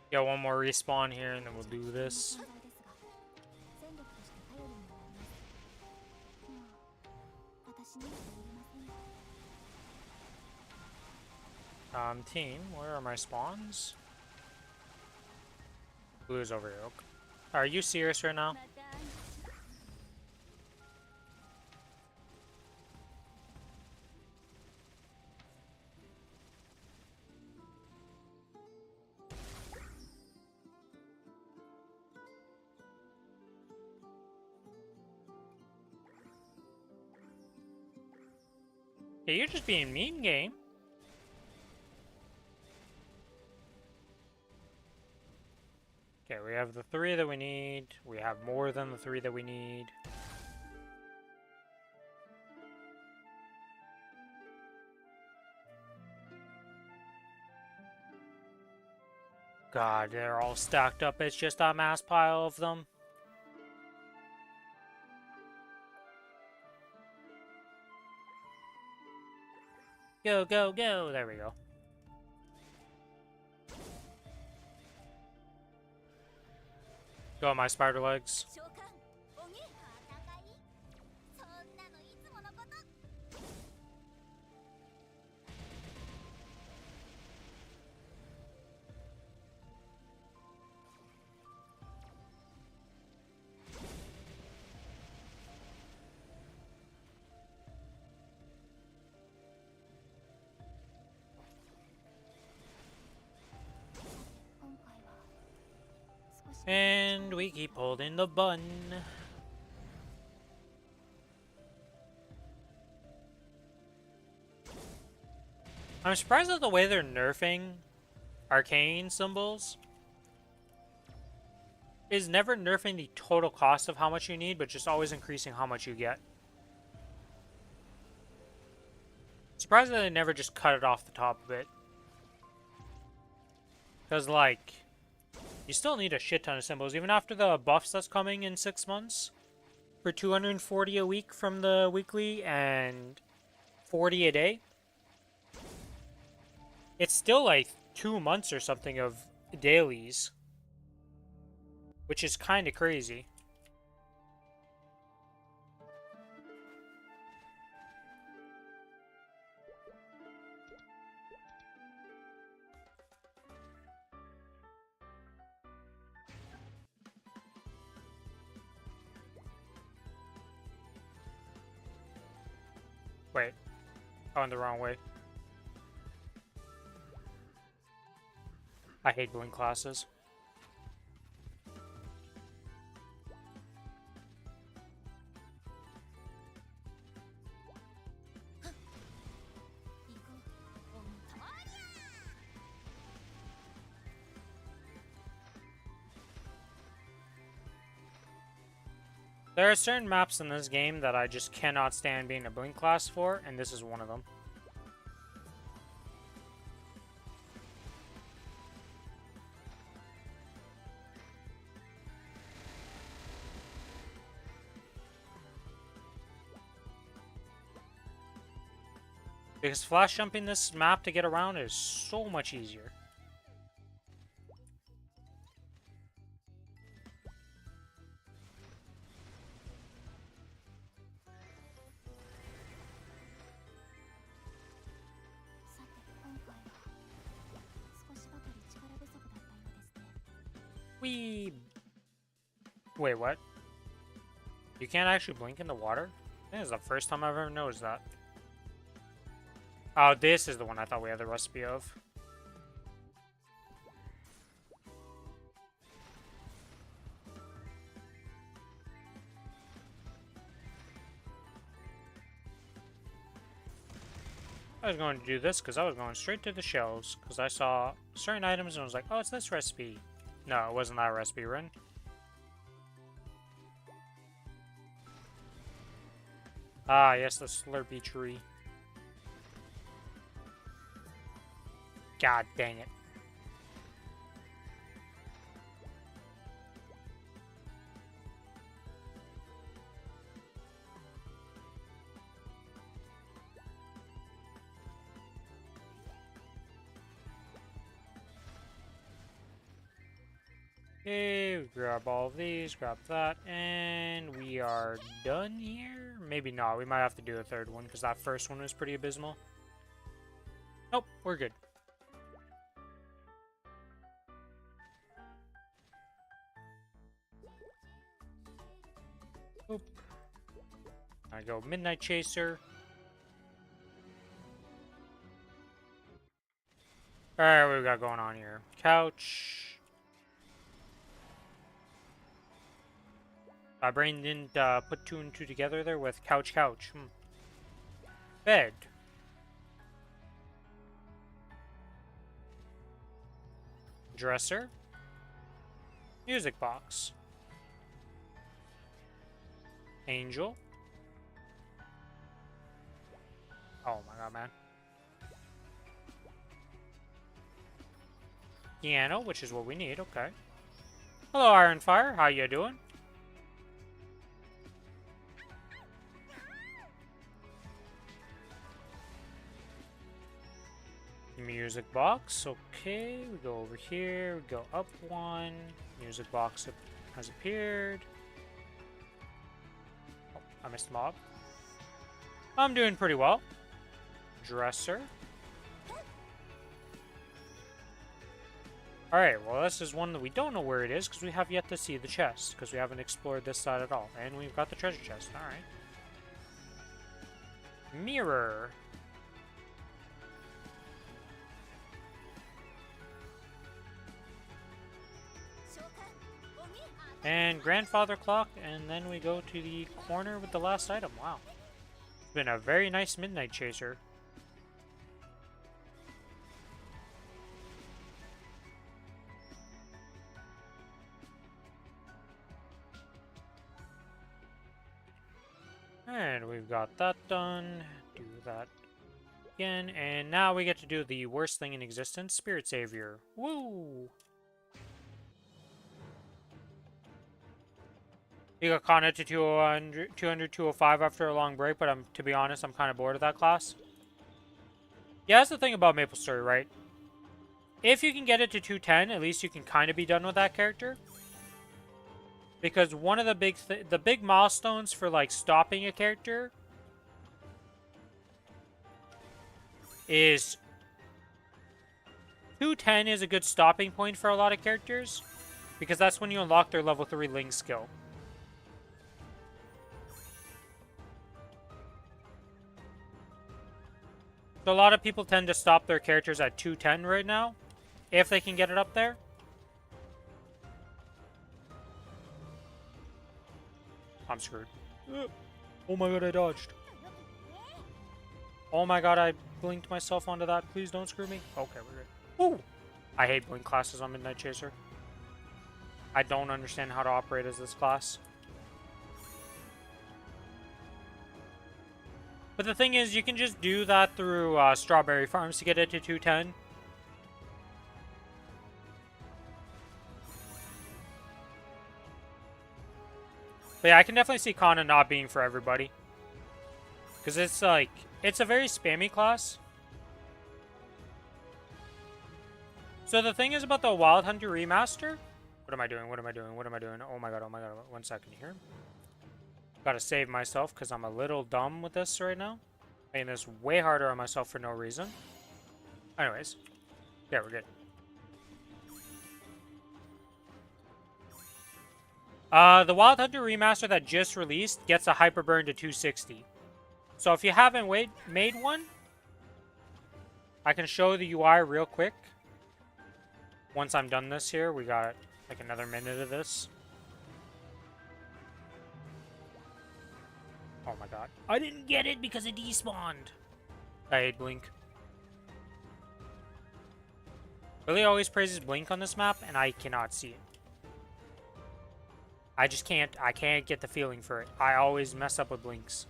Get one more respawn here and then we'll do this. Team, where are my spawns? Blue's over here. Okay. Are you serious right now? Yeah, you're just being mean, game. Okay, we have the 3 that we need. We have more than the 3 that we need. God, they're all stacked up. It's just a mass pile of them. Go, go, go. There we go. Go, my spider legs. 召喚おげ戦いそんなのいつものこと And we keep holding the button. I'm surprised at the way they're nerfing arcane symbols. Is never nerfing the total cost of how much you need, but just always increasing how much you get. Surprised that they never just cut it off the top of it. Because, like, you still need a shit ton of symbols, even after the buffs that's coming in 6 months. For 240 a week from the weekly and 40 a day. It's still like 2 months or something of dailies. Which is kind of crazy. Wait. Going the wrong way. I hate blink classes. There are certain maps in this game that I just cannot stand being a blink class for, and this is one of them. Because flash jumping this map to get around is so much easier. Wee. Wait, what? You can't actually blink in the water? I think it's the first time I've ever noticed that. Oh, this is the one I thought we had the recipe of. I was going to do this because I was going straight to the shelves because I saw certain items and I was like, oh, it's this recipe. No, it wasn't that recipe, Ren. Ah, yes, the Slurpee tree. God dang it. Okay, we grab all of these, grab that, and we are done here? Maybe not, we might have to do a third one, because that first one was pretty abysmal. Nope, we're good. Oop. I go Midnight Chaser. Alright, what we got going on here? Couch. My brain didn't put 2 and 2 together there with couch. Bed. Dresser. Music box. Angel. Oh my god, man. Piano, which is what we need, okay. Hello, Ironfire. How you doing? Music box, okay. We go over here, we go up one. Music box has appeared. Oh, I missed the mob. I'm doing pretty well. Dresser. Alright, well this is one that we don't know where it is because we have yet to see the chest because we haven't explored this side at all. And we've got the treasure chest, alright. Mirror. And grandfather clock, and then we go to the corner with the last item. Wow. It's been a very nice midnight chaser. And we've got that done. Do that again. And now we get to do the worst thing in existence, Spirit Savior. Woo! You got Kana to 200, 205 after a long break, but to be honest, I'm kind of bored of that class. Yeah, that's the thing about Maplestory, right? If you can get it to 210, at least you can kind of be done with that character. Because one of the big milestones for like stopping a character is 210 is a good stopping point for a lot of characters because that's when you unlock their level 3 Ling skill. So a lot of people tend to stop their characters at 210 right now, if they can get it up there. I'm screwed. Oh my god, I dodged. Oh my god, I blinked myself onto that. Please don't screw me. Okay, we're good. Ooh! I hate blink classes on Midnight Chaser. I don't understand how to operate as this class. But the thing is, you can just do that through Strawberry Farms to get it to 210. But yeah, I can definitely see Kana not being for everybody. Because it's like, it's a very spammy class. So the thing is about the Wild Hunter Remaster. What am I doing? What am I doing? What am I doing? Oh my god, 1 second here. Gotta save myself because I'm a little dumb with this right now. Making this way harder on myself for no reason. Anyways. Yeah, we're good. The Wild Hunter Remaster that just released gets a Hyper Burn to 260. So if you haven't made one, I can show the UI real quick. Once I'm done this here, we got like another minute of this. Oh my god. I didn't get it because it despawned. I hate Blink. Billy always praises Blink on this map, and I cannot see it. I just can't. I can't get the feeling for it. I always mess up with Blinks.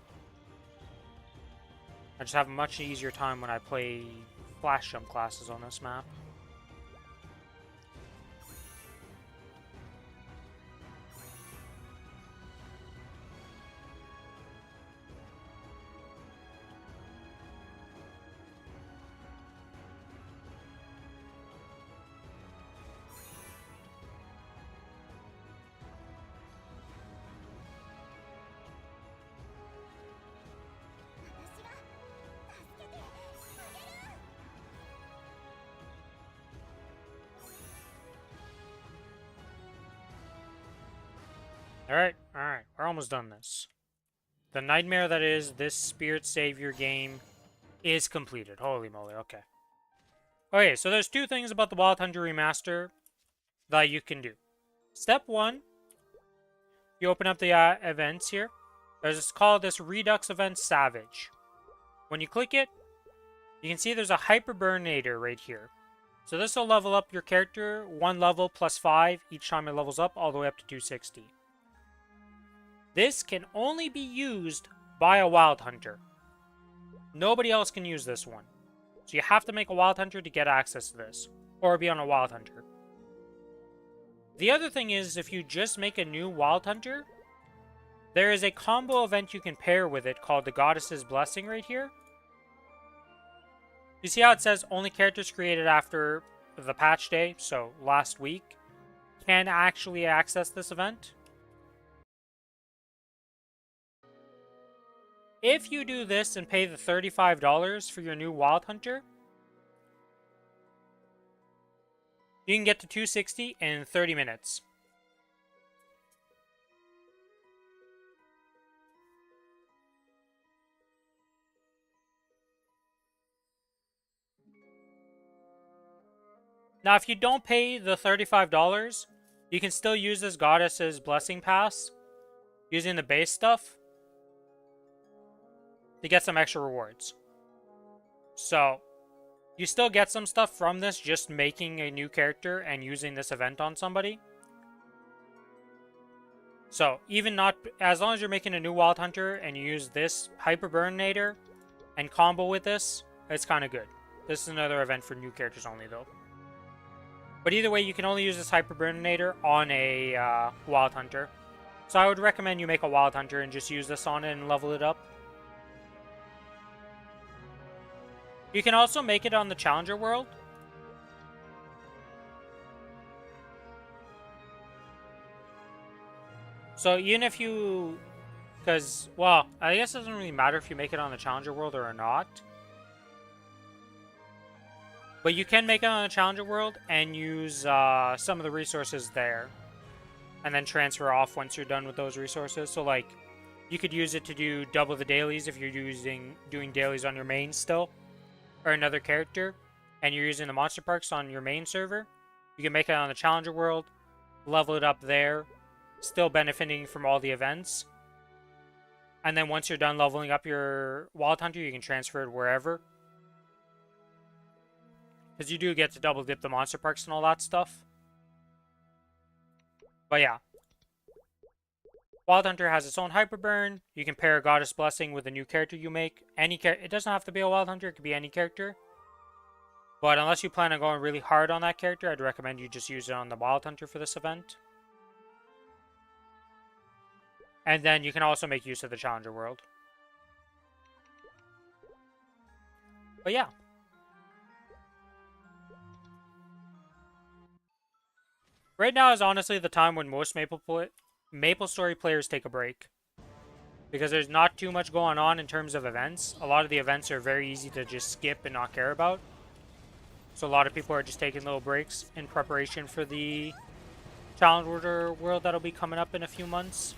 I just have a much easier time when I play flash jump classes on this map. Alright, we're almost done this. The nightmare that is this Spirit Savior game is completed. Holy moly, okay. Okay, so there's two things about the Wild Hunter Remaster that you can do. Step 1, you open up the events here. There's called this Redux event Savage. When you click it, you can see there's a Hyper Burnator right here. So this will level up your character 1 level plus 5 each time it levels up, all the way up to 260. This can only be used by a Wild Hunter. Nobody else can use this one. So you have to make a Wild Hunter to get access to this, or be on a Wild Hunter. The other thing is, if you just make a new Wild Hunter, there is a combo event you can pair with it called the Goddess's Blessing right here. You see how it says only characters created after the patch day, so last week, can actually access this event? If you do this and pay the $35 for your new Wild Hunter, you can get to 260 in 30 minutes. Now, if you don't pay the $35, you can still use this Goddess's Blessing Pass using the base stuff to get some extra rewards. So, you still get some stuff from this just making a new character and using this event on somebody. So, even not, as long as you're making a new Wild Hunter and you use this Hyper Burninator and combo with this, it's kind of good. This is another event for new characters only, though. But either way, you can only use this Hyper Burninator on a Wild Hunter. So I would recommend you make a Wild Hunter and just use this on it and level it up. You can also make it on the Challenger World. So even if you... Because, well, I guess it doesn't really matter if you make it on the Challenger World or not. But you can make it on the Challenger World and use some of the resources there. And then transfer off once you're done with those resources. So, like, you could use it to do double the dailies if you're doing dailies on your main still. Or another character. And you're using the monster parks on your main server. You can make it on the Challenger World. Level it up there. Still benefiting from all the events. And then once you're done leveling up your Wild Hunter, you can transfer it wherever. Because you do get to double dip the monster parks and all that stuff. But yeah. Wild Hunter has its own Hyper Burn. You can pair a Goddess Blessing with a new character you make. It doesn't have to be a Wild Hunter, it could be any character. But unless you plan on going really hard on that character, I'd recommend you just use it on the Wild Hunter for this event. And then you can also make use of the Challenger World. But yeah. Right now is honestly the time when most Maplestory players take a break. Because there's not too much going on in terms of events. A lot of the events are very easy to just skip and not care about. So a lot of people are just taking little breaks in preparation for the Challenger World that'll be coming up in a few months.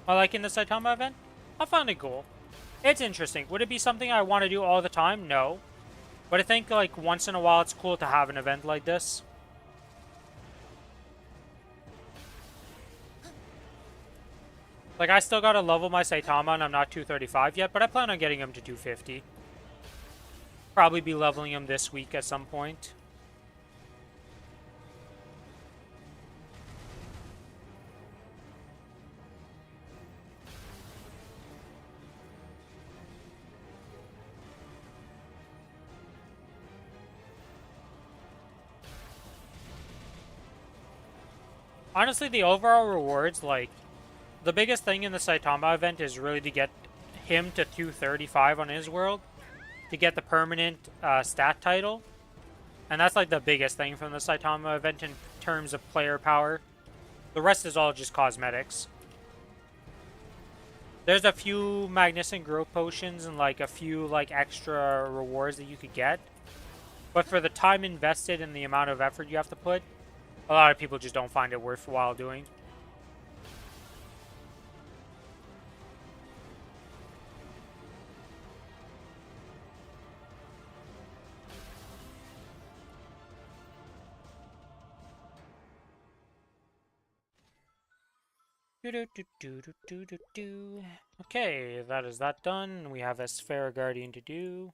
I like in the Saitama event? I found it cool. It's interesting. Would it be something I want to do all the time? No. But I think, like, once in a while it's cool to have an event like this. Like, I still gotta level my Saitama and I'm not 235 yet, but I plan on getting him to 250. Probably be leveling him this week at some point. Honestly, the overall rewards, like, the biggest thing in the Saitama event is really to get him to 235 on his world. To get the permanent stat title. And that's, like, the biggest thing from the Saitama event in terms of player power. The rest is all just cosmetics. There's a few magnificent growth potions and, like, a few, like, extra rewards that you could get. But for the time invested and the amount of effort you have to put, a lot of people just don't find it worthwhile doing. Do. Okay, that is that done. We have a Sphere Guardian to do.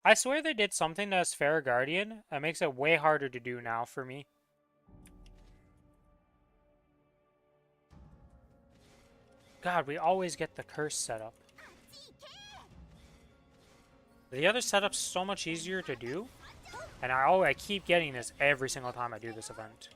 I swear they did something to Sphere Guardian that makes it way harder to do now for me. God, we always get the curse setup. The other setup's so much easier to do, and I keep getting this every single time I do this event.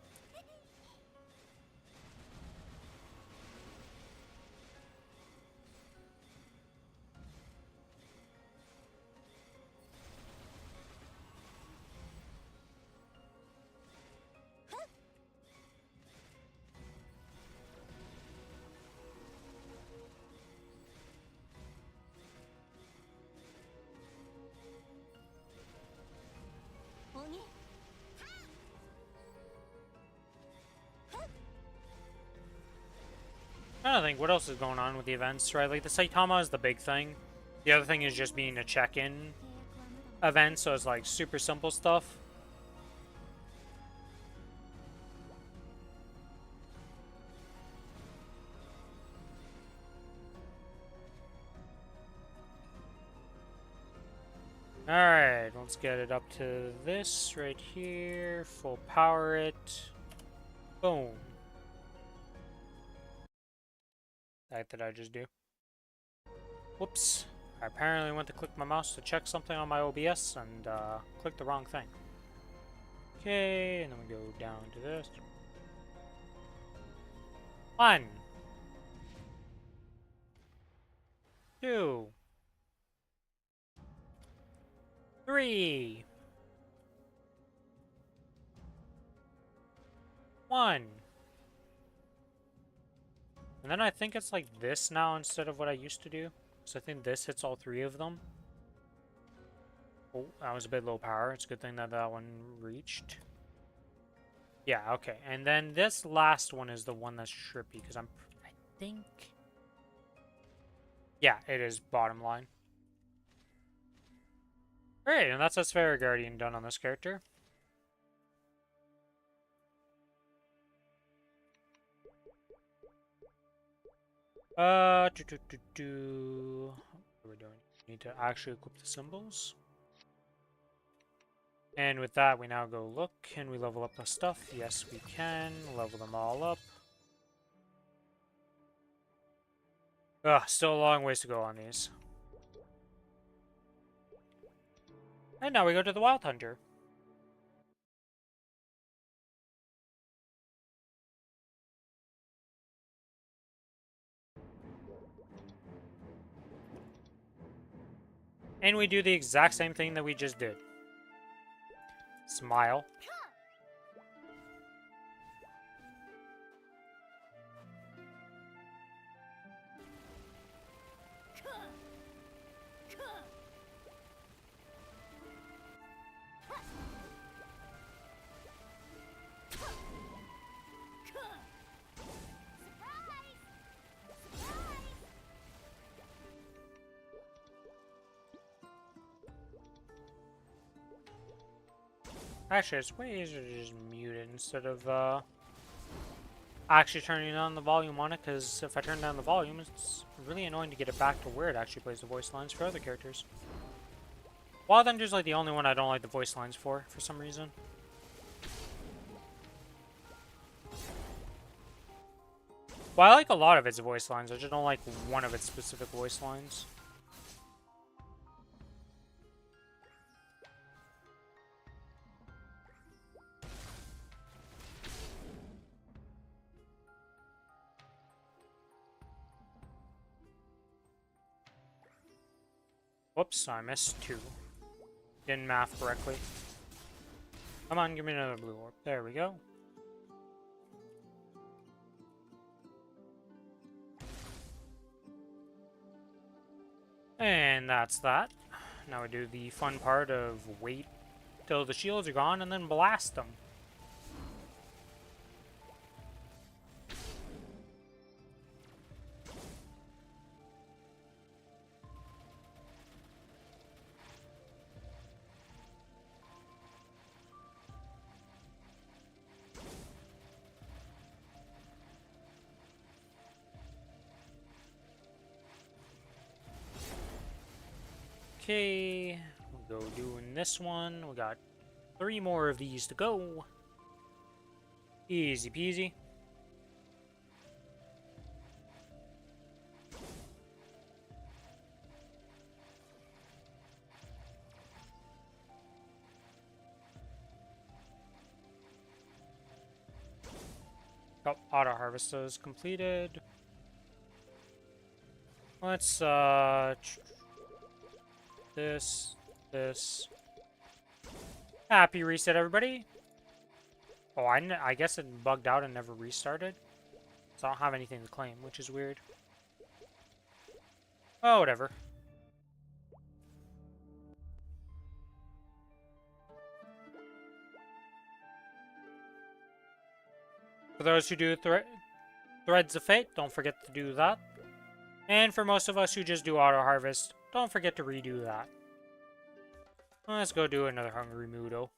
I don't think what else is going on with the events, right? Like the Saitama is the big thing. The other thing is just being a check-in event, so it's like super simple stuff. Alright, let's get it up to this right here. Full power it. Boom. That did I just do? Whoops. I apparently went to click my mouse to check something on my OBS and clicked the wrong thing. Okay, and then we go down to this. 1, 2, 3, 1. And then I think it's like this now instead of what I used to do. So I think this hits all 3 of them. Oh, that was a bit low power. It's a good thing that that one reached. Yeah, okay. And then this last one is the one that's trippy because I think... Yeah, it is bottom line. Alright, and that's a Sphere Guardian done on this character. What are we doing? We need to actually equip the symbols. And with that, we now go look. Can we level up the stuff? Yes, we can. Level them all up. Ugh, still a long ways to go on these. And now we go to the Wild Hunter. And we do the exact same thing that we just did. Smile. Actually, it's way easier to just mute it instead of actually turning on the volume on it, because if I turn down the volume, it's really annoying to get it back to where it actually plays the voice lines for other characters. Wild Hunter's like the only one I don't like the voice lines for some reason. Well, I like a lot of its voice lines, I just don't like one of its specific voice lines. Whoops, I missed 2. Didn't math correctly. Come on, give me another blue orb. There we go. And that's that. Now we do the fun part of wait till the shields are gone and then blast them. Okay, we'll go doing this one. We got 3 more of these to go. Easy peasy. Oh, auto harvest is completed. Let's this. Happy reset, everybody. Oh, I guess it bugged out and never restarted. So I don't have anything to claim, which is weird. Oh, whatever. For those who do Threads of Fate, don't forget to do that. And for most of us who just do auto harvest, don't forget to redo that. Let's go do another Hungry Mudo.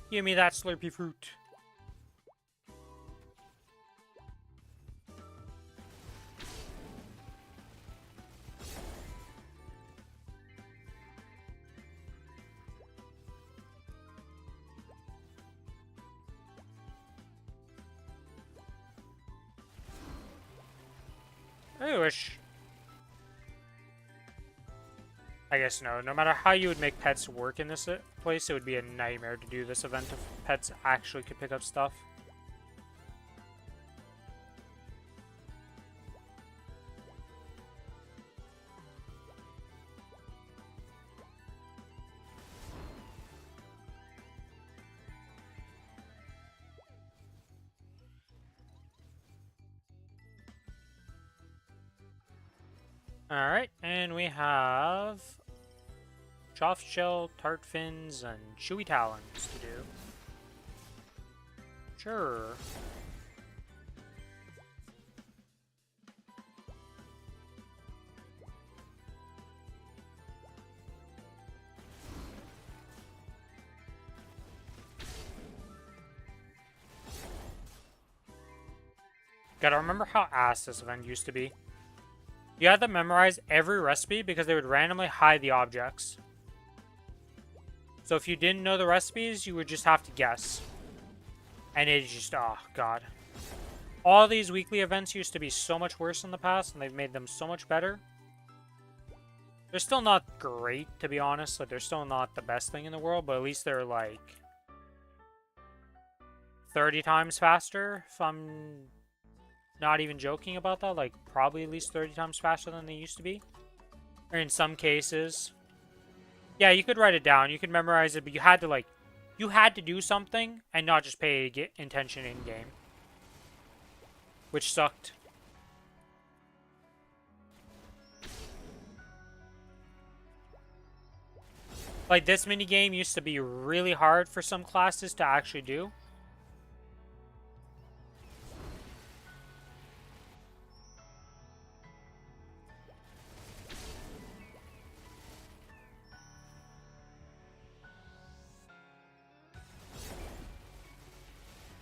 Give me that Slurpy fruit. I wish. I guess no. No matter how you would make pets work in this place, it would be a nightmare to do this event if pets actually could pick up stuff. Alright, and we have soft shell, tart fins, and chewy talons to do. Sure. Gotta remember how ass this event used to be. You had to memorize every recipe because they would randomly hide the objects. So if you didn't know the recipes, you would just have to guess. And it just, oh god. All these weekly events used to be so much worse in the past, and they've made them so much better. They're still not great, to be honest. Like, they're still not the best thing in the world, but at least they're like 30 times faster, if I'm not even joking about that. Like, probably at least 30 times faster than they used to be. Or in some cases. Yeah, you could write it down. You could memorize it, but you had to, like, you had to do something and not just pay attention in-game. Which sucked. Like, this minigame used to be really hard for some classes to actually do.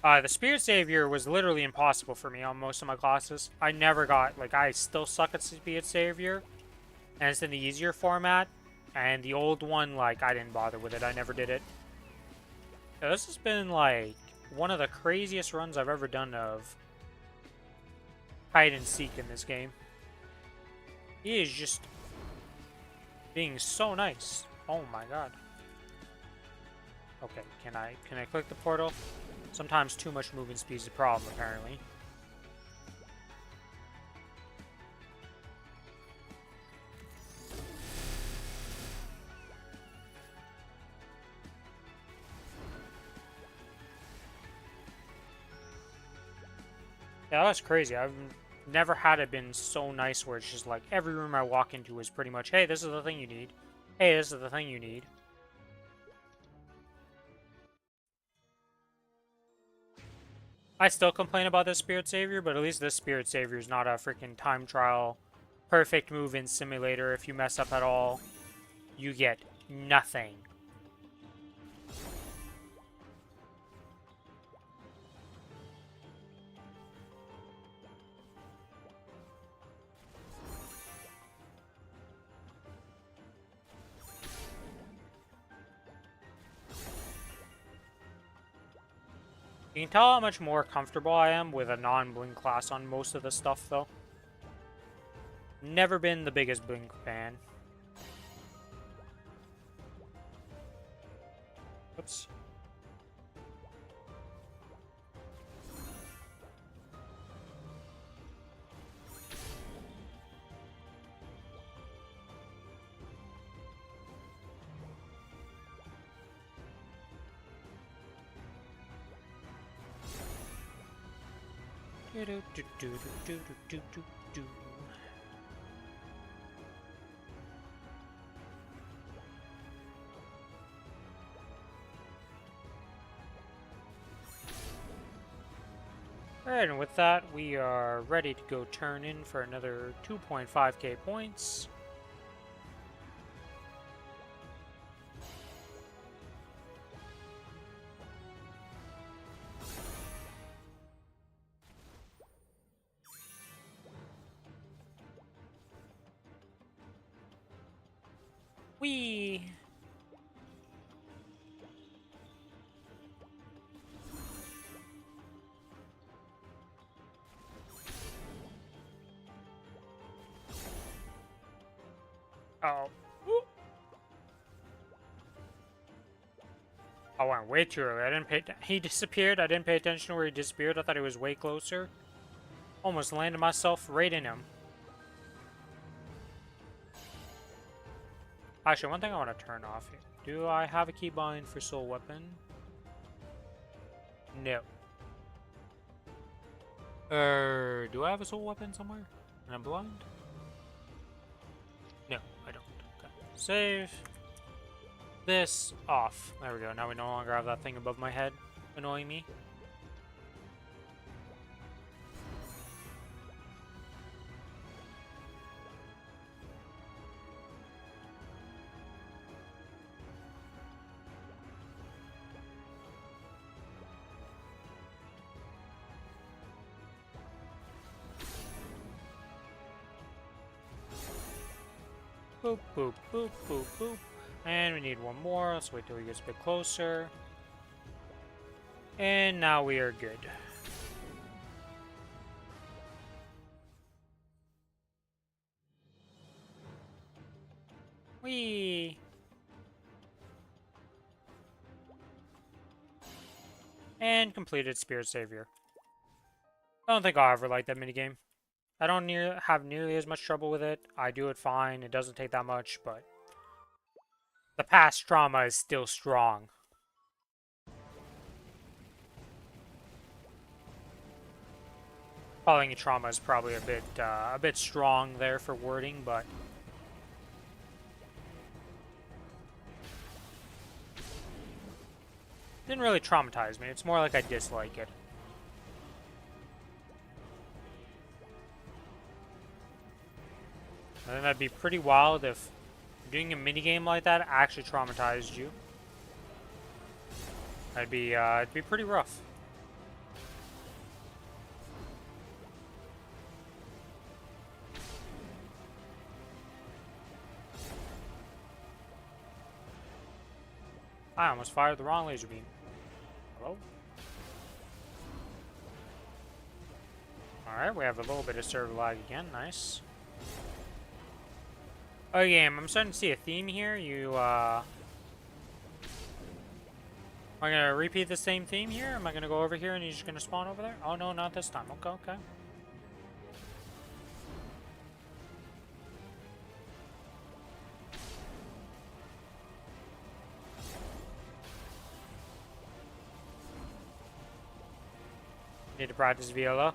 The Spirit Savior was literally impossible for me on most of my classes. I never got, like, I still suck at Spirit Savior. And it's in the easier format. And the old one, like, I didn't bother with it. I never did it. Yeah, this has been, like, one of the craziest runs I've ever done of hide and seek in this game. He is just being so nice. Oh my god. Okay, can I click the portal? Sometimes too much movement speed is a problem, apparently. Yeah, that's crazy. I've never had it been so nice where it's just like every room I walk into is pretty much, hey, this is the thing you need. Hey, this is the thing you need. I still complain about this Spirit Savior, but at least this Spirit Savior is not a freaking time trial, perfect move-in simulator. If you mess up at all, you get nothing. You can tell how much more comfortable I am with a non-blink class on most of the stuff, though. Never been the biggest blink fan. Oops. Alright, and with that, we are ready to go turn in for another 2.5k points. Whee! Oh. Whoop. I went way too early. I didn't pay. He disappeared. I didn't pay attention to where he disappeared. I thought he was way closer. Almost landed myself right in him. Actually, one thing I want to turn off here. Do I have a keybind for soul weapon? No. Do I have a soul weapon somewhere? And I'm blind? No, I don't. Okay. Save. This off. There we go. Now we no longer have that thing above my head annoying me. Boop, boop, boop, boop, boop. And we need one more. Let's wait till he gets a bit closer. And now we are good. Whee! And completed Spirit Savior. I don't think I'll ever like that minigame. I don't have nearly as much trouble with it. I do it fine. It doesn't take that much, but the past trauma is still strong. Calling it trauma is probably a bit strong there for wording, but didn't really traumatize me. It's more like I dislike it. I think that'd be pretty wild if doing a minigame like that actually traumatized you. It'd be pretty rough. I almost fired the wrong laser beam. Hello? Alright, we have a little bit of server lag again. Nice. Oh, game. I'm starting to see a theme here. Am I gonna repeat the same theme here? Am I gonna go over here and he's just gonna spawn over there? Oh, no, not this time. Okay, okay. Need to practice Viola.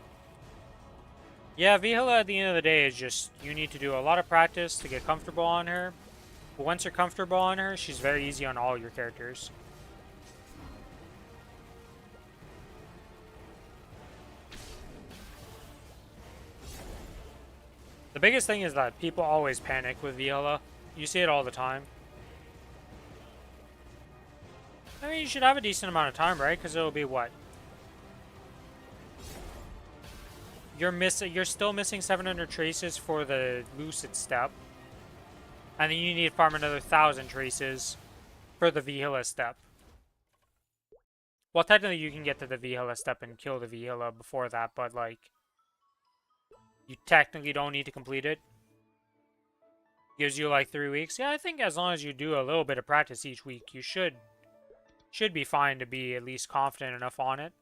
Yeah, Viola at the end of the day is just, you need to do a lot of practice to get comfortable on her. But once you're comfortable on her, she's very easy on all your characters. The biggest thing is that people always panic with Viola. You see it all the time. I mean, you should have a decent amount of time, right? Because it'll be what? You're still missing 700 traces for the Lucid step. And then you need to farm another 1,000 traces for the Vihila step. Well, technically you can get to the Vihila step and kill the Vihila before that, but like, you technically don't need to complete it. Gives you like 3 weeks. Yeah, I think as long as you do a little bit of practice each week, you should be fine to be at least confident enough on it.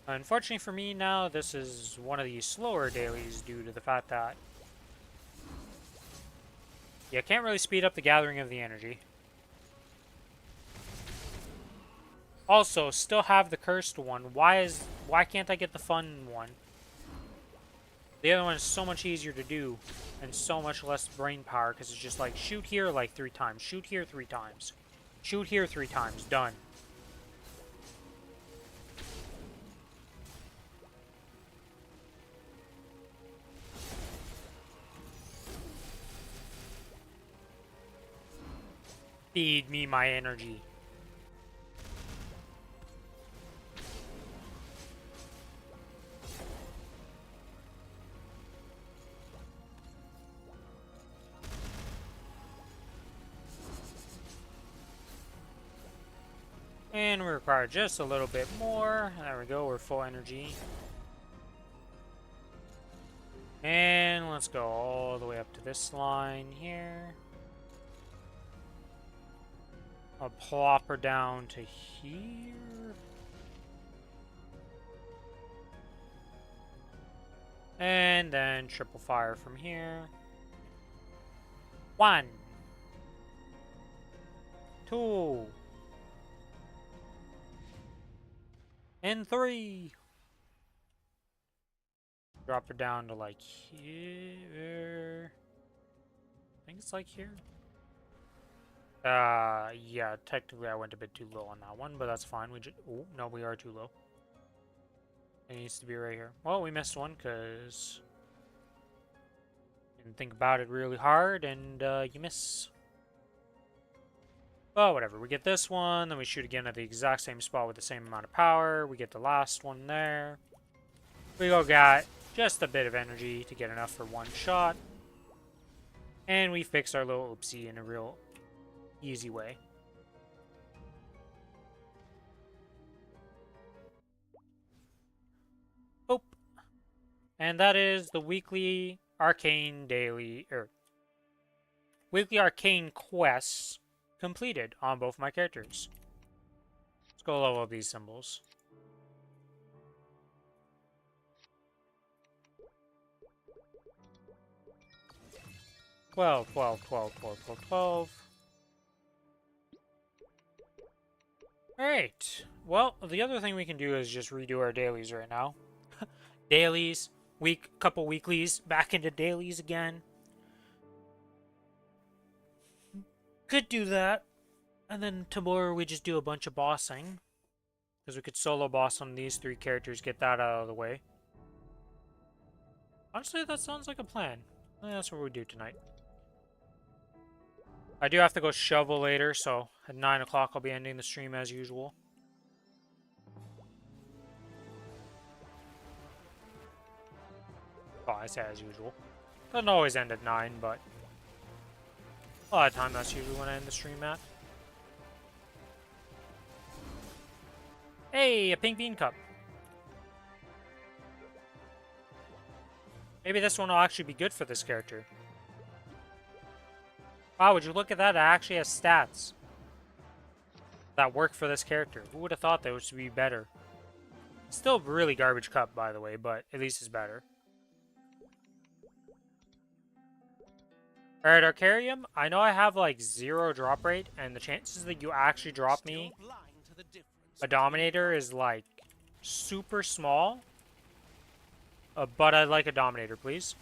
Unfortunately for me now, this is one of these slower dailies due to the fact that you can't really speed up the gathering of the energy. Also, still have the cursed one. Why can't I get the fun one? The other one is so much easier to do and so much less brain power because it's just like shoot here like 3 times, shoot here 3 times, shoot here 3 times, done. Feed me my energy. And we require just a little bit more. There we go, we're full energy. And let's go all the way up to this line here. I'll plop her down to here. And then triple fire from here. 1, 2, and 3. Drop her down to like here. I think it's like here. Yeah, technically I went a bit too low on that one, but that's fine. We just, oh, no, we are too low. It needs to be right here. Well, we missed one because didn't think about it really hard, and you miss. Well, whatever. We get this one, then we shoot again at the exact same spot with the same amount of power. We get the last one there. We go got just a bit of energy to get enough for one shot. And we fix our little oopsie in a real easy way. Oop. And that is the weekly arcane daily, weekly arcane quests completed on both my characters. Let's go level up these symbols. 12, 12, 12, 12, 12, 12. Alright. Well, the other thing we can do is just redo our dailies right now. Dailies, couple weeklies, back into dailies again. Could do that. And then tomorrow we just do a bunch of bossing. Because we could solo boss on these 3 characters, get that out of the way. Honestly, that sounds like a plan. That's what we do tonight. I do have to go shovel later, so at 9 o'clock I'll be ending the stream as usual. Well, I say as usual. Doesn't always end at 9, but a lot of time that's usually when I end the stream at. Hey, a pink bean cup. Maybe this one will actually be good for this character. Wow, would you look at that? It actually has stats that work for this character. Who would have thought that would be better? Still really garbage cup, by the way, but at least it's better. Alright, Arcarium, I know I have like 0 drop rate, and the chances that you actually drop me a Dominator is like super small. But I'd like a Dominator, please.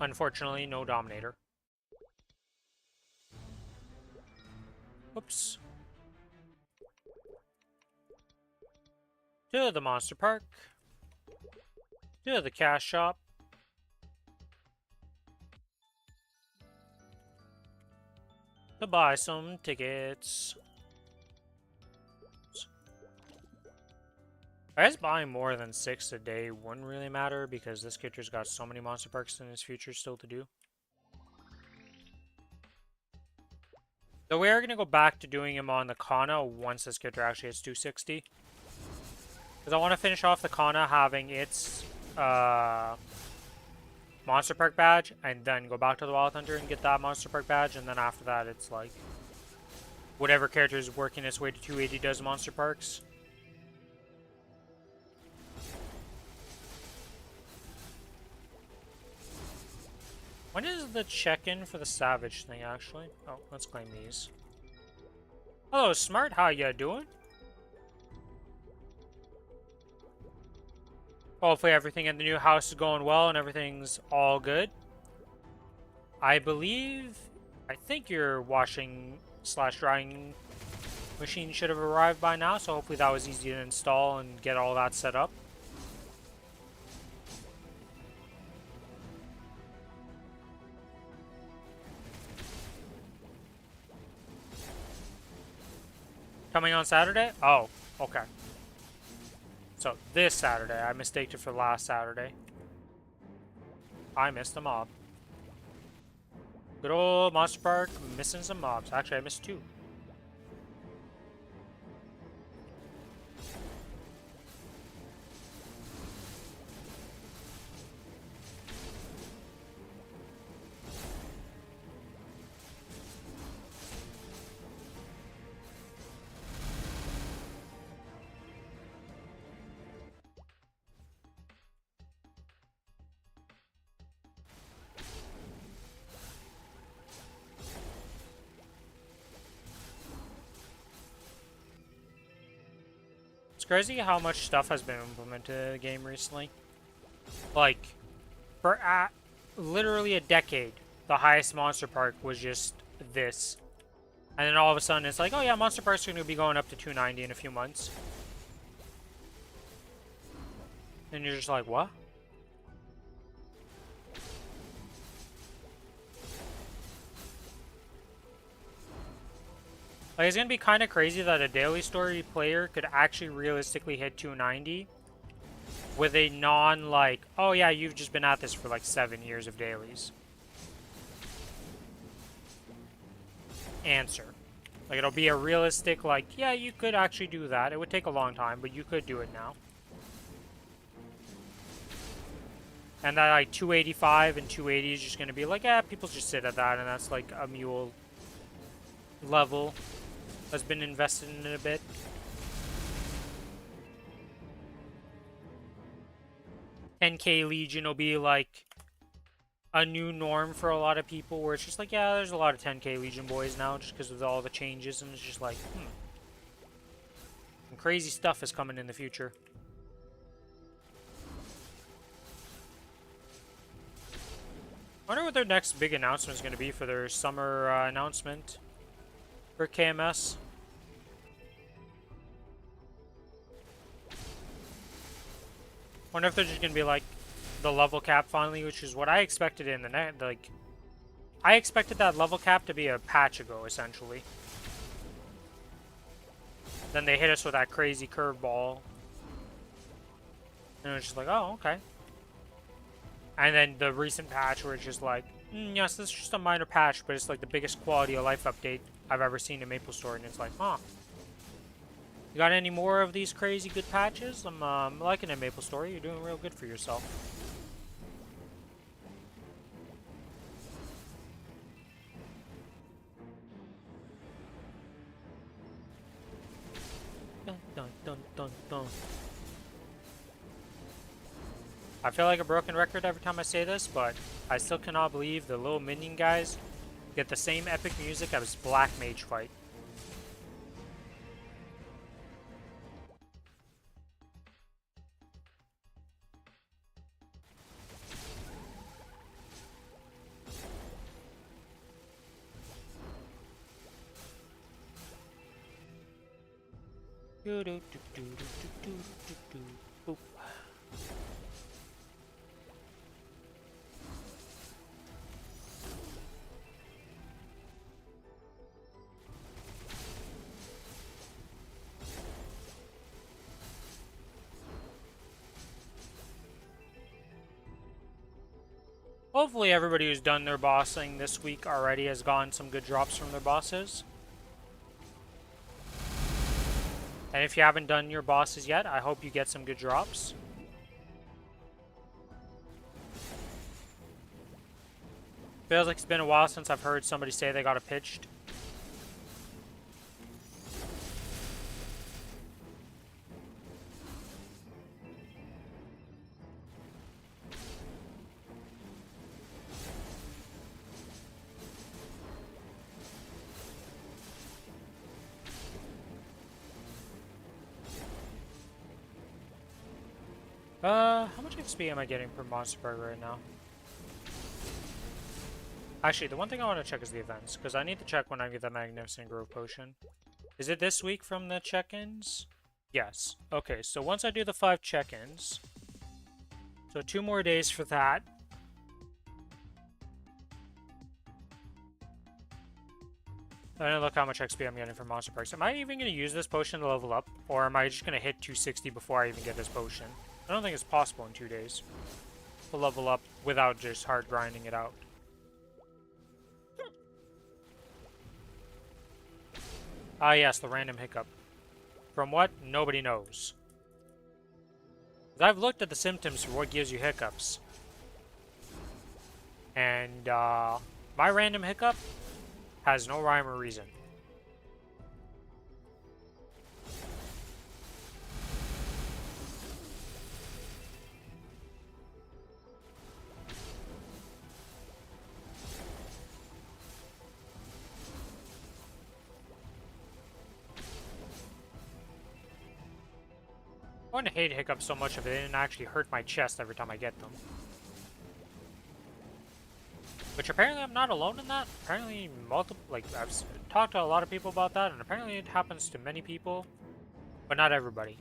Unfortunately, no Dominator. Oops. To the Monster Park. To the Cash Shop. To buy some tickets. I guess buying more than 6 a day wouldn't really matter because this character's got so many monster perks in his future still to do. So we are going to go back to doing him on the Kana once this character actually hits 260. Because I want to finish off the Kana having its monster perk badge and then go back to the Wild Hunter and get that monster perk badge, and then after that it's like whatever character is working its way to 280 does monster perks. When is the check-in for the Savage thing, actually? Oh, let's claim these. Hello, Smart. How ya doing? Hopefully everything in the new house is going well and everything's all good. I think your washing/drying machine should have arrived by now, so hopefully that was easy to install and get all that set up. Coming on Saturday? Oh, okay. So, this Saturday. I mistaked it for last Saturday. I missed a mob. Good old Monster Park missing some mobs. Actually, I missed 2. It's crazy how much stuff has been implemented in the game recently. Like, for literally a decade, the highest monster park was just this. And then all of a sudden it's like, oh yeah, monster parks are going to be going up to 290 in a few months. And you're just like, what? Like, it's gonna be kind of crazy that a daily story player could actually realistically hit 290 with a like, oh yeah, you've just been at this for like 7 years of dailies. Answer. Like, it'll be a realistic, like, yeah, you could actually do that. It would take a long time, but you could do it now. And that, like, 285 and 280 is just gonna be like, yeah, people just sit at that, and that's like a mule level has been invested in it a bit. $10K Legion will be like a new norm for a lot of people, where it's just like, yeah, there's a lot of 10K Legion boys now just because of all the changes, and it's just like, some crazy stuff is coming in the future. I wonder what their next big announcement is going to be for their summer announcement for KMS. Wonder if they're just gonna be like the level cap finally, which is what I expected in the net. Like, I expected that level cap to be a patch ago, essentially. Then they hit us with that crazy curveball, and it was just like, oh, okay. And then the recent patch where it's just like, yes, this is just a minor patch, but it's like the biggest quality of life update I've ever seen in Maplestory, and it's like, huh. You got any more of these crazy good patches? I'm liking it, Maplestory. You're doing real good for yourself. Dun, dun, dun, dun, dun. I feel like a broken record every time I say this, but I still cannot believe the little minion guys get the same epic music as Black Mage Fight. Do, do, do, do, do, do, do, do, boop. Hopefully everybody who's done their bossing this week already has gotten some good drops from their bosses. And if you haven't done your bosses yet, I hope you get some good drops. Feels like it's been a while since I've heard somebody say they got it pitched. How much XP am I getting per monster burger right now? Actually, the one thing I want to check is the events, because I need to check when I get the Magnificent Growth Potion. Is it this week from the check-ins? Yes. Okay, so once I do the 5 check-ins, so 2 more days for that. I'm gonna look how much XP I'm getting from monster perks. Am I even gonna use this potion to level up, or am I just gonna hit 260 before I even get this potion? I don't think it's possible in 2 days to level up without just hard grinding it out. Ah yes, the random hiccup. From what? Nobody knows. 'Cause I've looked at the symptoms for what gives you hiccups. And my random hiccup has no rhyme or reason. I wouldn't hate hiccups so much if it didn't actually hurt my chest every time I get them. Which apparently I'm not alone in that. Apparently I've talked to a lot of people about that, and apparently it happens to many people, but not everybody.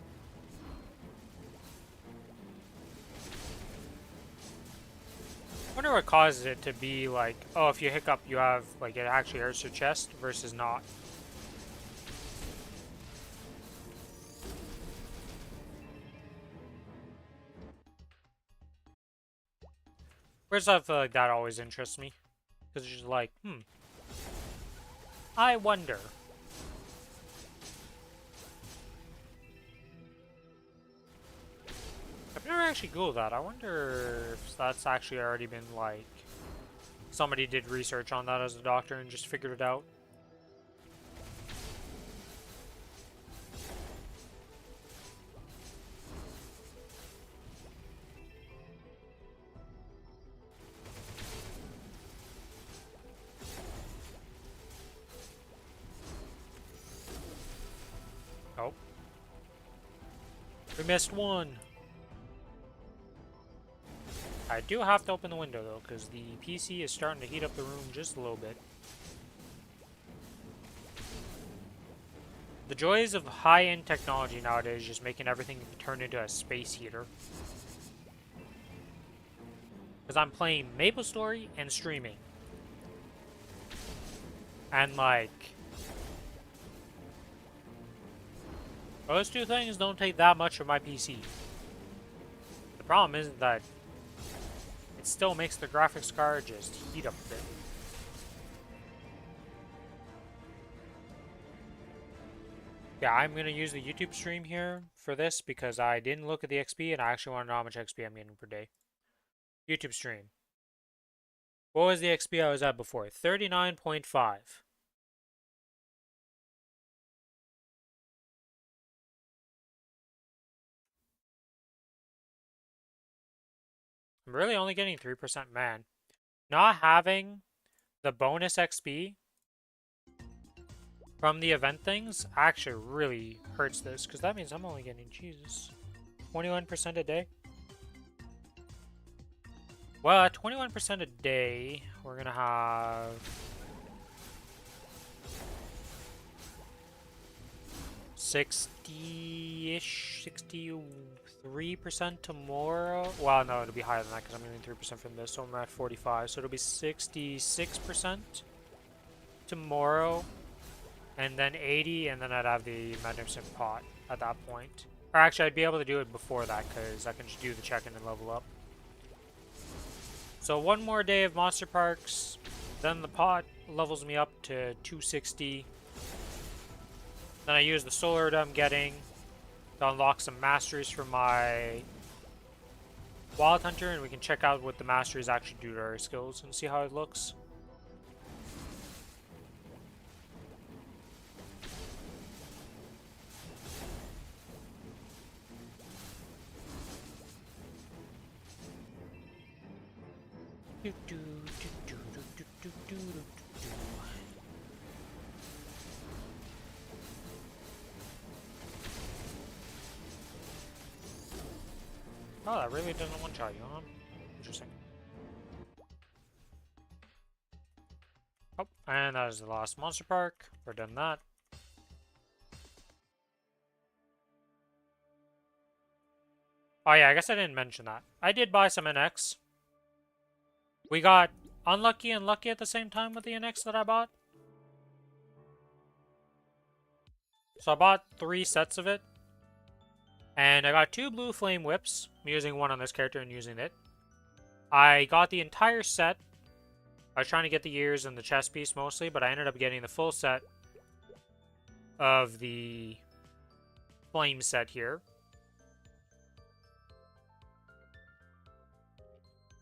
I wonder what causes it to be like, oh, if you hiccup, you have, like, it actually hurts your chest versus not. Whereas I feel like that always interests me. Because it's just like, I wonder. I've never actually Googled that. I wonder if that's actually already been, like, somebody did research on that as a doctor and just figured it out. Oh. We missed one. I do have to open the window though, because the PC is starting to heat up the room just a little bit. The joys of high-end technology nowadays just making everything turn into a space heater. Because I'm playing Maplestory and streaming. And like, those two things don't take that much of my PC. The problem is that it still makes the graphics card just heat up a bit. Yeah, I'm going to use the YouTube stream here for this because I didn't look at the XP and I actually want to know how much XP I'm getting per day. YouTube stream. What was the XP I was at before? 39.5. I'm really only getting 3%, man. Not having the bonus XP from the event things actually really hurts this, because that means I'm only getting, Jesus, 21% a day. Well, at 21% a day, we're going to have 60-ish, 63% tomorrow. Well, no, it'll be higher than that because I'm getting 3% from this, so I'm at 45. So it'll be 66% tomorrow, and then 80, and then I'd have the Magnificent Pot at that point. Or actually, I'd be able to do it before that because I can just do the check-in and level up. So one more day of monster parks, then the pot levels me up to 260. Then I use the solar that I'm getting to unlock some masteries for my Wild Hunter, and we can check out what the masteries actually do to our skills and see how it looks. Oh, that really doesn't one-shot you, huh? Interesting. Oh, and that is the last monster park. We're done that. Oh yeah, I guess I didn't mention that. I did buy some NX. We got unlucky and lucky at the same time with the NX that I bought. So I bought 3 sets of it. And I got 2 blue flame whips. I'm using one on this character and using it. I got the entire set. I was trying to get the ears and the chest piece mostly, but I ended up getting the full set of the flame set here.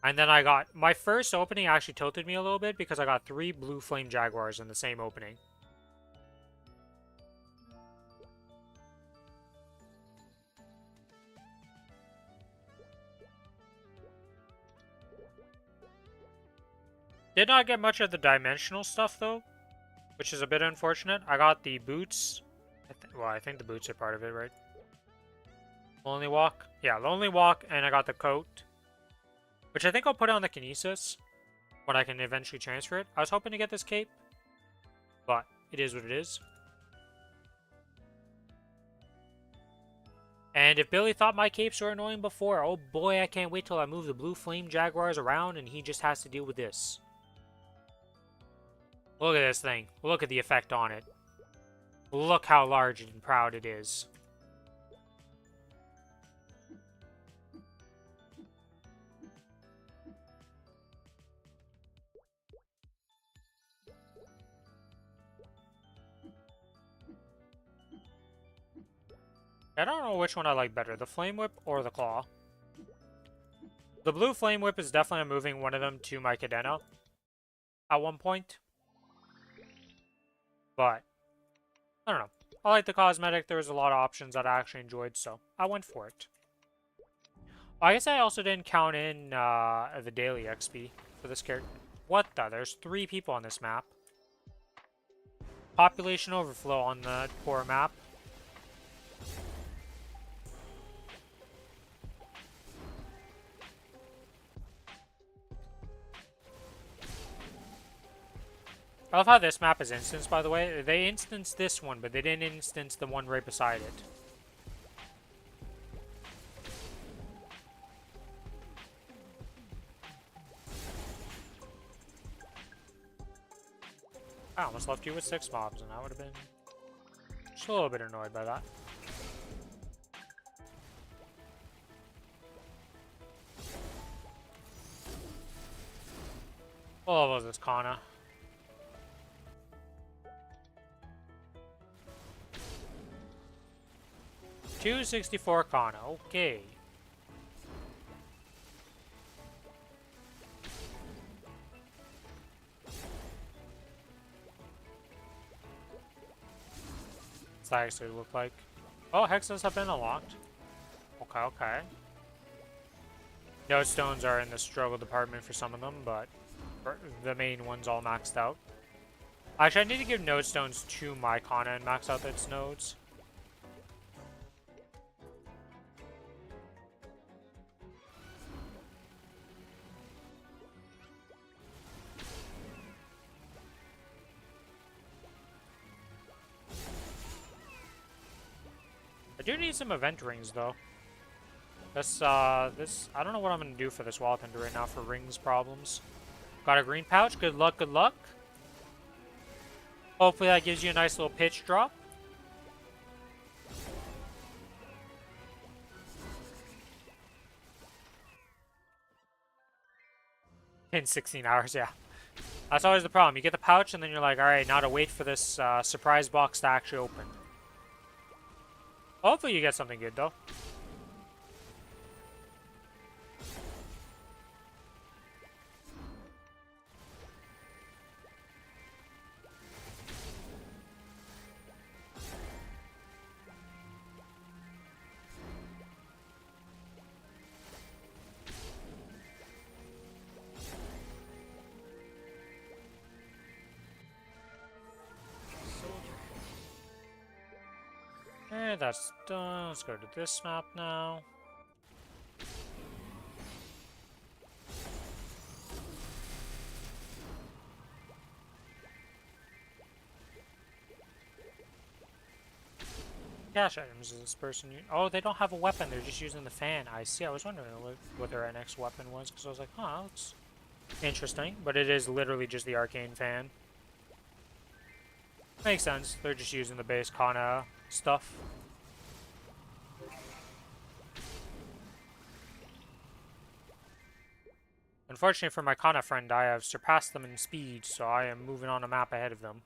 And then I got... My first opening actually tilted me a little bit because I got 3 blue flame jaguars in the same opening. Did not get much of the dimensional stuff, though, which is a bit unfortunate. I got the boots. Well, I think the boots are part of it, right? Lonely Walk? Yeah, Lonely Walk, and I got the coat, which I think I'll put on the Kinesis when I can eventually transfer it. I was hoping to get this cape, but it is what it is. And if Billy thought my capes were annoying before, oh boy, I can't wait till I move the blue flame jaguars around and he just has to deal with this. Look at this thing. Look at the effect on it. Look how large and proud it is. I don't know which one I like better, the Flame Whip or the Claw. The blue Flame Whip is definitely moving one of them to my Cadena at one point. But, I don't know. I like the cosmetic. There was a lot of options that I actually enjoyed, so I went for it. I guess I also didn't count in the daily XP for this character. What the? There's 3 people on this map. Population overflow on the poor map. I love how this map is instanced, by the way. They instanced this one, but they didn't instance the one right beside it. I almost left you with 6 mobs, and I would have been just a little bit annoyed by that. What level is this Kana? $264 Kana, okay. What's that actually look like? Oh, hexes have been unlocked. Okay, okay. Node stones are in the struggle department for some of them, but the main one's all maxed out. Actually, I need to give node stones to my Kana and max out its nodes. I do need some event rings, though. This, I don't know what I'm gonna do for this Wild Hunter right now for rings problems. Got a green pouch, good luck, good luck. Hopefully that gives you a nice little pitch drop. In 16 hours, yeah. That's always the problem. You get the pouch, and then you're like, alright, now to wait for this surprise box to actually open. Hopefully you get something good, though. Okay, that's done. Let's go to this map now. Cash items is this person. Oh, they don't have a weapon. They're just using the fan. I see. I was wondering what their next weapon was because I was like, huh, that's interesting. But it is literally just the arcane fan. Makes sense. They're just using the base Kana stuff. Unfortunately for my Kana friend, I have surpassed them in speed, so I am moving on a map ahead of them.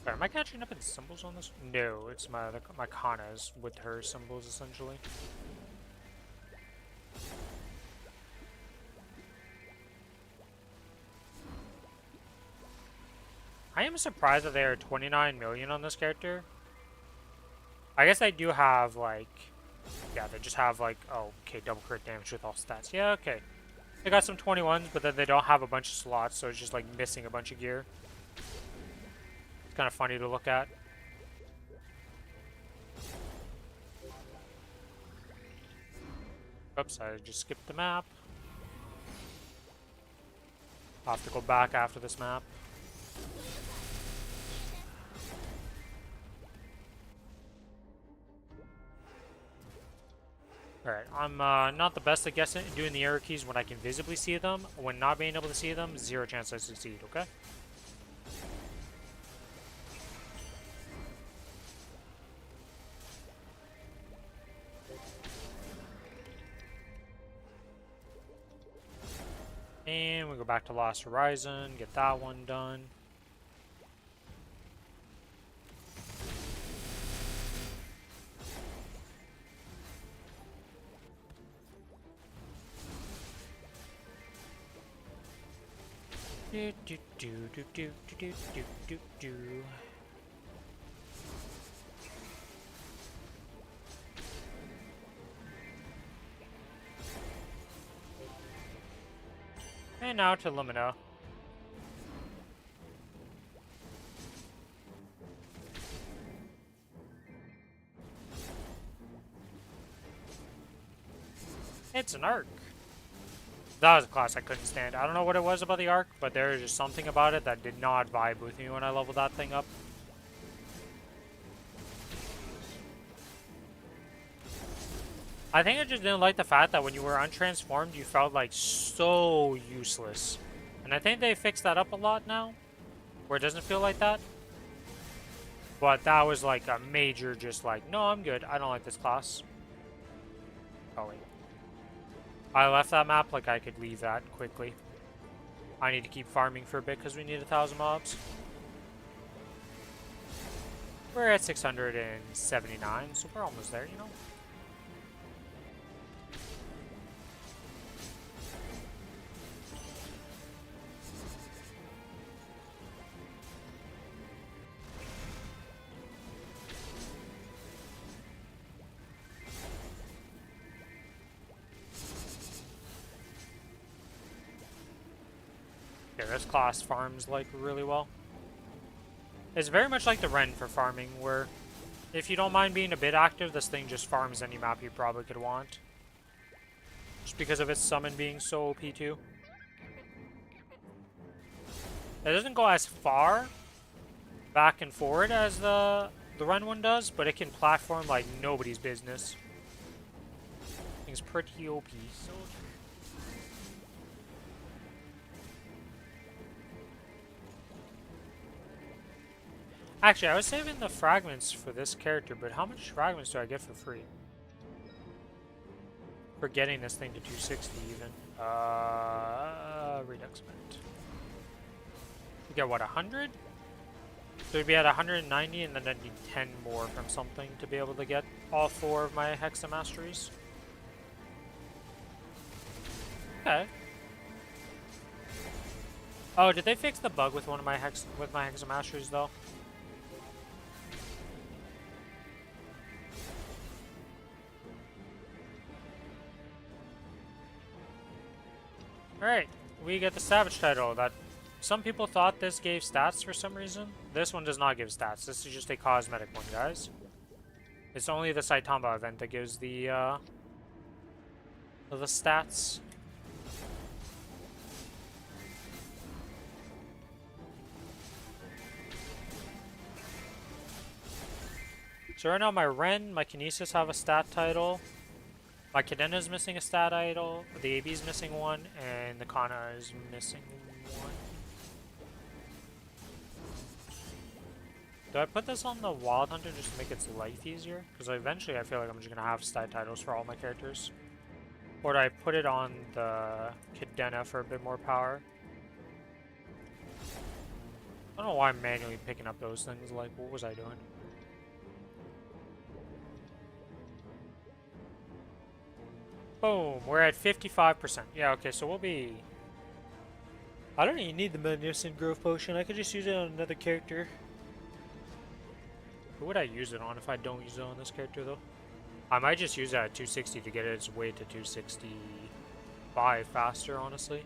Sorry, am I catching up in symbols on this? No, it's my Kanas with her symbols, essentially. I am surprised that they are 29 million on this character. I guess they do have, like... Yeah, they just have, like... Oh, okay, double crit damage with all stats. Yeah, okay. They got some 21s, but then they don't have a bunch of slots, so it's just, like, missing a bunch of gear. It's kind of funny to look at. Oops, I just skipped the map. I'll have to go back after this map. Alright, I'm not the best at guessing doing the arrow keys when I can visibly see them. When not being able to see them, 0 chance I succeed, okay? And we go back to Lost Horizon, get that one done. Do do do do do do do do do. And now to Lumina. It's an arc. That was a class I couldn't stand. I don't know what it was about the arc, but there was just something about it that did not vibe with me when I leveled that thing up. I think I just didn't like the fact that when you were untransformed, you felt like so useless. And I think they fixed that up a lot now, where it doesn't feel like that. But that was like a major just like, no, I'm good. I don't like this class. Oh, wait. I left that map like I could leave that quickly. I need to keep farming for a bit because we need 1,000 mobs. We're at 679, so we're almost there, you know? Yeah, this class farms like really well. It's very much like the Ren for farming, where if you don't mind being a bit active, this thing just farms any map you probably could want. Just because of its summon being so OP too. It doesn't go as far back and forward as the Ren one does, but it can platform like nobody's business. Thing's pretty OP. Actually, I was saving the fragments for this character, but how much fragments do I get for free? for getting this thing to 260 even. Redux event. We get what, 100? So we'd be at 190, and then I'd need 10 more from something to be able to get all 4 of my Hexa Masteries. Okay. Oh, did they fix the bug with one of my Hexa Masteries though? Alright, we get the Savage title. That some people thought this gave stats for some reason. This one does not give stats. This is just a cosmetic one, guys. It's only the Saitama event that gives the stats. So right now my Ren, my Kinesis have a stat title. My Cadena is missing a stat title, the AB is missing one, and the Kana is missing one. Do I put this on the Wild Hunter just to make its life easier? Because eventually I feel like I'm just going to have stat titles for all my characters. Or do I put it on the Cadena for a bit more power? I don't know why I'm manually picking up those things, like, what was I doing? Boom, we're at 55%. Yeah, okay, so we'll be... I don't even need the Magnificent Growth Potion. I could just use it on another character. Who would I use it on if I don't use it on this character, though? I might just use it at 260 to get its way to 265 faster, honestly.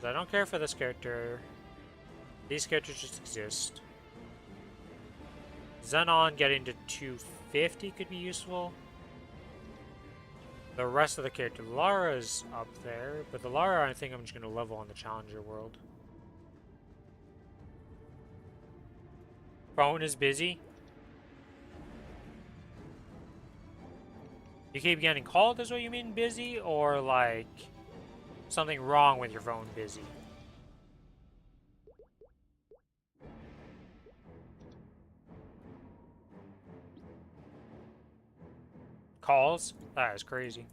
I don't care for this character. These characters just exist. Xenon getting to 250 could be useful. The rest of the character, Lara's up there, but the Lara I think I'm just going to level on the Challenger world. Phone is busy. You keep getting called is what you mean busy? Or like something wrong with your phone busy? Calls? That is crazy.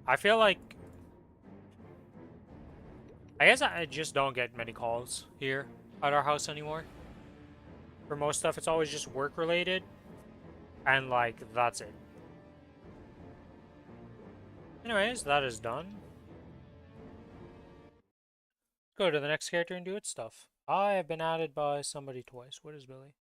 I feel like... I guess I just don't get many calls here at our house anymore. For most stuff, it's always just work related. And like, that's it. Anyways, that is done. Go to the next character and do its stuff. I have been added by somebody twice. What is Billy?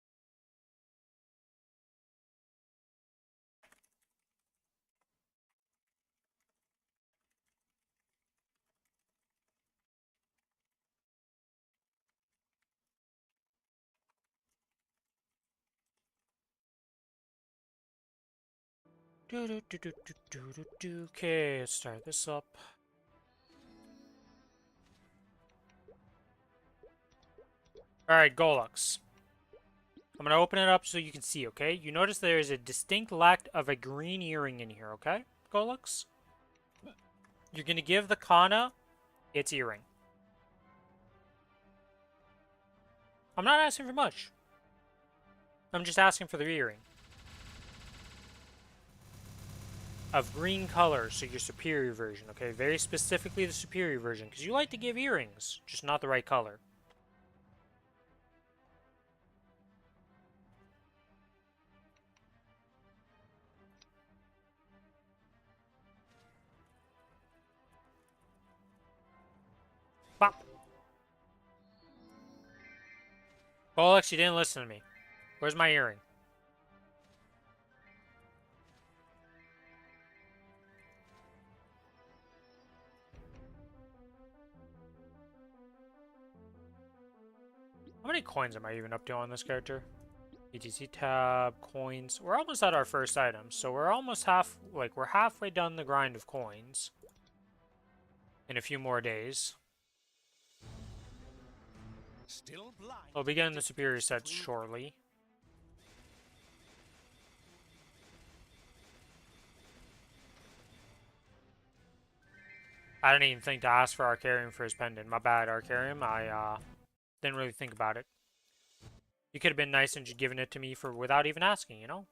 Okay, let's start this up. Alright, Golux. I'm gonna open it up so you can see, okay? You notice there is a distinct lack of a green earring in here, okay? Golux? You're gonna give the Kana its earring. I'm not asking for much. I'm just asking for the earring. Of green color, so your superior version, okay? Very specifically the superior version, because you like to give earrings, just not the right color. Bop! Bolex, you didn't listen to me. Where's my earring? How many coins am I even up to on this character? ETC tab, coins. We're almost at our first item, so we're almost we're halfway done the grind of coins. In a few more days. Still blind. We'll be getting the superior sets shortly. I didn't even think to ask for Arcarium for his pendant. My bad, Arcarium. I didn't really think about it. You could have been nice and just given it to me without even asking, you know?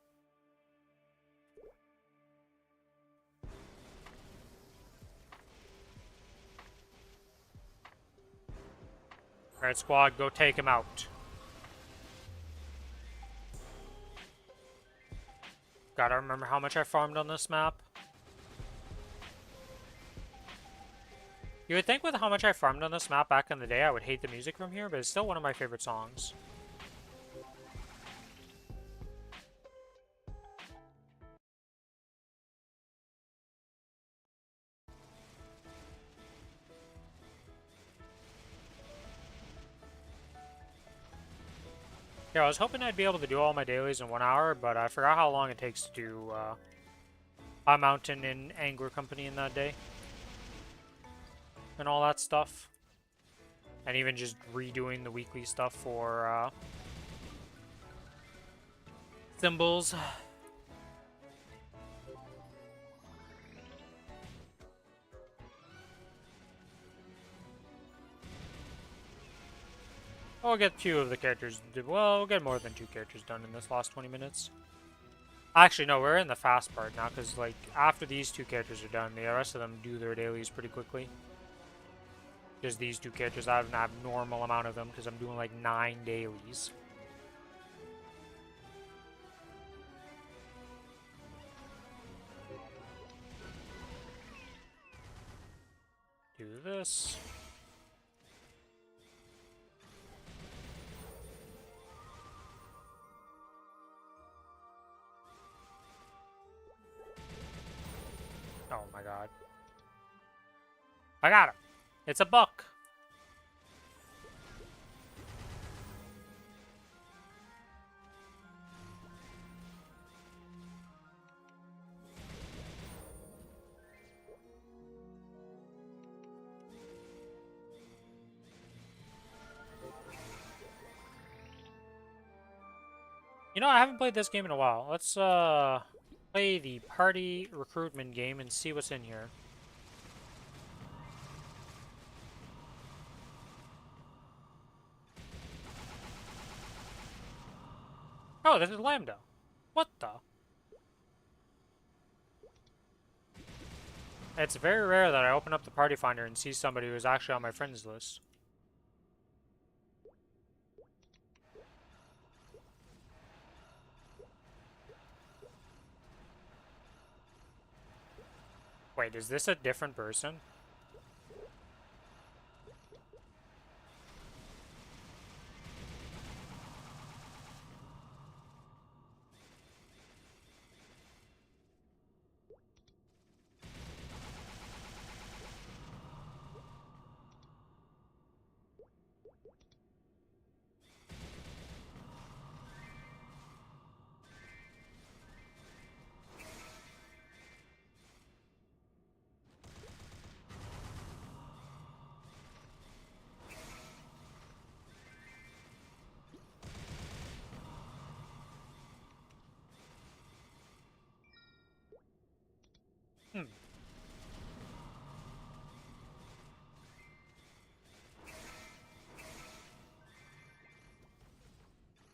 Alright, squad, go take him out. Gotta remember how much I farmed on this map. You would think with how much I farmed on this map back in the day, I would hate the music from here, but it's still one of my favorite songs. Yeah, I was hoping I'd be able to do all my dailies in 1 hour, but I forgot how long it takes to do High Mountain and Angler Company in that day. And all that stuff. And even just redoing the weekly stuff for Symbols. We'll get 2 of the characters. Well, we'll get more than 2 characters done in this last 20 minutes. Actually, no, we're in the fast part now, because, like, after these 2 characters are done, the rest of them do their dailies pretty quickly. Just these 2 characters, I have an abnormal amount of them, because I'm doing, like, 9 dailies. Do this. Oh my god. I got him. It's a buck. You know, I haven't played this game in a while. Let's play the party recruitment game and see what's in here. Oh, this is Lambda. What the? It's very rare that I open up the party finder and see somebody who's actually on my friends list. Wait, is this a different person? Hmm.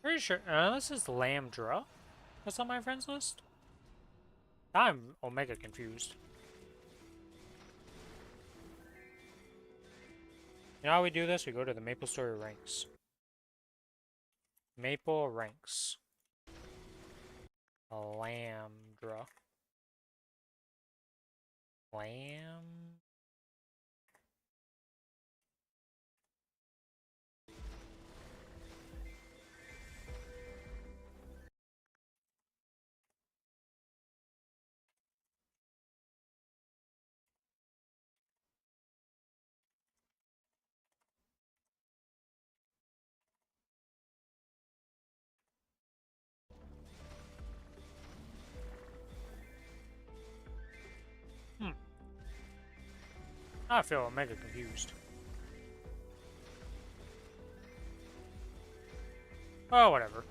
Pretty sure. This is Lambda. That's on my friends list? I'm Omega confused. You know how we do this? We go to the Maplestory ranks. Maple ranks. Lambda. Lamb. Hmm. I feel Omega confused. Oh, whatever.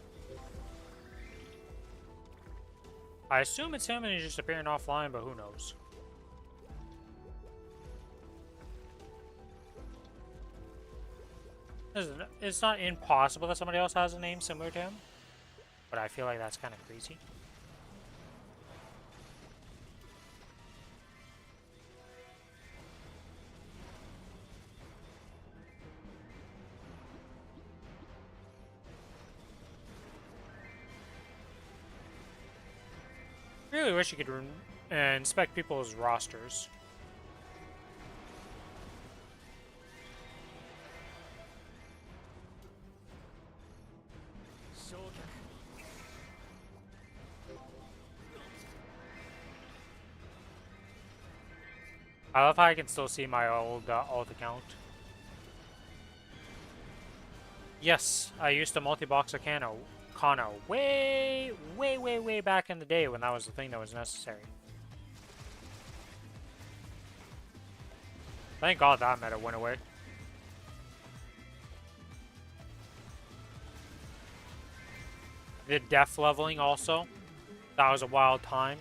I assume it's him and he's just appearing offline, but who knows? It's not impossible that somebody else has a name similar to him, but I feel like that's kind of crazy. really wish you could inspect people's rosters. Soldier. I love how I can still see my old alt account. Yes, I used to multi-box a Kana way back in the day when that was the thing that was necessary. Thank God that meta went away. The def leveling also. That was a wild time.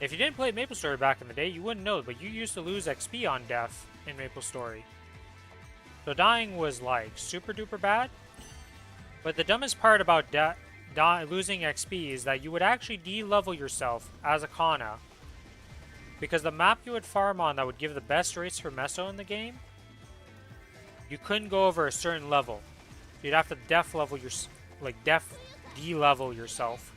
If you didn't play Maplestory back in the day, you wouldn't know, but you used to lose XP on def in Maplestory. So dying was like super duper bad. But the dumbest part about losing XP is that you would actually de-level yourself as a Kana. Because the map you would farm on that would give the best rates for Meso in the game, you couldn't go over a certain level. You'd have to def level de-level yourself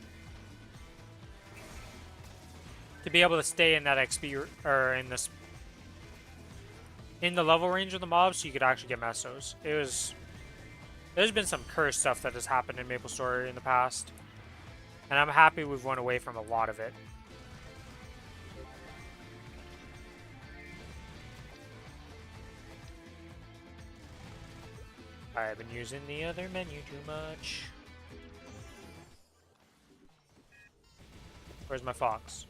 to be able to stay in that XP or in the level range of the mobs, so you could actually get Mesos. There's been some cursed stuff that has happened in Maplestory in the past, and I'm happy we've went away from a lot of it. I've been using the other menu too much. Where's my fox?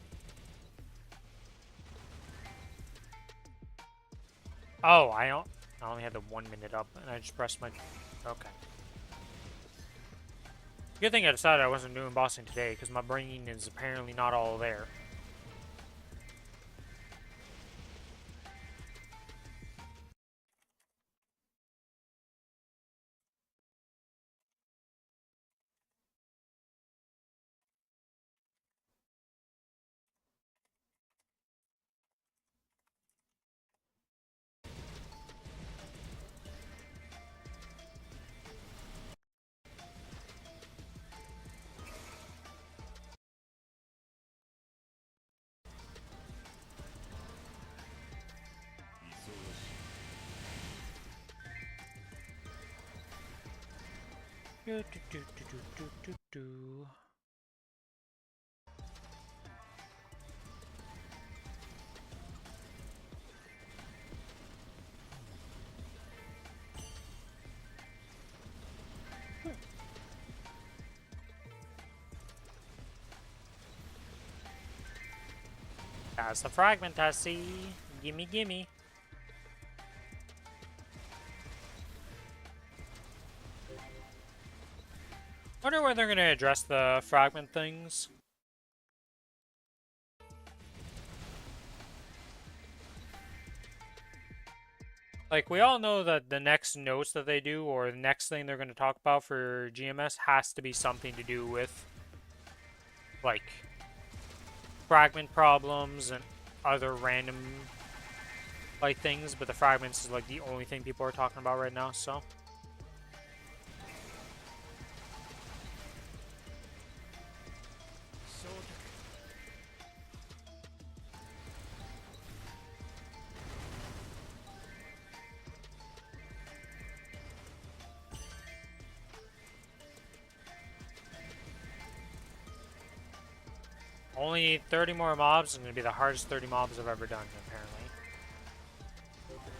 Oh, I only had the 1 minute up, and I just pressed my... Okay. Good thing I decided I wasn't doing bossing today, because my brain is apparently not all there. Do. That's the fragment I see. Gimme, gimme. Wonder when they're gonna address the fragment things. Like, we all know that the next notes that they do, or the next thing they're going to talk about for GMS, has to be something to do with, like, fragment problems and other random, like, things. But the fragments is, like, the only thing people are talking about right now, so... Only 30 more mobs, and it's going to be the hardest 30 mobs I've ever done, apparently.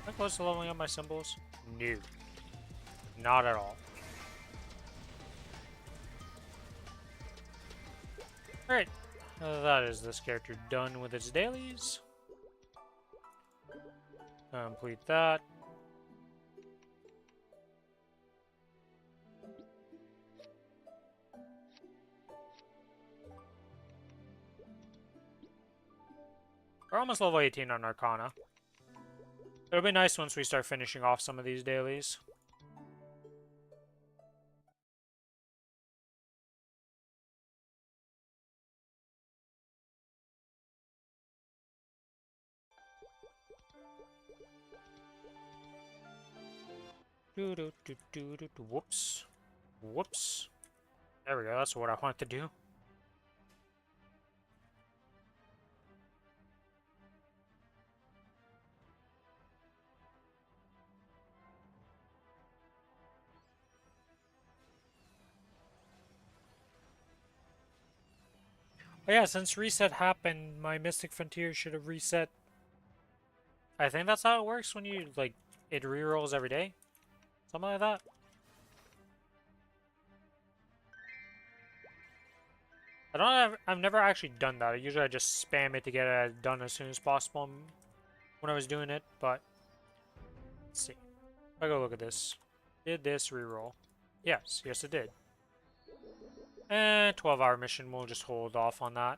Am I close to leveling up my symbols? No. Not at all. Alright. That is this character done with its dailies. Complete that. We're almost level 18 on Arcana. It'll be nice once we start finishing off some of these dailies. Whoops. Whoops. There we go, that's what I want to do. Oh yeah, since reset happened, my Mystic Frontier should have reset. I think that's how it works when you, like, it rerolls every day. Something like that. I've never actually done that. Usually I just spam it to get it done as soon as possible when I was doing it, but let's see. If I go look at this. Did this reroll? Yes, yes it did. And 12-hour mission, we'll just hold off on that.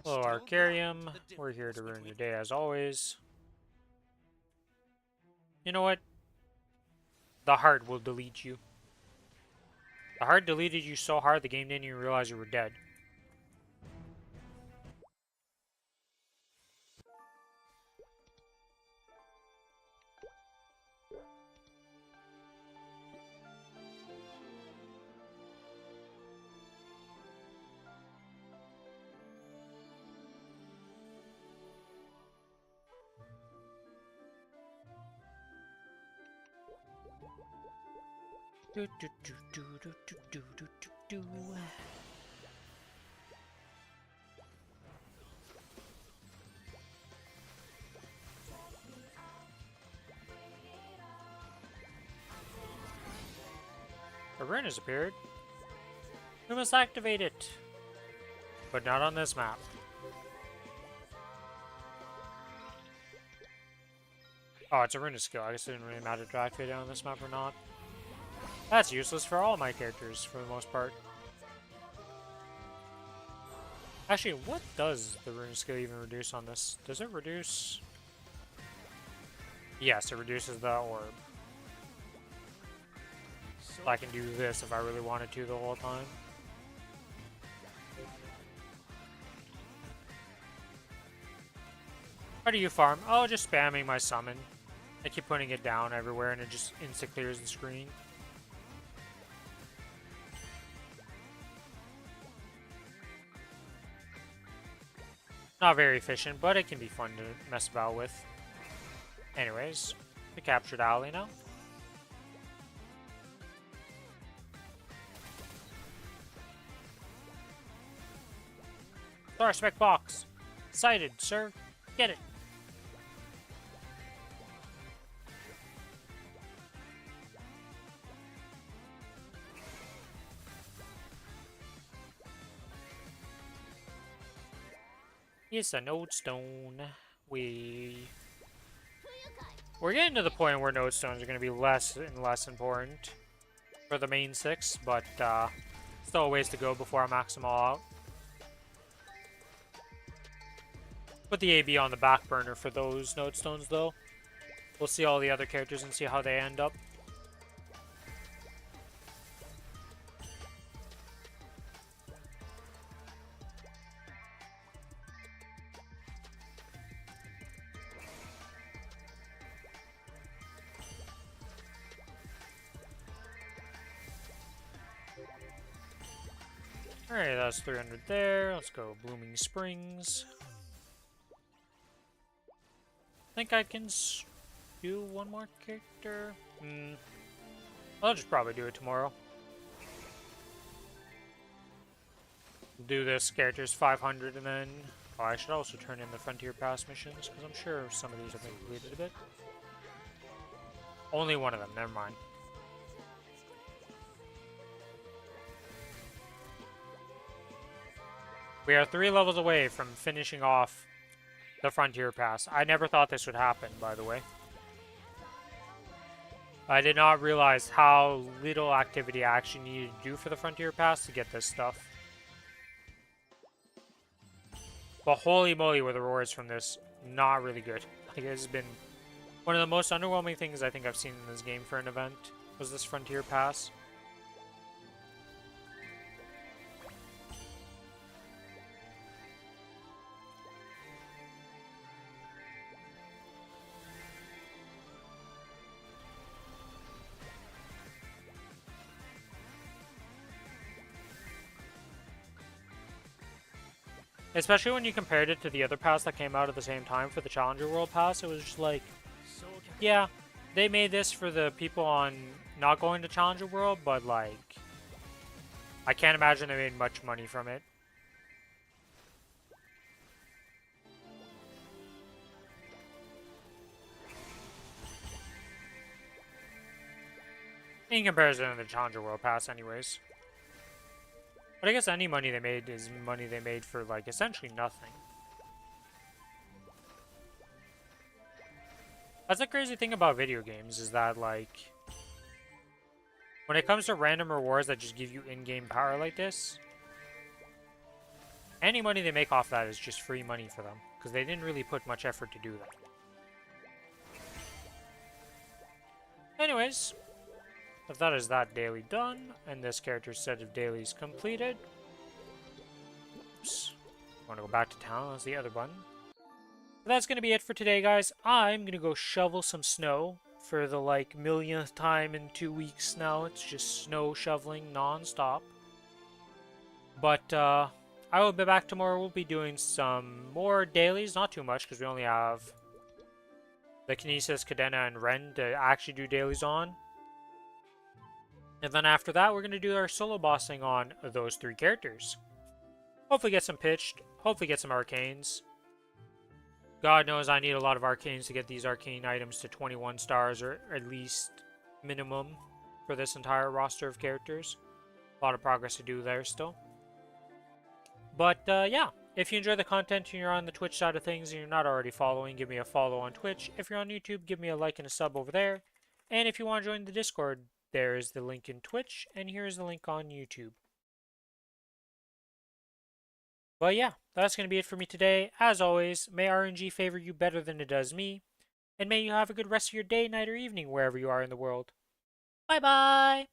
Hello, Arcarium. We're here to ruin your day as always. You know what? The heart will delete you. The heart deleted you so hard the game didn't even realize you were dead. Do, do, do, do, do, do, do, do, do, do. A rune has appeared. We must activate it. But not on this map. Oh, it's a rune skill. I guess it didn't really matter to activate it on this map or not. That's useless for all my characters, for the most part. Actually, what does the rune skill even reduce on this? Does it reduce... Yes, it reduces the orb. So I can do this if I really wanted to the whole time. How do you farm? Oh, just spamming my summon. I keep putting it down everywhere and it just insta-clears the screen. Not very efficient, but it can be fun to mess about with. Anyways, we captured Alley now. Star spec box. Sighted, sir. Get it. It's a node stone. We're getting to the point where node stones are going to be less and less important for the main 6, but still a ways to go before I max them all out. Put the AB on the back burner for those node stones, though. We'll see all the other characters and see how they end up. Alright, that's 300 there. Let's go Blooming Springs. I think I can do one more character. I'll just probably do it tomorrow. Do this character's 500 and then... Oh, I should also turn in the Frontier Pass missions, because I'm sure some of these have been completed a bit. Only one of them, never mind. We are 3 levels away from finishing off the Frontier Pass. I never thought this would happen, by the way. I did not realize how little activity I actually needed to do for the Frontier Pass to get this stuff. But holy moly were the rewards from this not really good. Like, it's been one of the most underwhelming things I think I've seen in this game for an event, was this Frontier Pass. Especially when you compared it to the other pass that came out at the same time for the Challenger World Pass, it was just like, yeah, they made this for the people on not going to Challenger World, but like, I can't imagine they made much money from it. In comparison to the Challenger World Pass anyways. But I guess any money they made is money they made for, like, essentially nothing. That's the crazy thing about video games, is that, like, when it comes to random rewards that just give you in-game power like this, any money they make off that is just free money for them, because they didn't really put much effort to do that. Anyways, if that is that daily done, and this character's set of dailies completed, oops, I want to go back to town, that's the other button. But that's going to be it for today, guys. I'm going to go shovel some snow for the, like, millionth time in 2 weeks now. It's just snow shoveling non-stop. But, I will be back tomorrow. We'll be doing some more dailies, not too much, because we only have the Kinesis, Cadena, and Ren to actually do dailies on. And then after that, we're going to do our solo bossing on those 3 characters. Hopefully get some pitched. Hopefully get some arcanes. God knows I need a lot of arcanes to get these arcane items to 21 stars, or at least minimum for this entire roster of characters. A lot of progress to do there still. But yeah, if you enjoy the content and you're on the Twitch side of things and you're not already following, give me a follow on Twitch. If you're on YouTube, give me a like and a sub over there. And if you want to join the Discord, there is the link in Twitch, and here is the link on YouTube. But yeah, that's going to be it for me today. As always, may RNG favor you better than it does me, and may you have a good rest of your day, night, or evening wherever you are in the world. Bye-bye!